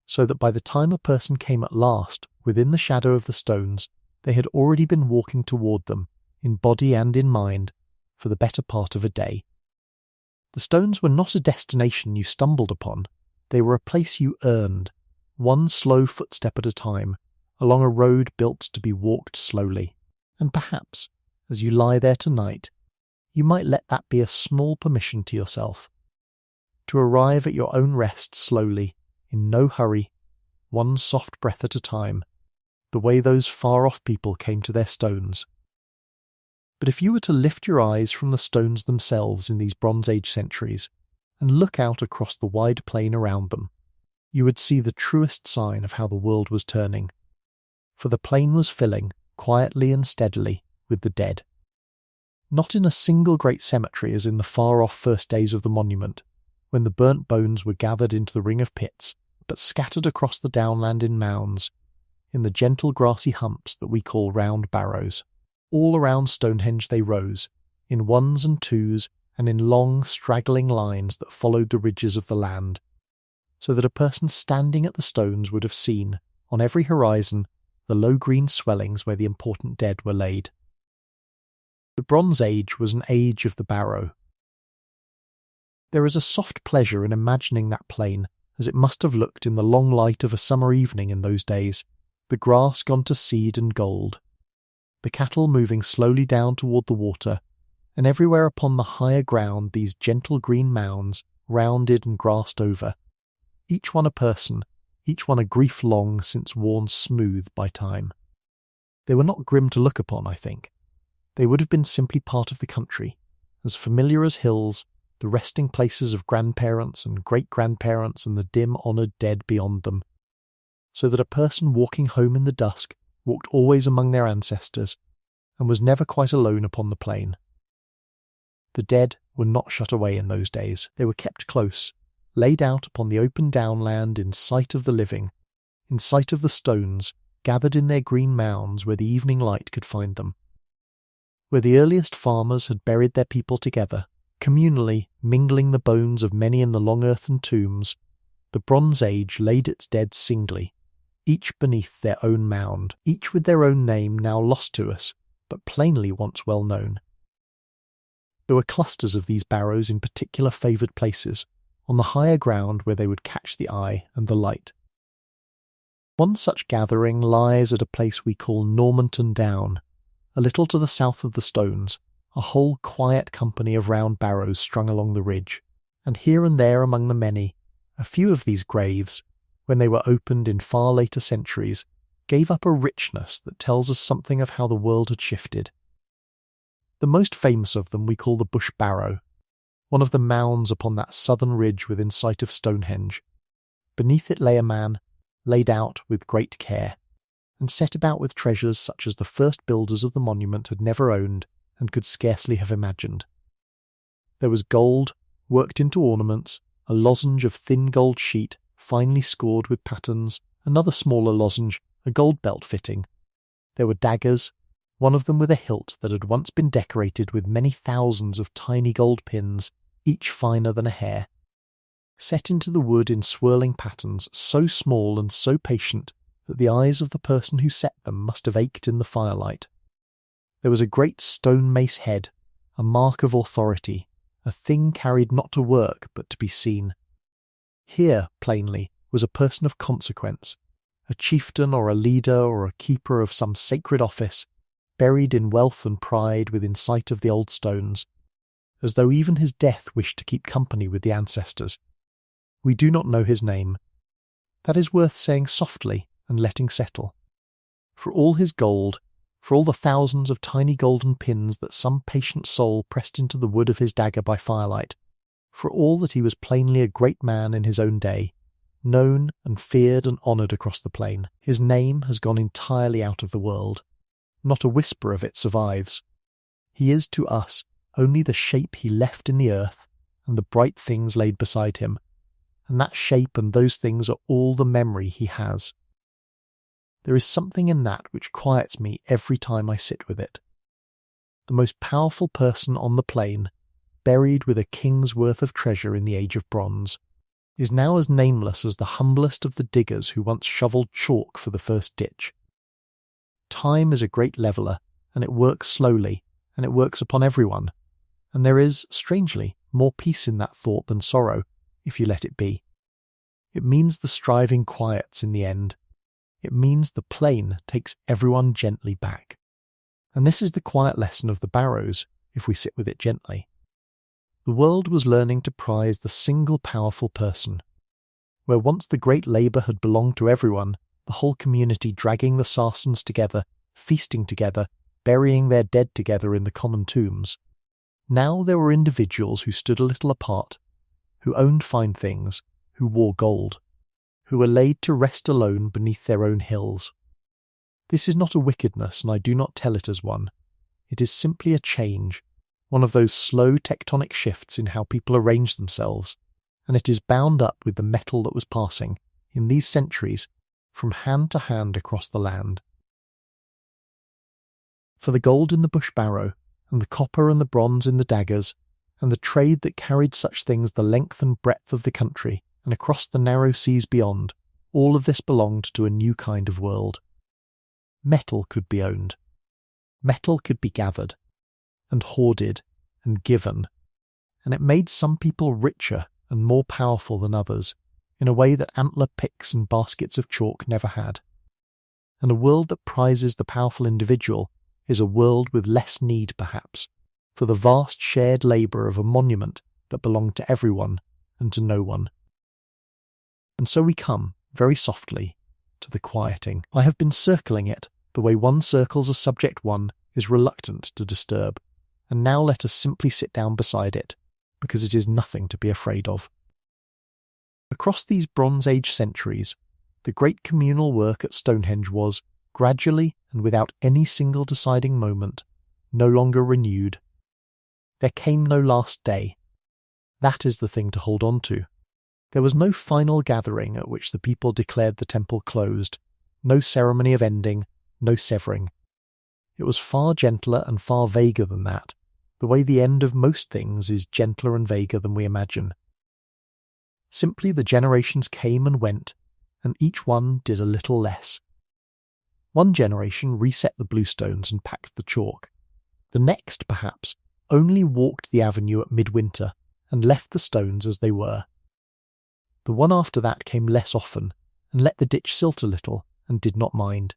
so that by the time a person came at last within the shadow of the stones, they had already been walking toward them, in body and in mind, for the better part of a day. The stones were not a destination you stumbled upon. They were a place you earned, one slow footstep at a time, along a road built to be walked slowly. And perhaps, as you lie there tonight, you might let that be a small permission to yourself, to arrive at your own rest slowly, in no hurry, one soft breath at a time, the way those far-off people came to their stones. But if you were to lift your eyes from the stones themselves in these Bronze Age centuries, and look out across the wide plain around them, you would see the truest sign of how the world was turning. For the plain was filling, quietly and steadily, with the dead. Not in a single great cemetery as in the far-off first days of the monument, when the burnt bones were gathered into the ring of pits, but scattered across the downland in mounds, in the gentle grassy humps that we call round barrows. All around Stonehenge they rose, in ones and twos and in long straggling lines that followed the ridges of the land, so that a person standing at the stones would have seen, on every horizon, the low green swellings where the important dead were laid. The Bronze Age was an age of the barrow. There is a soft pleasure in imagining that plain as it must have looked in the long light of a summer evening in those days, the grass gone to seed and gold, the cattle moving slowly down toward the water, and everywhere upon the higher ground these gentle green mounds, rounded and grassed over, each one a person, each one a grief long since worn smooth by time. They were not grim to look upon, I think. They would have been simply part of the country, as familiar as hills, the resting places of grandparents and great-grandparents and the dim-honoured dead beyond them, so that a person walking home in the dusk walked always among their ancestors, and was never quite alone upon the plain. The dead were not shut away in those days. They were kept close, laid out upon the open downland in sight of the living, in sight of the stones, gathered in their green mounds where the evening light could find them. Where the earliest farmers had buried their people together, communally mingling the bones of many in the long earthen tombs, the Bronze Age laid its dead singly, each beneath their own mound, each with their own name now lost to us, but plainly once well known. There were clusters of these barrows in particular favoured places, on the higher ground where they would catch the eye and the light. One such gathering lies at a place we call Normanton Down, a little to the south of the stones, a whole quiet company of round barrows strung along the ridge, and here and there among the many, a few of these graves, when they were opened in far later centuries, gave up a richness that tells us something of how the world had shifted. The most famous of them we call the Bush Barrow, one of the mounds upon that southern ridge within sight of Stonehenge. Beneath it lay a man, laid out with great care, and set about with treasures such as the first builders of the monument had never owned and could scarcely have imagined. There was gold, worked into ornaments, a lozenge of thin gold sheet, finely scored with patterns, another smaller lozenge, a gold belt fitting. There were daggers, one of them with a hilt that had once been decorated with many thousands of tiny gold pins, each finer than a hair, set into the wood in swirling patterns so small and so patient that the eyes of the person who set them must have ached in the firelight. There was a great stone mace head, a mark of authority, a thing carried not to work but to be seen. Here, plainly, was a person of consequence, a chieftain or a leader or a keeper of some sacred office, buried in wealth and pride within sight of the old stones, as though even his death wished to keep company with the ancestors. We do not know his name. That is worth saying softly and letting settle. For all his gold, for all the thousands of tiny golden pins that some patient soul pressed into the wood of his dagger by firelight, for all that he was plainly a great man in his own day, known and feared and honoured across the plain, his name has gone entirely out of the world. Not a whisper of it survives. He is to us only the shape he left in the earth and the bright things laid beside him, and that shape and those things are all the memory he has. There is something in that which quiets me every time I sit with it. The most powerful person on the plain, buried with a king's worth of treasure in the age of bronze, is now as nameless as the humblest of the diggers who once shovelled chalk for the first ditch. Time is a great leveller, and it works slowly, and it works upon everyone, and there is, strangely, more peace in that thought than sorrow, if you let it be. It means the striving quiets in the end. It means the plain takes everyone gently back. And this is the quiet lesson of the Barrows, if we sit with it gently. The world was learning to prize the single powerful person. Where once the great labour had belonged to everyone, the whole community dragging the Sarsens together, feasting together, burying their dead together in the common tombs. Now there were individuals who stood a little apart, who owned fine things, who wore gold, who were laid to rest alone beneath their own hills. This is not a wickedness, and I do not tell it as one. It is simply a change, one of those slow tectonic shifts in how people arrange themselves, and it is bound up with the metal that was passing, in these centuries, from hand to hand across the land. For the gold in the bush barrow, and the copper and the bronze in the daggers, and the trade that carried such things the length and breadth of the country, and across the narrow seas beyond, all of this belonged to a new kind of world. Metal could be owned. Metal could be gathered, and hoarded, and given, and it made some people richer and more powerful than others, in a way that antler picks and baskets of chalk never had. And a world that prizes the powerful individual is a world with less need, perhaps, for the vast shared labour of a monument that belonged to everyone and to no one. And so we come, very softly, to the quieting. I have been circling it, the way one circles a subject one is reluctant to disturb, and now let us simply sit down beside it, because it is nothing to be afraid of. Across these Bronze Age centuries, the great communal work at Stonehenge was, gradually and without any single deciding moment, no longer renewed. There came no last day. That is the thing to hold on to. There was no final gathering at which the people declared the temple closed, no ceremony of ending, no severing. It was far gentler and far vaguer than that, the way the end of most things is gentler and vaguer than we imagine. Simply the generations came and went, and each one did a little less. One generation reset the bluestones and packed the chalk. The next, perhaps, only walked the avenue at midwinter and left the stones as they were. The one after that came less often, and let the ditch silt a little, and did not mind.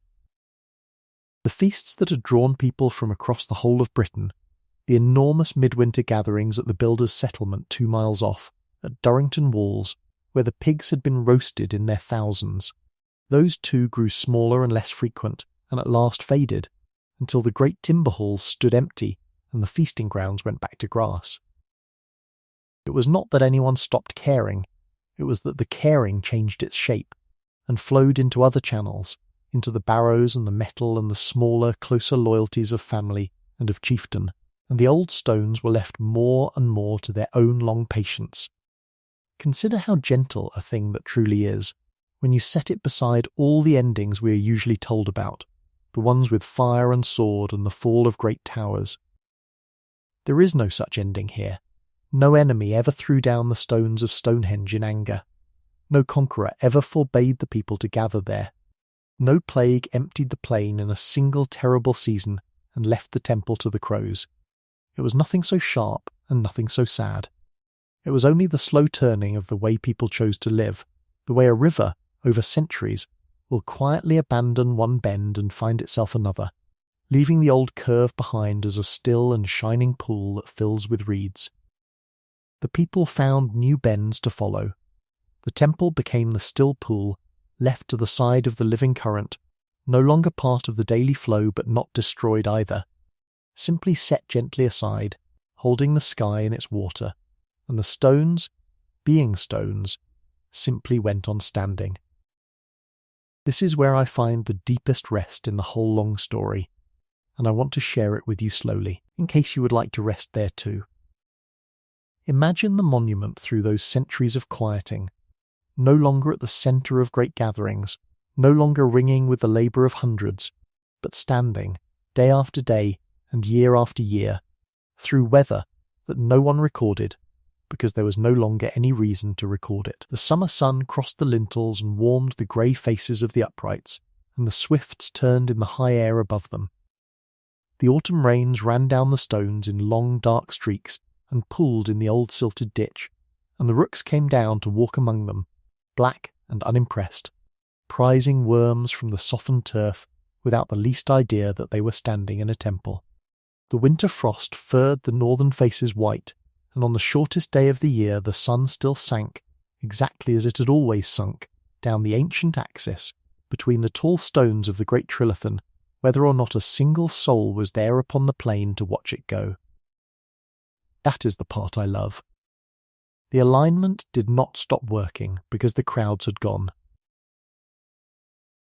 The feasts that had drawn people from across the whole of Britain, the enormous midwinter gatherings at the builders' settlement 2 miles off, at Durrington Walls, where the pigs had been roasted in their thousands, those too grew smaller and less frequent, and at last faded, until the great timber halls stood empty, and the feasting grounds went back to grass. It was not that anyone stopped caring, it was that the caring changed its shape, and flowed into other channels, into the barrows and the metal and the smaller, closer loyalties of family and of chieftain, and the old stones were left more and more to their own long patience. Consider how gentle a thing that truly is, when you set it beside all the endings we are usually told about, the ones with fire and sword and the fall of great towers. There is no such ending here. No enemy ever threw down the stones of Stonehenge in anger. No conqueror ever forbade the people to gather there. No plague emptied the plain in a single terrible season and left the temple to the crows. It was nothing so sharp and nothing so sad. It was only the slow turning of the way people chose to live, the way a river, over centuries, will quietly abandon one bend and find itself another, leaving the old curve behind as a still and shining pool that fills with reeds. The people found new bends to follow. The temple became the still pool, left to the side of the living current, no longer part of the daily flow but not destroyed either, simply set gently aside, holding the sky in its water, and the stones, being stones, simply went on standing. This is where I find the deepest rest in the whole long story, and I want to share it with you slowly, in case you would like to rest there too. Imagine the monument through those centuries of quieting, no longer at the centre of great gatherings, no longer ringing with the labour of hundreds, but standing, day after day and year after year, through weather that no one recorded, because there was no longer any reason to record it. The summer sun crossed the lintels and warmed the grey faces of the uprights, and the swifts turned in the high air above them. The autumn rains ran down the stones in long dark streaks and pooled in the old silted ditch, and the rooks came down to walk among them, black and unimpressed, prizing worms from the softened turf without the least idea that they were standing in a temple. The winter frost furred the northern faces white, and on the shortest day of the year the sun still sank, exactly as it had always sunk, down the ancient axis, between the tall stones of the great trilithon, whether or not a single soul was there upon the plain to watch it go. That is the part I love. The alignment did not stop working because the crowds had gone.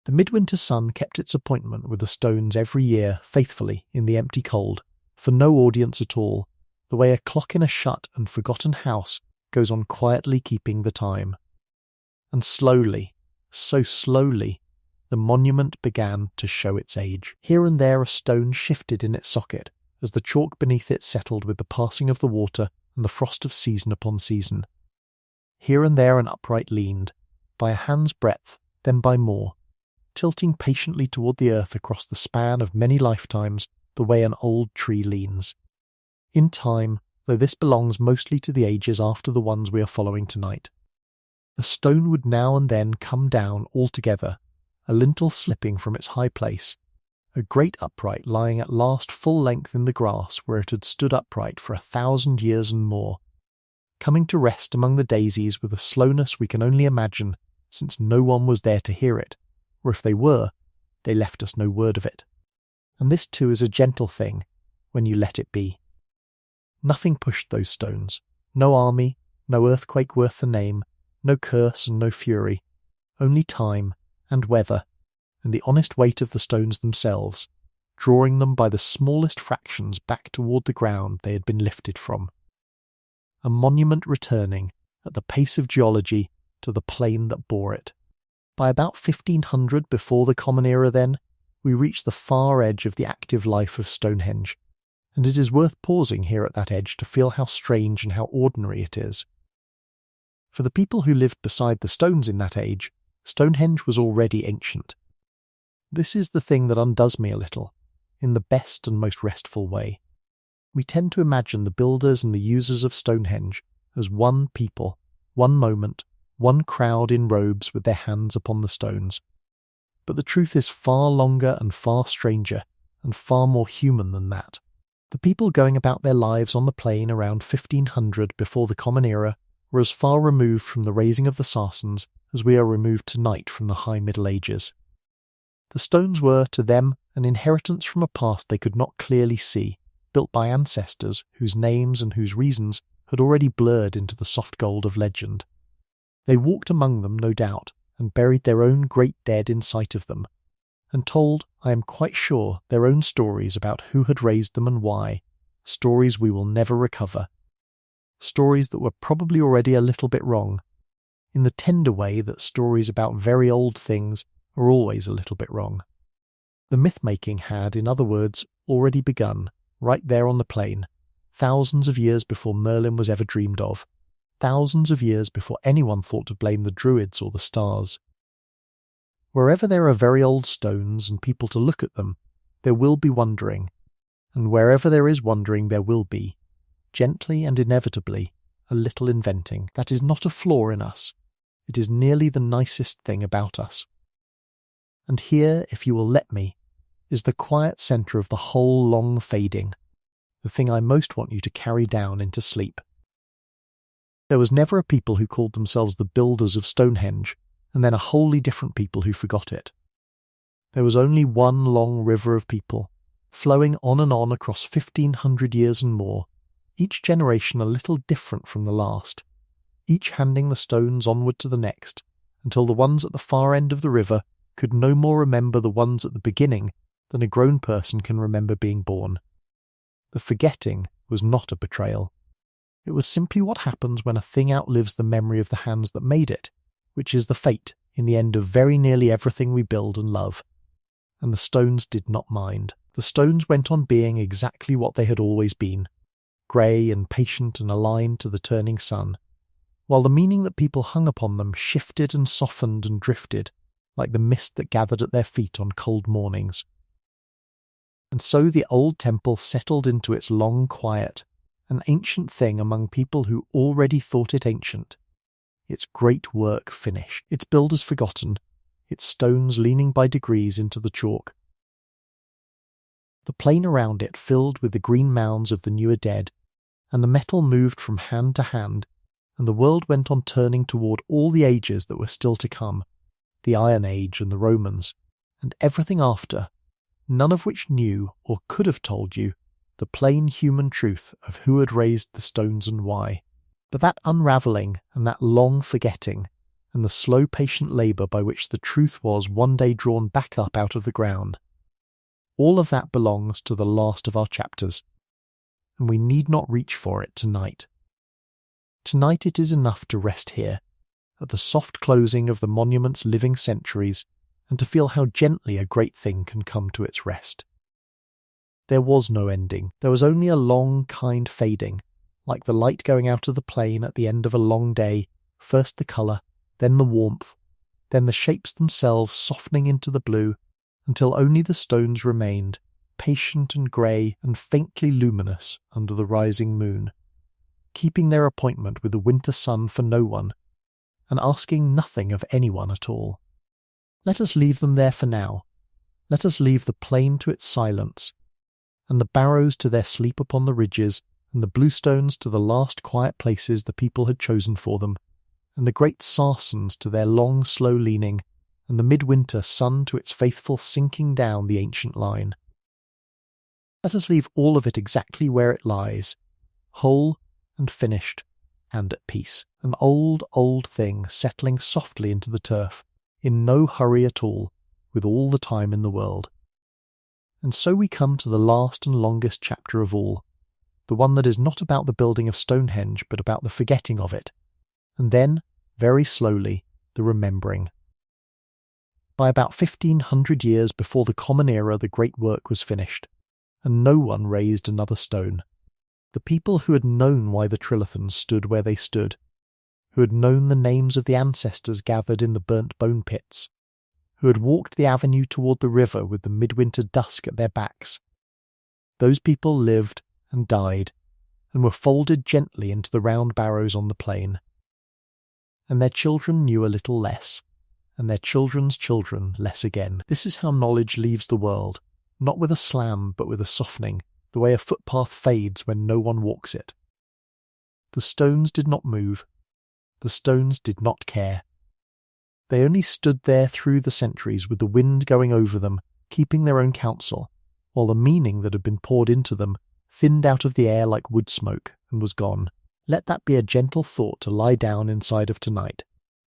The midwinter sun kept its appointment with the stones every year faithfully in the empty cold, for no audience at all, the way a clock in a shut and forgotten house goes on quietly keeping the time. And slowly, so slowly, the monument began to show its age. Here and there a stone shifted in its socket, as the chalk beneath it settled with the passing of the water and the frost of season upon season. Here and there an upright leaned, by a hand's breadth, then by more, tilting patiently toward the earth across the span of many lifetimes, the way an old tree leans. In time, though this belongs mostly to the ages after the ones we are following tonight, a stone would now and then come down altogether, a lintel slipping from its high place, a great upright lying at last full length in the grass where it had stood upright for 1,000 years and more, coming to rest among the daisies with a slowness we can only imagine, since no one was there to hear it, or if they were, they left us no word of it. And this too is a gentle thing, when you let it be. Nothing pushed those stones, no army, no earthquake worth the name, no curse and no fury, only time and weather, and the honest weight of the stones themselves, drawing them by the smallest fractions back toward the ground they had been lifted from. A monument returning, at the pace of geology, to the plain that bore it. By about 1500 before the Common Era then, we reach the far edge of the active life of Stonehenge, and it is worth pausing here at that edge to feel how strange and how ordinary it is. For the people who lived beside the stones in that age, Stonehenge was already ancient. This is the thing that undoes me a little, in the best and most restful way. We tend to imagine the builders and the users of Stonehenge as one people, one moment, one crowd in robes with their hands upon the stones. But the truth is far longer and far stranger, and far more human than that. The people going about their lives on the plain around 1500 before the Common Era were as far removed from the raising of the Sarsens as we are removed tonight from the High Middle Ages. The stones were, to them, an inheritance from a past they could not clearly see, built by ancestors whose names and whose reasons had already blurred into the soft gold of legend. They walked among them, no doubt, and buried their own great dead in sight of them, and told, I am quite sure, their own stories about who had raised them and why, stories we will never recover. Stories that were probably already a little bit wrong, in the tender way that stories about very old things are always a little bit wrong. The myth-making had, in other words, already begun, right there on the plain, thousands of years before Merlin was ever dreamed of, thousands of years before anyone thought to blame the Druids or the stars. Wherever there are very old stones and people to look at them, there will be wondering, and wherever there is wondering there will be, gently and inevitably, a little inventing. That is not a flaw in us. It is nearly the nicest thing about us. And here, if you will let me, is the quiet centre of the whole long fading, the thing I most want you to carry down into sleep. There was never a people who called themselves the builders of Stonehenge, and then a wholly different people who forgot it. There was only one long river of people, flowing on and on across 1,500 years and more, each generation a little different from the last, each handing the stones onward to the next, until the ones at the far end of the river could no more remember the ones at the beginning than a grown person can remember being born. The forgetting was not a betrayal. It was simply what happens when a thing outlives the memory of the hands that made it, which is the fate, in the end, of very nearly everything we build and love. And the stones did not mind. The stones went on being exactly what they had always been, grey and patient and aligned to the turning sun, while the meaning that people hung upon them shifted and softened and drifted, like the mist that gathered at their feet on cold mornings. And so the old temple settled into its long quiet, an ancient thing among people who already thought it ancient, its great work finished, its builders forgotten, its stones leaning by degrees into the chalk. The plain around it filled with the green mounds of the newer dead, and the metal moved from hand to hand, and the world went on turning toward all the ages that were still to come, the Iron Age and the Romans, and everything after, none of which knew or could have told you the plain human truth of who had raised the stones and why. But that unravelling and that long forgetting, and the slow patient labour by which the truth was one day drawn back up out of the ground, all of that belongs to the last of our chapters, and we need not reach for it tonight. Tonight it is enough to rest here, at the soft closing of the monument's living centuries, and to feel how gently a great thing can come to its rest. There was no ending. There was only a long, kind fading, like the light going out of the plane at the end of a long day, first the colour, then the warmth, then the shapes themselves softening into the blue, until only the stones remained, patient and grey and faintly luminous under the rising moon, keeping their appointment with the winter sun for no one, and asking nothing of anyone at all. Let us leave them there for now. Let us leave the plain to its silence, and the barrows to their sleep upon the ridges, and the bluestones to the last quiet places the people had chosen for them, and the great sarsens to their long slow leaning, and the midwinter sun to its faithful sinking down the ancient line. Let us leave all of it exactly where it lies, whole and finished and at peace, an old, old thing settling softly into the turf, in no hurry at all, with all the time in the world. And so we come to the last and longest chapter of all, the one that is not about the building of Stonehenge, but about the forgetting of it, and then, very slowly, the remembering. By about 1,500 years before the Common Era the great work was finished, and no one raised another stone. The people who had known why the Trilithons stood where they stood, who had known the names of the ancestors gathered in the burnt bone pits, who had walked the avenue toward the river with the midwinter dusk at their backs. Those people lived and died, and were folded gently into the round barrows on the plain. And their children knew a little less, and their children's children less again. This is how knowledge leaves the world, not with a slam but with a softening, the way a footpath fades when no one walks it. The stones did not move. The stones did not care. They only stood there through the centuries with the wind going over them, keeping their own counsel, while the meaning that had been poured into them thinned out of the air like wood smoke and was gone. Let that be a gentle thought to lie down inside of tonight,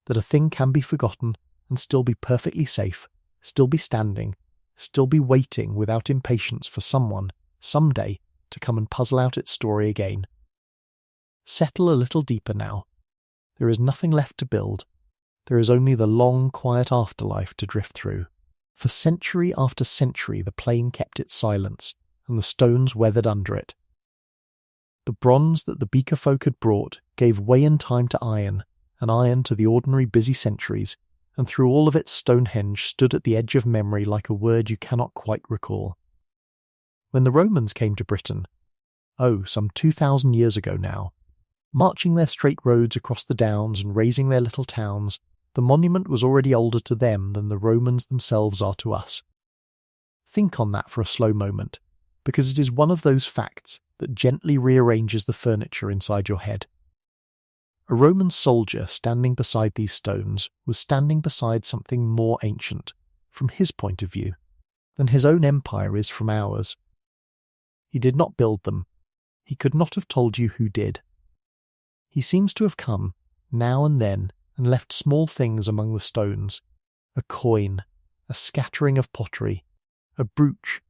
that a thing can be forgotten and still be perfectly safe, still be standing, still be waiting without impatience for someone, someday, to come and puzzle out its story again. Settle a little deeper now. There is nothing left to build. There is only the long, quiet afterlife to drift through. For century after century the plain kept its silence, and the stones weathered under it. The bronze that the Beaker folk had brought gave way in time to iron, and iron to the ordinary busy centuries, and through all of it Stonehenge stood at the edge of memory like a word you cannot quite recall. When the Romans came to Britain, some 2,000 years ago now, marching their straight roads across the downs and raising their little towns, the monument was already older to them than the Romans themselves are to us. Think on that for a slow moment, because it is one of those facts that gently rearranges the furniture inside your head. A Roman soldier standing beside these stones was standing beside something more ancient, from his point of view, than his own empire is from ours. He did not build them. He could not have told you who did. He seems to have come, now and then, and left small things among the stones, a coin, a scattering of pottery, a brooch,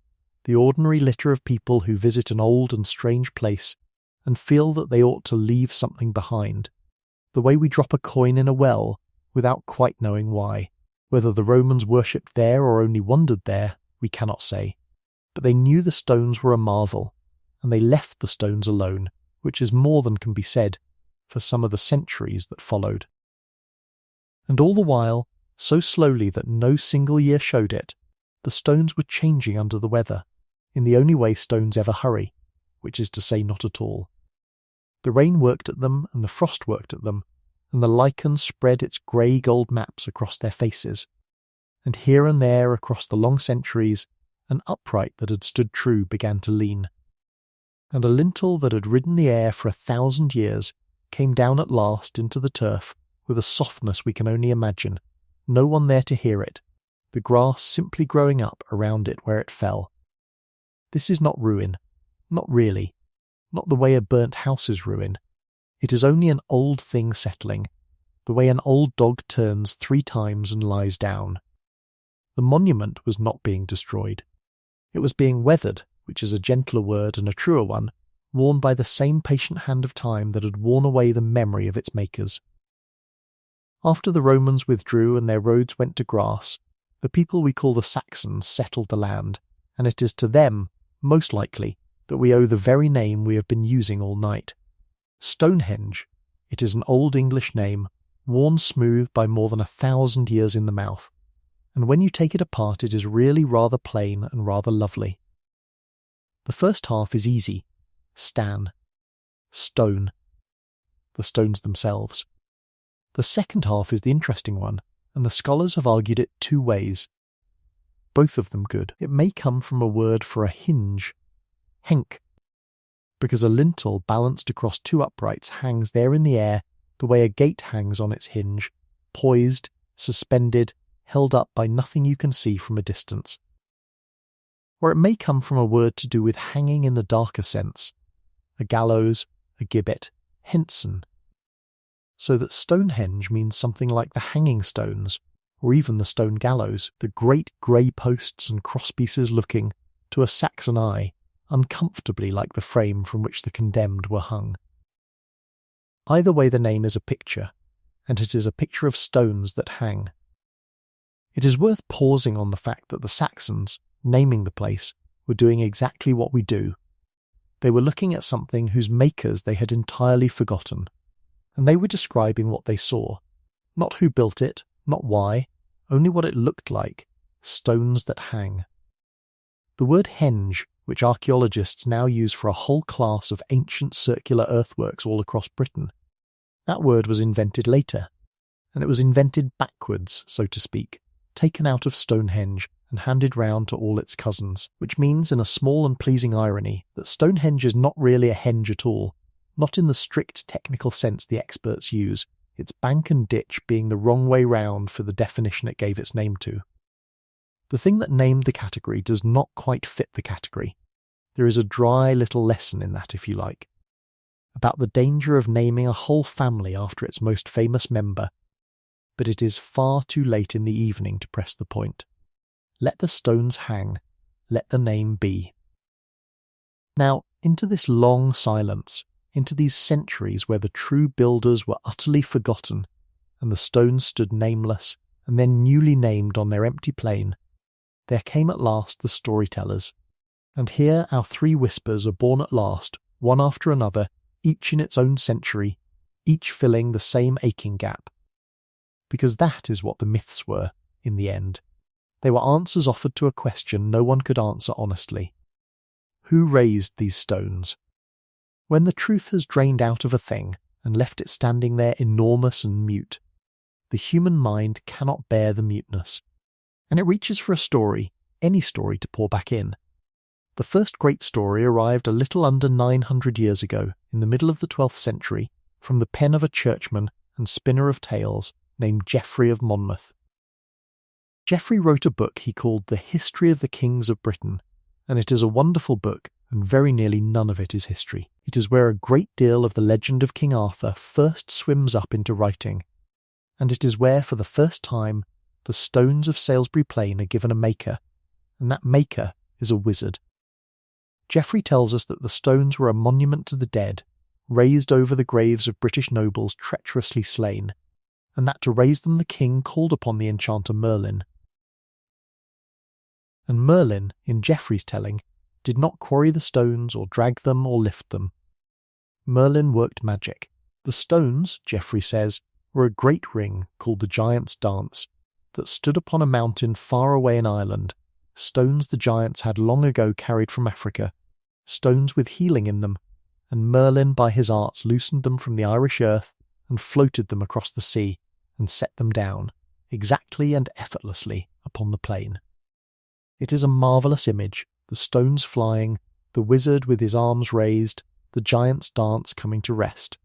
the ordinary litter of people who visit an old and strange place and feel that they ought to leave something behind, the way we drop a coin in a well without quite knowing why. Whether the Romans worshipped there or only wandered there, we cannot say. But they knew the stones were a marvel, and they left the stones alone, which is more than can be said, for some of the centuries that followed. And all the while, so slowly that no single year showed it, the stones were changing under the weather, in the only way stones ever hurry, which is to say not at all. The rain worked at them, and the frost worked at them, and the lichen spread its grey gold maps across their faces, and here and there across the long centuries, an upright that had stood true began to lean, and a lintel that had ridden the air for 1,000 years came down at last into the turf with a softness we can only imagine, no one there to hear it, the grass simply growing up around it where it fell. This is not ruin, not really, not the way a burnt house is ruin. It is only an old thing settling, the way an old dog turns 3 times and lies down. The monument was not being destroyed. It was being weathered, which is a gentler word and a truer one, worn by the same patient hand of time that had worn away the memory of its makers. After the Romans withdrew and their roads went to grass, the people we call the Saxons settled the land, and it is to them, most likely, that we owe the very name we have been using all night. Stonehenge. It is an old English name, worn smooth by more than 1,000 years in the mouth, and when you take it apart it is really rather plain and rather lovely. The first half is easy. Stan. Stone. The stones themselves. The second half is the interesting one, and the scholars have argued it 2 ways. Both of them good. It may come from a word for a hinge, henk, because a lintel balanced across 2 uprights hangs there in the air the way a gate hangs on its hinge, poised, suspended, held up by nothing you can see from a distance. Or it may come from a word to do with hanging in the darker sense, a gallows, a gibbet, henson, so that Stonehenge means something like the hanging stones, or even the stone gallows, the great grey posts and crosspieces looking, to a Saxon eye, uncomfortably like the frame from which the condemned were hung. Either way the name is a picture, and it is a picture of stones that hang. It is worth pausing on the fact that the Saxons, naming the place, were doing exactly what we do. They were looking at something whose makers they had entirely forgotten, and they were describing what they saw, not who built it, not why, only what it looked like, stones that hang. The word henge, which archaeologists now use for a whole class of ancient circular earthworks all across Britain, that word was invented later, and it was invented backwards, so to speak, taken out of Stonehenge and handed round to all its cousins, which means in a small and pleasing irony that Stonehenge is not really a henge at all, not in the strict technical sense the experts use, its bank and ditch being the wrong way round for the definition it gave its name to. The thing that named the category does not quite fit the category. There is a dry little lesson in that, if you like, about the danger of naming a whole family after its most famous member, but it is far too late in the evening to press the point. Let the stones hang, let the name be. Now, into this long silence, into these centuries where the true builders were utterly forgotten, and the stones stood nameless, and then newly named on their empty plain, there came at last the storytellers, and here our 3 whispers are born at last, one after another, each in its own century, each filling the same aching gap. Because that is what the myths were, in the end. They were answers offered to a question no one could answer honestly. who raised these stones. When the truth has drained out of a thing and left it standing there enormous and mute, the human mind cannot bear the muteness, and it reaches for a story, any story, to pour back in. The first great story arrived a little under 900 years ago, in the middle of the 12th century, from the pen of a churchman and spinner of tales named Geoffrey of Monmouth. Geoffrey wrote a book he called The History of the Kings of Britain, and it is a wonderful book, and very nearly none of it is history. It is where a great deal of the legend of King Arthur first swims up into writing, and it is where, for the first time, the stones of Salisbury Plain are given a maker, and that maker is a wizard. Geoffrey tells us that the stones were a monument to the dead, raised over the graves of British nobles treacherously slain, and that to raise them the king called upon the enchanter Merlin. And Merlin, in Geoffrey's telling, did not quarry the stones or drag them or lift them. Merlin worked magic. The stones, Geoffrey says, were a great ring called the Giant's Dance, that stood upon a mountain far away in Ireland, stones the giants had long ago carried from Africa, stones with healing in them, and Merlin by his arts loosened them from the Irish earth and floated them across the sea and set them down, exactly and effortlessly, upon the plain. It is a marvellous image, the stones flying, the wizard with his arms raised, the giant's dance coming to rest.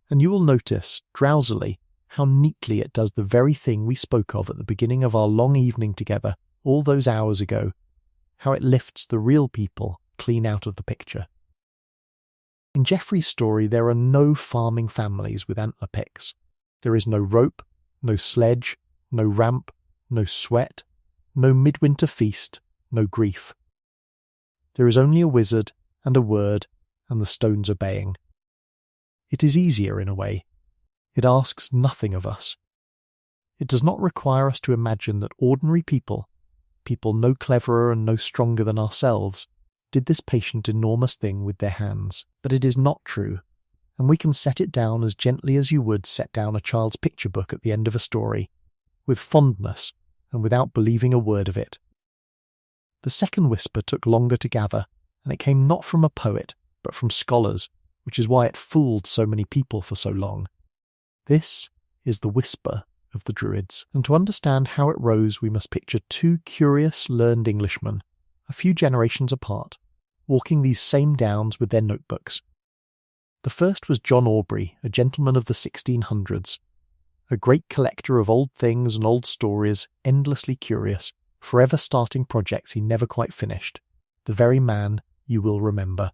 And you will notice, drowsily, how neatly it does the very thing we spoke of at the beginning of our long evening together, all those hours ago, how it lifts the real people clean out of the picture. In Geoffrey's story there are no farming families with antler picks. There is no rope, no sledge, no ramp, no sweat, no midwinter feast, no grief. There is only a wizard and a word and the stones obeying. It is easier in a way. It asks nothing of us. It does not require us to imagine that ordinary people no cleverer and no stronger than ourselves, did this patient enormous thing with their hands. But it is not true, and we can set it down as gently as you would set down a child's picture book at the end of a story, with fondness and without believing a word of it. The second whisper took longer to gather, and it came not from a poet, but from scholars, which is why it fooled so many people for so long. This is the whisper of the Druids, and to understand how it rose we must picture two curious, learned Englishmen, a few generations apart, walking these same downs with their notebooks. The first was John Aubrey, a gentleman of the 1600s, a great collector of old things and old stories, endlessly curious, forever starting projects he never quite finished, the very man you will remember,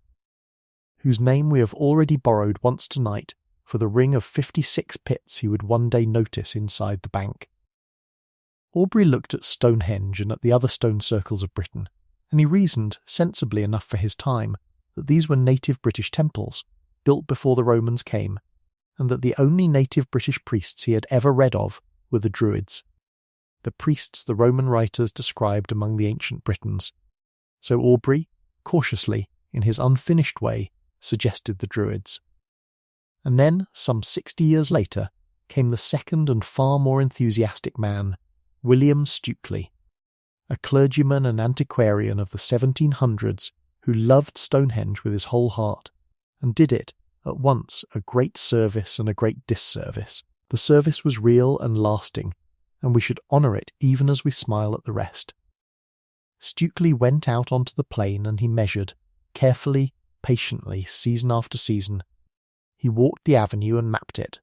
whose name we have already borrowed once tonight for the ring of 56 pits he would one day notice inside the bank. Aubrey looked at Stonehenge and at the other stone circles of Britain, and he reasoned, sensibly enough for his time, that these were native British temples, built before the Romans came, and that the only native British priests he had ever read of were the Druids, the priests the Roman writers described among the ancient Britons. So Aubrey, cautiously, in his unfinished way, suggested the Druids. And then, some 60 years later, came the second and far more enthusiastic man, William Stukely, a clergyman and antiquarian of the 1700s who loved Stonehenge with his whole heart, and did it, at once, a great service and a great disservice. The service was real and lasting, and we should honour it even as we smile at the rest. Stukely went out onto the plain and he measured, carefully, patiently, season after season. He walked the avenue and mapped it.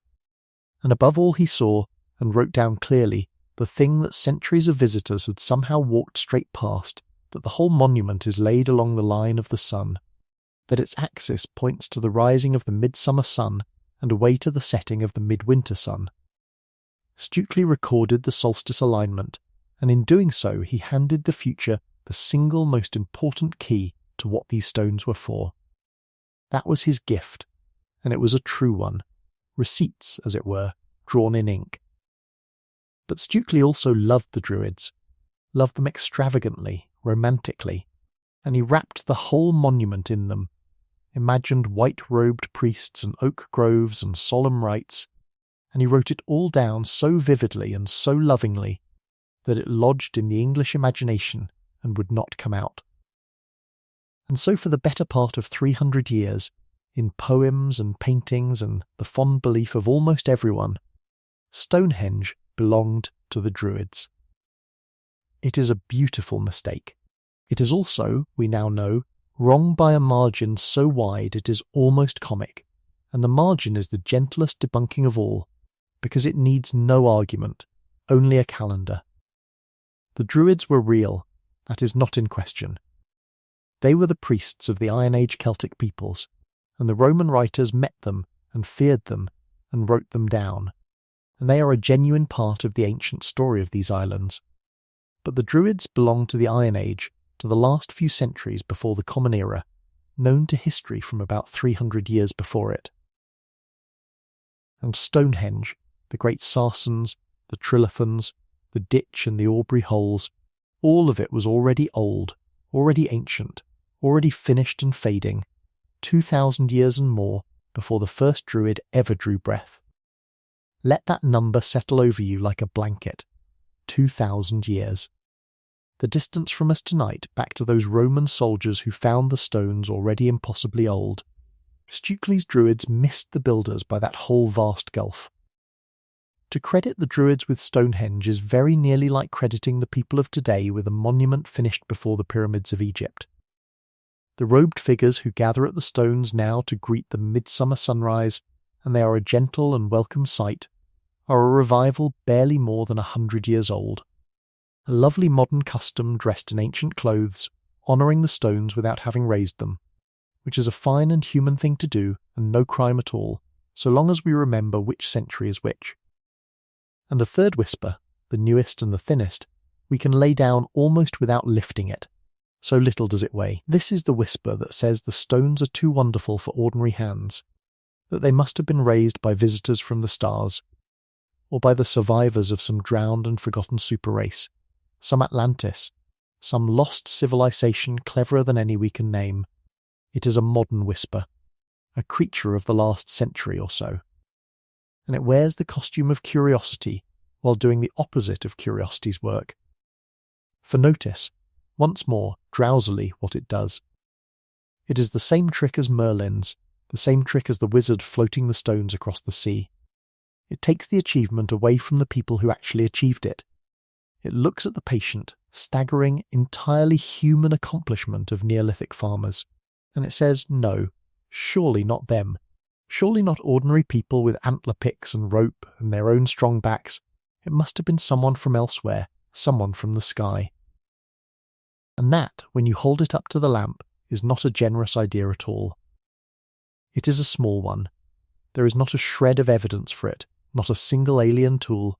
And above all he saw, and wrote down clearly, the thing that centuries of visitors had somehow walked straight past, that the whole monument is laid along the line of the sun, that its axis points to the rising of the midsummer sun and away to the setting of the midwinter sun. Stukely recorded the solstice alignment, and in doing so he handed the future the single most important key to what these stones were for. That was his gift, and it was a true one, receipts, as it were, drawn in ink. But Stukely also loved the Druids, loved them extravagantly, romantically, and he wrapped the whole monument in them, imagined white-robed priests and oak groves and solemn rites, and he wrote it all down so vividly and so lovingly that it lodged in the English imagination and would not come out. And so for the better part of 300 years, in poems and paintings and the fond belief of almost everyone, Stonehenge belonged to the Druids. It is a beautiful mistake. It is also, we now know, wrong by a margin so wide it is almost comic, and the margin is the gentlest debunking of all, because it needs no argument, only a calendar. The Druids were real, that is not in question. They were the priests of the Iron Age Celtic peoples, and the Roman writers met them and feared them and wrote them down, and they are a genuine part of the ancient story of these islands. But the Druids belong to the Iron Age, to the last few centuries before the Common Era, known to history from about 300 years before it. And Stonehenge, the great Sarsens, the Trilithons, the ditch and the Aubrey holes, all of it was already old, already ancient, already finished and fading, 2,000 years and more before the first Druid ever drew breath. Let that number settle over you like a blanket. 2,000 years. The distance from us tonight back to those Roman soldiers who found the stones already impossibly old. Stukely's Druids missed the builders by that whole vast gulf. To credit the Druids with Stonehenge is very nearly like crediting the people of today with a monument finished before the pyramids of Egypt. The robed figures who gather at the stones now to greet the midsummer sunrise, and they are a gentle and welcome sight, are a revival barely more than 100 years old. A lovely modern custom dressed in ancient clothes, honouring the stones without having raised them, which is a fine and human thing to do and no crime at all, so long as we remember which century is which. And the third whisper, the newest and the thinnest, we can lay down almost without lifting it. So little does it weigh. This is the whisper that says the stones are too wonderful for ordinary hands, that they must have been raised by visitors from the stars, or by the survivors of some drowned and forgotten super race, some Atlantis, some lost civilization cleverer than any we can name. It is a modern whisper, a creature of the last century or so. And it wears the costume of curiosity while doing the opposite of curiosity's work. For notice, once more, drowsily, what it does. It is the same trick as Merlin's, the same trick as the wizard floating the stones across the sea. It takes the achievement away from the people who actually achieved it. It looks at the patient, staggering, entirely human accomplishment of Neolithic farmers, and it says, no, surely not them. Surely not ordinary people with antler picks and rope and their own strong backs. It must have been someone from elsewhere, someone from the sky. And that, when you hold it up to the lamp, is not a generous idea at all. It is a small one. There is not a shred of evidence for it, not a single alien tool,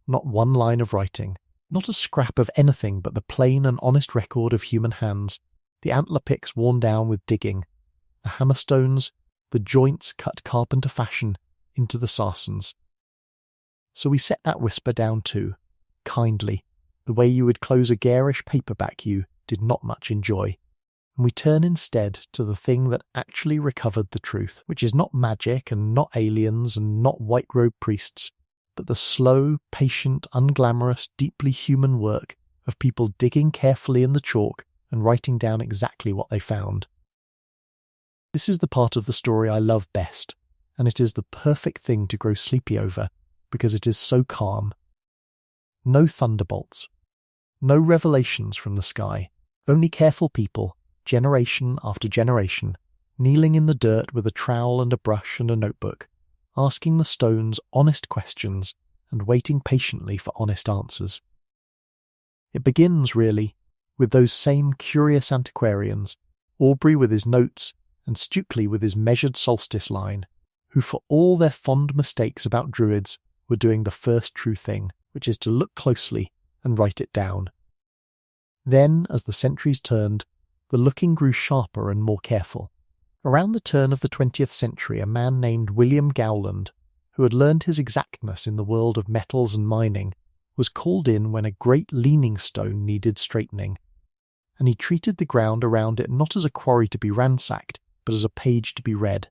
not one line of writing, not a scrap of anything but the plain and honest record of human hands, the antler picks worn down with digging, the hammerstones, the joints cut carpenter fashion into the Sarsens. So we set that whisper down too, kindly, the way you would close a garish paperback you did not much enjoy, and we turn instead to the thing that actually recovered the truth, which is not magic and not aliens and not white-robed priests, but the slow, patient, unglamorous, deeply human work of people digging carefully in the chalk and writing down exactly what they found. This is the part of the story I love best, and it is the perfect thing to grow sleepy over, because it is so calm. No thunderbolts, no revelations from the sky, only careful people, generation after generation, kneeling in the dirt with a trowel and a brush and a notebook, asking the stones honest questions and waiting patiently for honest answers. It begins, really, with those same curious antiquarians, Aubrey with his notes and Stukely with his measured solstice line, who for all their fond mistakes about Druids were doing the first true thing, which is to look closely and write it down. Then, as the centuries turned, the looking grew sharper and more careful. Around the turn of the 20th century, a man named William Gowland, who had learned his exactness in the world of metals and mining, was called in when a great leaning stone needed straightening, and he treated the ground around it not as a quarry to be ransacked, but as a page to be read,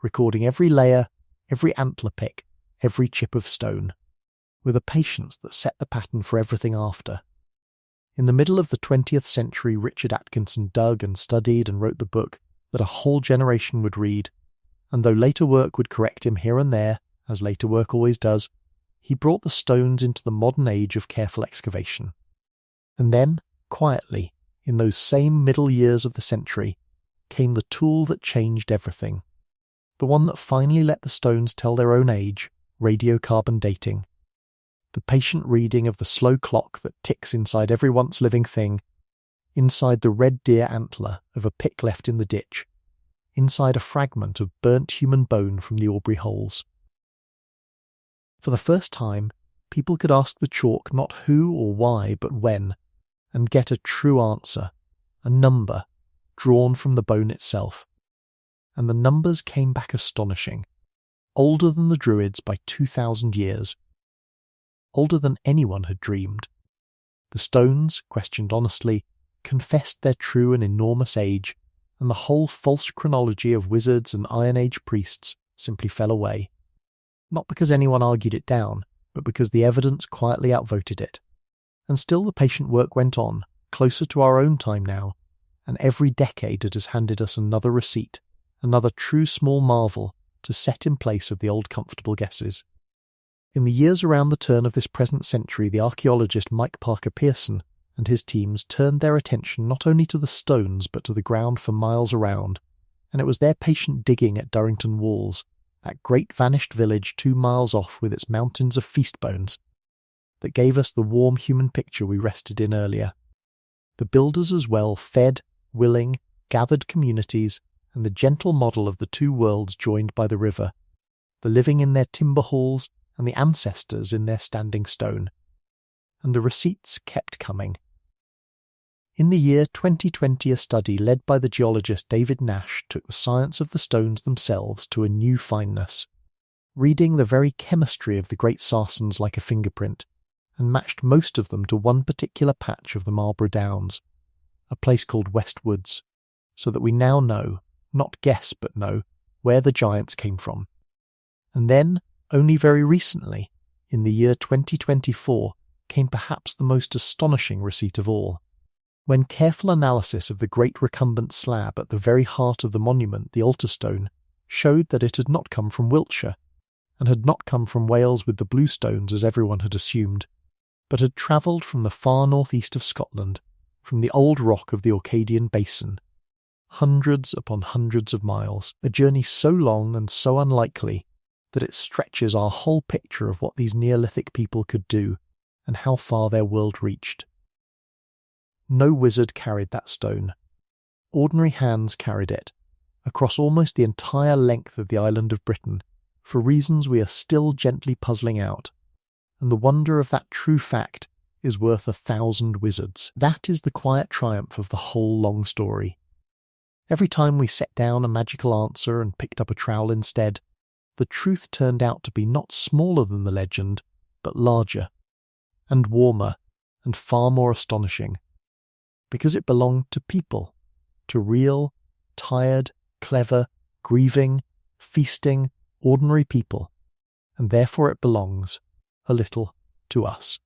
recording every layer, every antler pick, every chip of stone, with a patience that set the pattern for everything after. In the middle of the 20th century, Richard Atkinson dug and studied and wrote the book that a whole generation would read, and though later work would correct him here and there, as later work always does, he brought the stones into the modern age of careful excavation. And then, quietly, in those same middle years of the century, came the tool that changed everything. The one that finally let the stones tell their own age, radiocarbon dating. The patient reading of the slow clock that ticks inside every once living thing, inside the red deer antler of a pick left in the ditch, inside a fragment of burnt human bone from the Aubrey holes. For the first time, people could ask the chalk not who or why but when, and get a true answer, a number, drawn from the bone itself. And the numbers came back astonishing, older than the Druids by 2,000 years, older than anyone had dreamed. The stones, questioned honestly, confessed their true and enormous age, and the whole false chronology of wizards and Iron Age priests simply fell away. Not because anyone argued it down, but because the evidence quietly outvoted it. And still the patient work went on, closer to our own time now, and every decade it has handed us another receipt, another true small marvel to set in place of the old comfortable guesses. In the years around the turn of this present century, the archaeologist Mike Parker Pearson and his teams turned their attention not only to the stones but to the ground for miles around, and it was their patient digging at Durrington Walls, that great vanished village 2 miles off with its mountains of feast bones, that gave us the warm human picture we rested in earlier. The builders as well fed, willing, gathered communities, and the gentle model of the two worlds joined by the river, the living in their timber halls and the ancestors in their standing stone. And the receipts kept coming. In the year 2020, a study led by the geologist David Nash took the science of the stones themselves to a new fineness, reading the very chemistry of the great Sarsens like a fingerprint, and matched most of them to one particular patch of the Marlborough Downs, a place called West Woods, so that we now know, not guess but know, where the giants came from. And then, only very recently, in the year 2024, came perhaps the most astonishing receipt of all. When careful analysis of the great recumbent slab at the very heart of the monument, the altar stone, showed that it had not come from Wiltshire, and had not come from Wales with the blue stones as everyone had assumed, but had travelled from the far northeast of Scotland, from the old rock of the Orcadian Basin, hundreds upon hundreds of miles, a journey so long and so unlikely that it stretches our whole picture of what these Neolithic people could do, and how far their world reached. No wizard carried that stone. Ordinary hands carried it, across almost the entire length of the island of Britain, for reasons we are still gently puzzling out, and the wonder of that true fact is worth 1,000 wizards. That is the quiet triumph of the whole long story. Every time we set down a magical answer and picked up a trowel instead, the truth turned out to be not smaller than the legend, but larger, and warmer, and far more astonishing, because it belonged to people, to real, tired, clever, grieving, feasting, ordinary people, and therefore it belongs, a little, to us.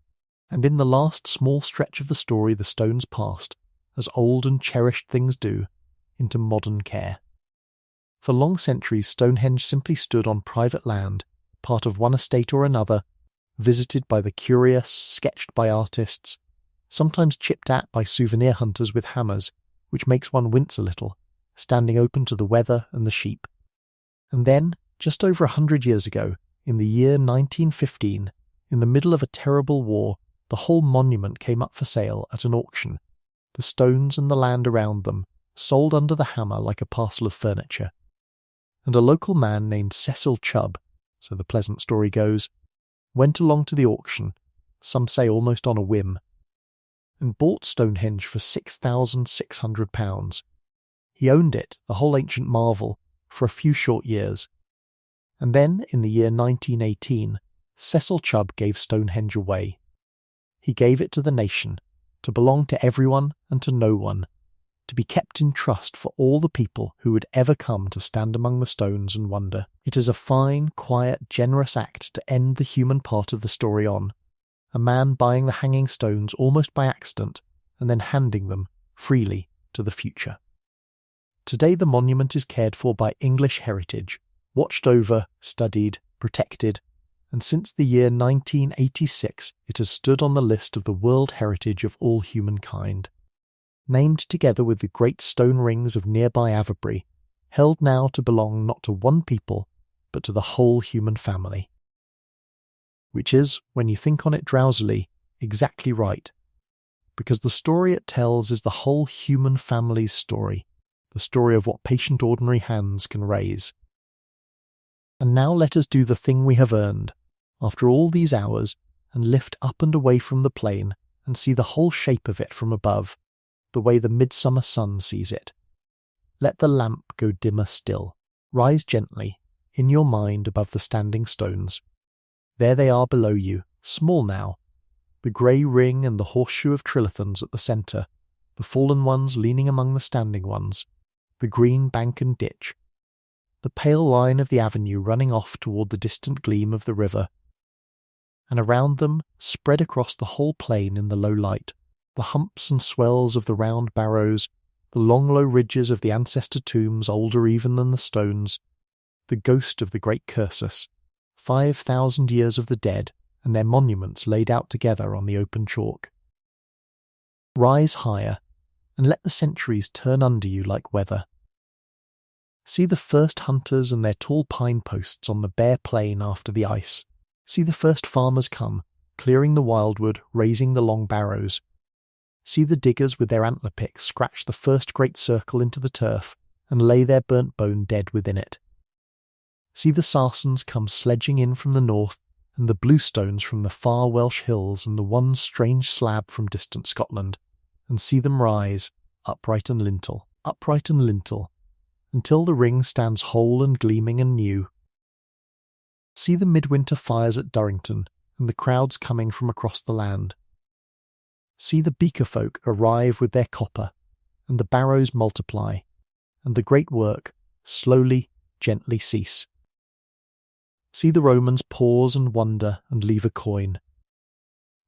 And in the last small stretch of the story the stones passed, as old and cherished things do, into modern care. For long centuries Stonehenge simply stood on private land, part of one estate or another, visited by the curious, sketched by artists, sometimes chipped at by souvenir hunters with hammers, which makes one wince a little, standing open to the weather and the sheep. And then, just over 100 years ago, in the year 1915, in the middle of a terrible war, the whole monument came up for sale at an auction, the stones and the land around them sold under the hammer like a parcel of furniture. And a local man named Cecil Chubb, so the pleasant story goes, went along to the auction, some say almost on a whim, and bought Stonehenge for £6,600. He owned it, the whole ancient marvel, for a few short years. And then, in the year 1918, Cecil Chubb gave Stonehenge away. He gave it to the nation, to belong to everyone and to no one, to be kept in trust for all the people who would ever come to stand among the stones and wonder. It is a fine, quiet, generous act to end the human part of the story on, a man buying the hanging stones almost by accident, and then handing them freely to the future. Today the monument is cared for by English Heritage, watched over, studied, protected, and since the year 1986 it has stood on the list of the World Heritage of all humankind. Named together with the great stone rings of nearby Avebury, held now to belong not to one people, but to the whole human family. Which is, when you think on it drowsily, exactly right, because the story it tells is the whole human family's story, the story of what patient ordinary hands can raise. And now let us do the thing we have earned, after all these hours, and lift up and away from the plain and see the whole shape of it from above, the way the midsummer sun sees it. Let the lamp go dimmer still. Rise gently, in your mind above the standing stones. There they are below you, small now, the grey ring and the horseshoe of trilithons at the centre, the fallen ones leaning among the standing ones, the green bank and ditch, the pale line of the avenue running off toward the distant gleam of the river, and around them, spread across the whole plain in the low light, the humps and swells of the round barrows, the long low ridges of the ancestor tombs older even than the stones, the ghost of the great cursus, 5,000 years of the dead, and their monuments laid out together on the open chalk. Rise higher, and let the centuries turn under you like weather. See the first hunters and their tall pine posts on the bare plain after the ice. See the first farmers come, clearing the wildwood, raising the long barrows. See the diggers with their antler picks scratch the first great circle into the turf and lay their burnt bone dead within it. See the Sarsons come sledging in from the north, and the bluestones from the far Welsh hills and the one strange slab from distant Scotland, and see them rise, upright and lintel, until the ring stands whole and gleaming and new. See the midwinter fires at Durrington, and the crowds coming from across the land. See the beaker folk arrive with their copper, and the barrows multiply, and the great work slowly, gently cease. See the Romans pause and wonder and leave a coin.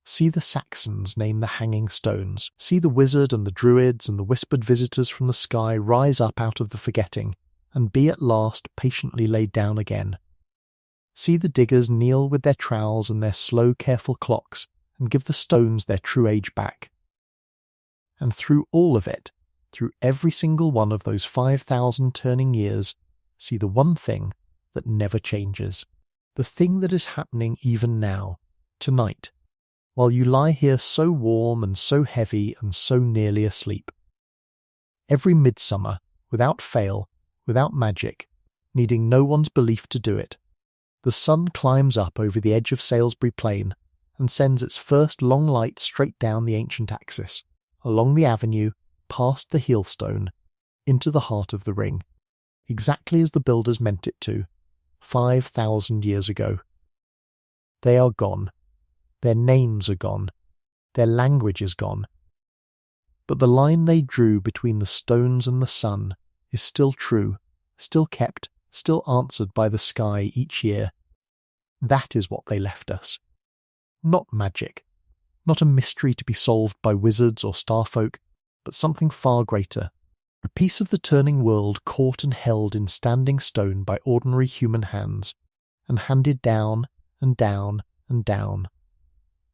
See the Saxons name the hanging stones. See the wizard and the Druids and the whispered visitors from the sky rise up out of the forgetting, and be at last patiently laid down again. See the diggers kneel with their trowels and their slow, careful clocks, and give the stones their true age back. And through all of it, through every single one of those 5,000 turning years, see the one thing that never changes. The thing that is happening even now, tonight, while you lie here so warm and so heavy and so nearly asleep. Every midsummer, without fail, without magic, needing no one's belief to do it, the sun climbs up over the edge of Salisbury Plain and sends its first long light straight down the ancient axis, along the avenue, past the Heelstone, into the heart of the ring, exactly as the builders meant it to, 5,000 years ago. They are gone. Their names are gone. Their language is gone. But the line they drew between the stones and the sun is still true, still kept, still answered by the sky each year. That is what they left us. Not magic, not a mystery to be solved by wizards or starfolk, but something far greater. A piece of the turning world caught and held in standing stone by ordinary human hands, and handed down and down and down,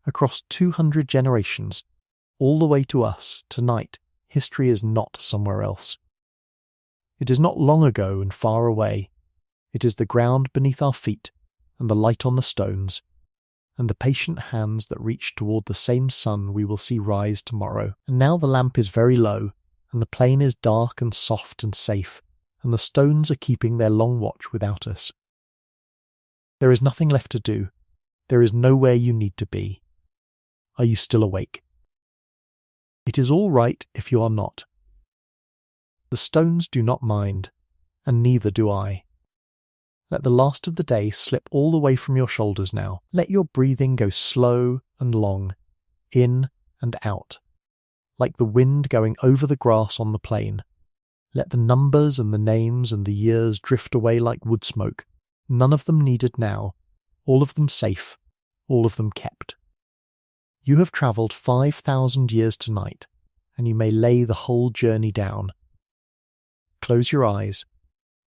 across 200 generations, all the way to us. Tonight, history is not somewhere else. It is not long ago and far away. It is the ground beneath our feet, and the light on the stones, and the patient hands that reach toward the same sun we will see rise tomorrow. And now the lamp is very low, and the plain is dark and soft and safe, and the stones are keeping their long watch without us. There is nothing left to do. There is nowhere you need to be. Are you still awake? It is all right if you are not. The stones do not mind, and neither do I. Let the last of the day slip all the way from your shoulders now. Let your breathing go slow and long, in and out, like the wind going over the grass on the plain. Let the numbers and the names and the years drift away like wood smoke, none of them needed now, all of them safe, all of them kept. You have travelled 5,000 years tonight, and you may lay the whole journey down. Close your eyes.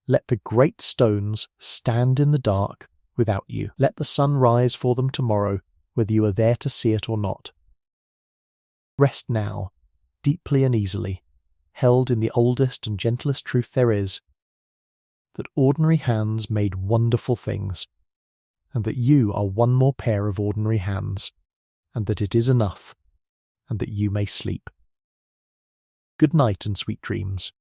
Let the great stones stand in the dark without you. Let the sun rise for them tomorrow, whether you are there to see it or not. Rest now, deeply and easily, held in the oldest and gentlest truth there is, that ordinary hands made wonderful things, and that you are one more pair of ordinary hands, and that it is enough, and that you may sleep. Good night and sweet dreams.